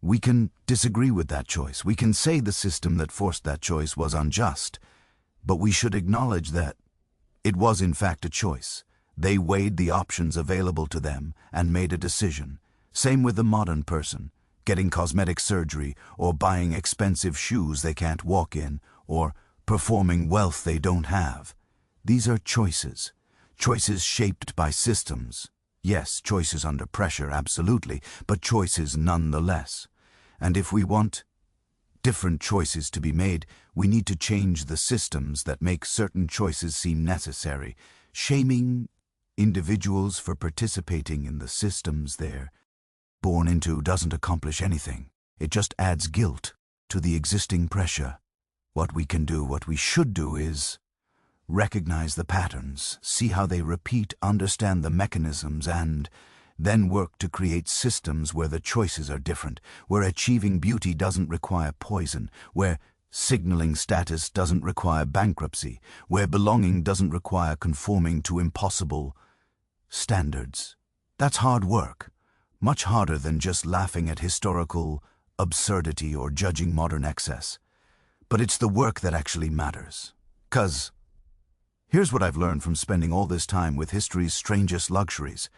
We can disagree with that choice. We can say the system that forced that choice was unjust, but we should acknowledge that it was in fact a choice. They weighed the options available to them and made a decision. Same with the modern person, getting cosmetic surgery or buying expensive shoes they can't walk in or performing wealth they don't have. These are choices. Choices shaped by systems. Yes, choices under pressure, absolutely, but choices nonetheless. And if we want different choices to be made, we need to change the systems that make certain choices seem necessary. Shaming individuals for participating in the systems they're born into doesn't accomplish anything. It just adds guilt to the existing pressure. What we can do, what we should do is recognize the patterns, see how they repeat, understand the mechanisms, and then work to create systems where the choices are different, where achieving beauty doesn't require poison, where signaling status doesn't require bankruptcy, where belonging doesn't require conforming to impossible standards. That's hard work, much harder than just laughing at historical absurdity or judging modern excess. But it's the work that actually matters. 'Cause here's what I've learned from spending all this time with history's strangest luxuries.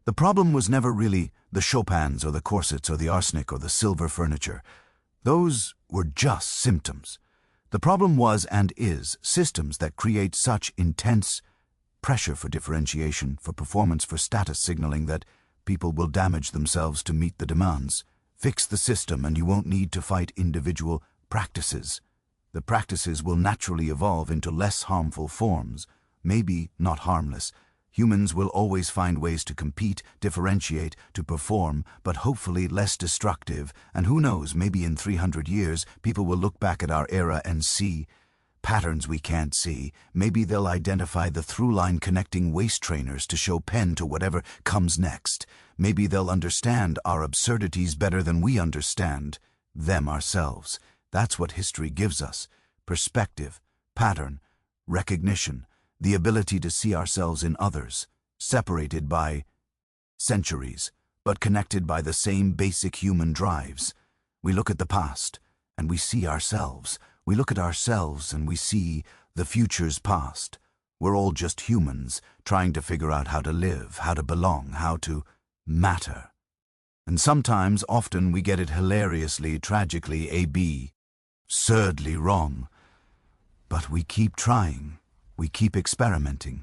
The problem was never really the Chopins or the corsets or the arsenic or the silver furniture. Those were just symptoms. The problem was and is systems that create such intense pressure for differentiation, for performance, for status signaling that people will damage themselves to meet the demands. Fix the system and you won't need to fight individual practices. The practices will naturally evolve into less harmful forms, maybe not harmless. Humans will always find ways to compete, differentiate, to perform, but hopefully less destructive. And who knows, maybe in 300 years, people will look back at our era and see patterns we can't see. Maybe they'll identify the through line connecting waist trainers to show pen to whatever comes next. Maybe they'll understand our absurdities better than we understand them ourselves. That's what history gives us: perspective, pattern, recognition, the ability to see ourselves in others, separated by centuries, but connected by the same basic human drives. We look at the past, and we see ourselves. We look at ourselves, and we see the future's past. We're all just humans, trying to figure out how to live, how to belong, how to matter. And sometimes, often, we get it hilariously, tragically, absurdly wrong. But we keep trying. We keep experimenting.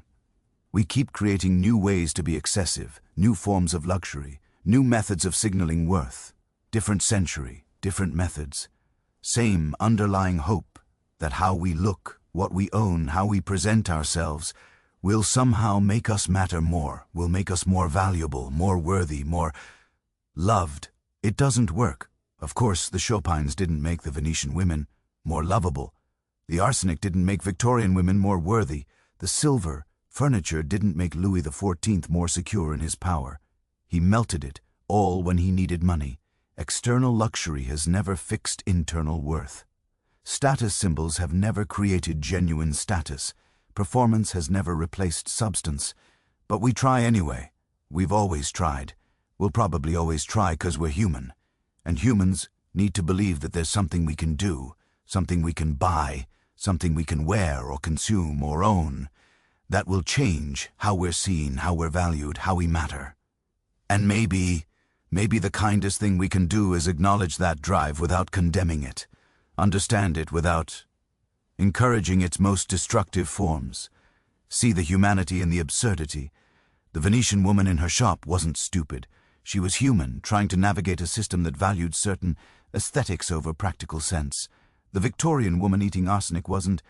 We keep creating new ways to be excessive, new forms of luxury, new methods of signaling worth, different century, different methods. Same underlying hope that how we look, what we own, how we present ourselves, will somehow make us matter more, will make us more valuable, more worthy, more loved. It doesn't work. Of course, the Chopins didn't make the Venetian women more lovable. The arsenic didn't make Victorian women more worthy. The silver furniture didn't make Louis XIV more secure in his power. He melted it, all when he needed money. External luxury has never fixed internal worth. Status symbols have never created genuine status. Performance has never replaced substance. But we try anyway. We've always tried. We'll probably always try because we're human. And humans need to believe that there's something we can do, something we can buy, something we can wear or consume or own, that will change how we're seen, how we're valued, how we matter. And maybe the kindest thing we can do is acknowledge that drive without condemning it, understand it without encouraging its most destructive forms, see the humanity in the absurdity. The Venetian woman in her shop wasn't stupid. She was human, trying to navigate a system that valued certain aesthetics over practical sense. The Victorian woman eating arsenic wasn't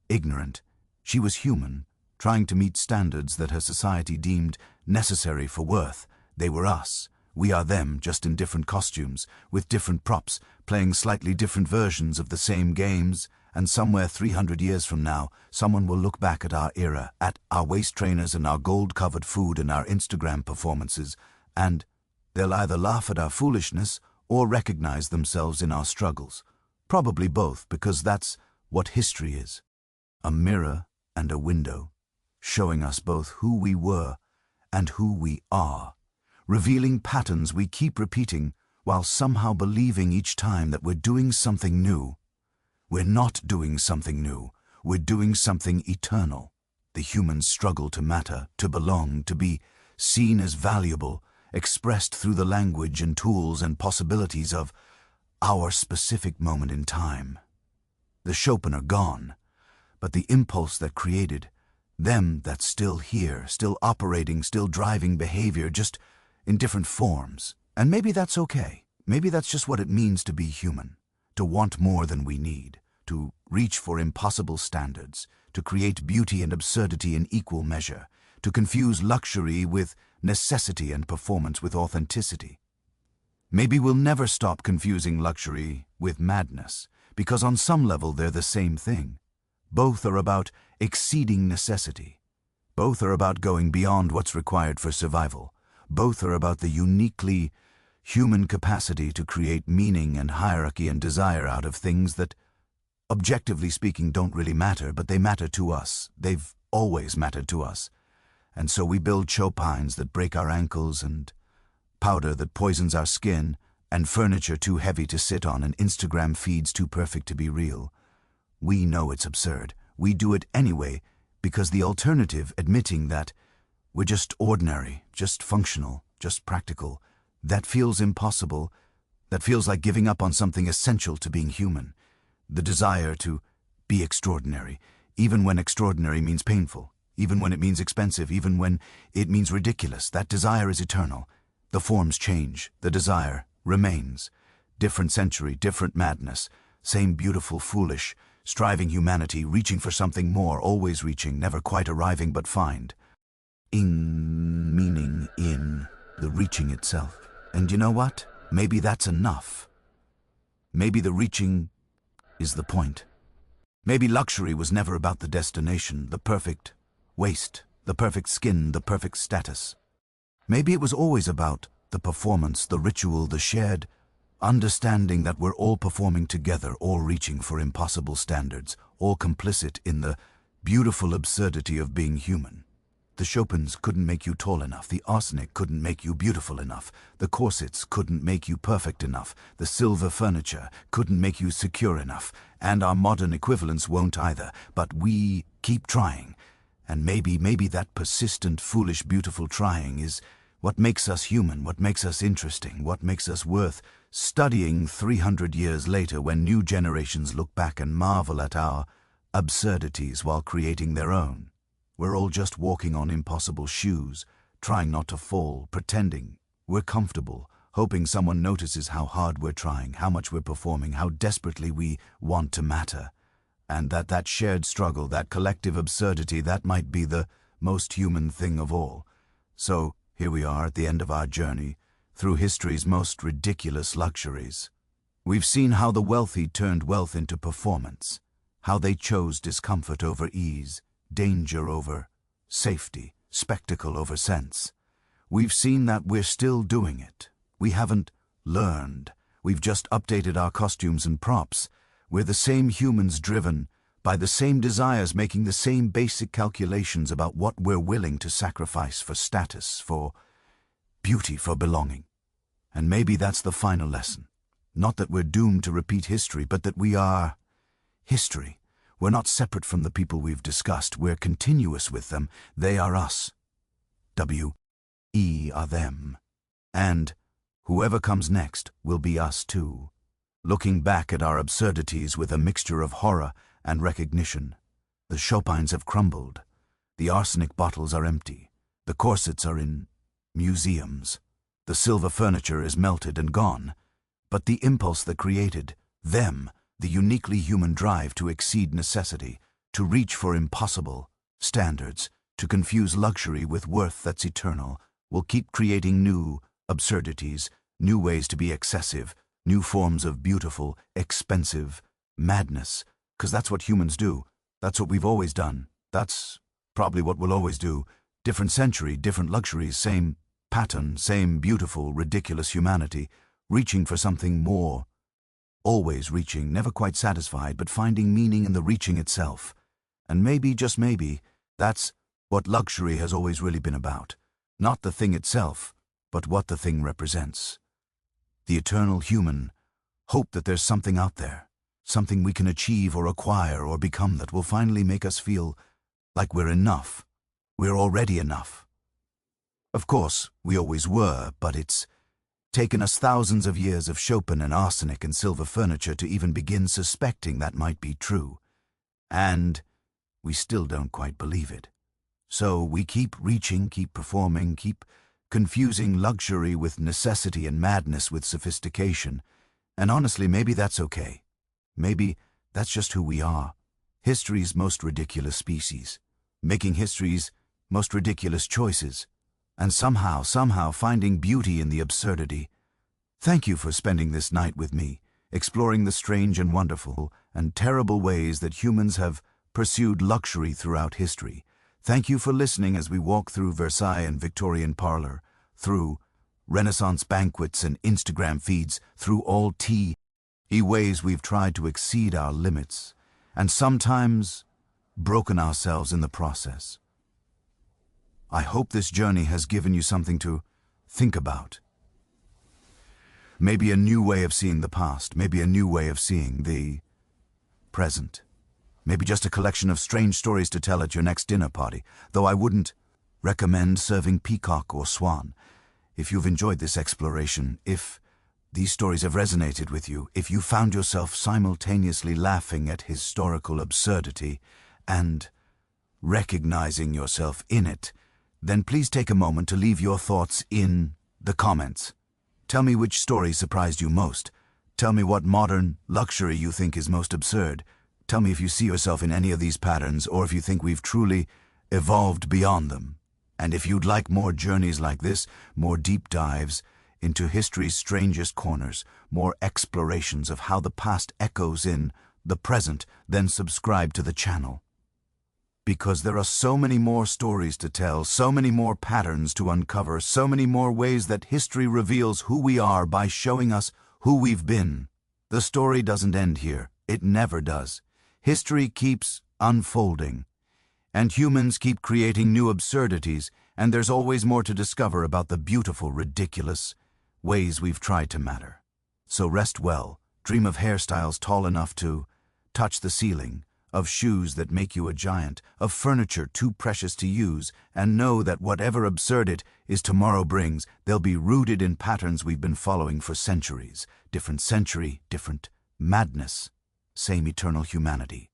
ignorant. She was human, trying to meet standards that her society deemed necessary for worth. They were us. We are them, just in different costumes, with different props, playing slightly different versions of the same games. And somewhere 300 years from now, someone will look back at our era, at our waist trainers and our gold-covered food and our Instagram performances, and they'll either laugh at our foolishness or recognize themselves in our struggles. Probably both, because that's what history is. A mirror and a window, showing us both who we were and who we are, revealing patterns we keep repeating while somehow believing each time that we're doing something new. We're not doing something new. We're doing something eternal. The human struggle to matter, to belong, to be seen as valuable, expressed through the language and tools and possibilities of our specific moment in time. The Chopin are gone, but the impulse that created them, that's still here, still operating, still driving behavior, just in different forms. And maybe that's okay. Maybe that's just what it means to be human, to want more than we need, to reach for impossible standards, to create beauty and absurdity in equal measure, to confuse luxury with necessity and performance with authenticity. Maybe we'll never stop confusing luxury with madness, because on some level they're the same thing. Both are about exceeding necessity. Both are about going beyond what's required for survival. Both are about the uniquely human capacity to create meaning and hierarchy and desire out of things that, objectively speaking, don't really matter, but they matter to us. They've always mattered to us. And so we build Chopins that break our ankles, and powder that poisons our skin, and furniture too heavy to sit on, and Instagram feeds too perfect to be real. We know it's absurd. We do it anyway, because the alternative, admitting that we're just ordinary, just functional, just practical, that feels impossible, that feels like giving up on something essential to being human. The desire to be extraordinary, even when extraordinary means painful, even when it means expensive, even when it means ridiculous. That desire is eternal. The forms change, the desire remains. Different century, different madness, same beautiful, foolish, striving humanity, reaching for something more, always reaching, never quite arriving but find. Meaning in the reaching itself. And you know what? Maybe that's enough. Maybe the reaching is the point. Maybe luxury was never about the destination, the perfect waist, the perfect skin, the perfect status. Maybe it was always about the performance, the ritual, the shared understanding that we're all performing together, all reaching for impossible standards, all complicit in the beautiful absurdity of being human. The Chopins couldn't make you tall enough, the arsenic couldn't make you beautiful enough, the corsets couldn't make you perfect enough, the silver furniture couldn't make you secure enough, and our modern equivalents won't either, but we keep trying. And maybe that persistent, foolish, beautiful trying is what makes us human, what makes us interesting, what makes us worth studying 300 years later when new generations look back and marvel at our absurdities while creating their own. We're all just walking on impossible shoes, trying not to fall, pretending we're comfortable, hoping someone notices how hard we're trying, how much we're performing, how desperately we want to matter. And that shared struggle, that collective absurdity, that might be the most human thing of all. So here we are at the end of our journey through history's most ridiculous luxuries. We've seen how the wealthy turned wealth into performance, how they chose discomfort over ease, danger over safety, spectacle over sense. We've seen that we're still doing it. We haven't learned. We've just updated our costumes and props. We're the same humans driven by the same desires, making the same basic calculations about what we're willing to sacrifice for status, for beauty, for belonging. And maybe that's the final lesson. Not that we're doomed to repeat history, but that we are history. We're not separate from the people we've discussed. We're continuous with them. They are us. We are them. And whoever comes next will be us too. Looking back at our absurdities with a mixture of horror and recognition. The Chopins have crumbled. The arsenic bottles are empty. The corsets are in museums. The silver furniture is melted and gone. But the impulse that created them, the uniquely human drive to exceed necessity, to reach for impossible standards, to confuse luxury with worth that's eternal, will keep creating new absurdities, new ways to be excessive, new forms of beautiful, expensive madness. Because that's what humans do. That's what we've always done. That's probably what we'll always do. Different century, different luxuries, same pattern, same beautiful, ridiculous humanity, reaching for something more. Always reaching, never quite satisfied, but finding meaning in the reaching itself. And maybe, just maybe, that's what luxury has always really been about. Not the thing itself, but what the thing represents. The eternal human hope that there's something out there, something we can achieve or acquire or become that will finally make us feel like we're enough. We're already enough. Of course, we always were, but it's taken us thousands of years of Chopin and arsenic and silver furniture to even begin suspecting that might be true. And we still don't quite believe it. So we keep reaching, keep performing, keep confusing luxury with necessity and madness with sophistication. And honestly, maybe that's okay. Maybe that's just who we are. History's most ridiculous species, making history's most ridiculous choices, and somehow finding beauty in the absurdity. Thank you for spending this night with me, exploring the strange and wonderful and terrible ways that humans have pursued luxury throughout history. Thank you for listening as we walk through Versailles and Victorian parlor, through Renaissance banquets and Instagram feeds, through all ways we've tried to exceed our limits, and sometimes broken ourselves in the process. I hope this journey has given you something to think about. Maybe a new way of seeing the past, maybe a new way of seeing the present. Maybe just a collection of strange stories to tell at your next dinner party, though I wouldn't recommend serving peacock or swan. If you've enjoyed this exploration, if these stories have resonated with you, if you found yourself simultaneously laughing at historical absurdity and recognizing yourself in it, then please take a moment to leave your thoughts in the comments. Tell me which story surprised you most. Tell me what modern luxury you think is most absurd. Tell me if you see yourself in any of these patterns, or if you think we've truly evolved beyond them. And if you'd like more journeys like this, more deep dives into history's strangest corners, more explorations of how the past echoes in the present, then subscribe to the channel. Because there are so many more stories to tell, so many more patterns to uncover, so many more ways that history reveals who we are by showing us who we've been. The story doesn't end here. It never does. History keeps unfolding, and humans keep creating new absurdities, and there's always more to discover about the beautiful, ridiculous ways we've tried to matter. So rest well, dream of hairstyles tall enough to touch the ceiling, of shoes that make you a giant, of furniture too precious to use, and know that whatever absurd it is tomorrow brings, they'll be rooted in patterns we've been following for centuries. Different century, different madness, same eternal humanity.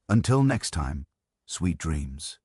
Until next time, sweet dreams.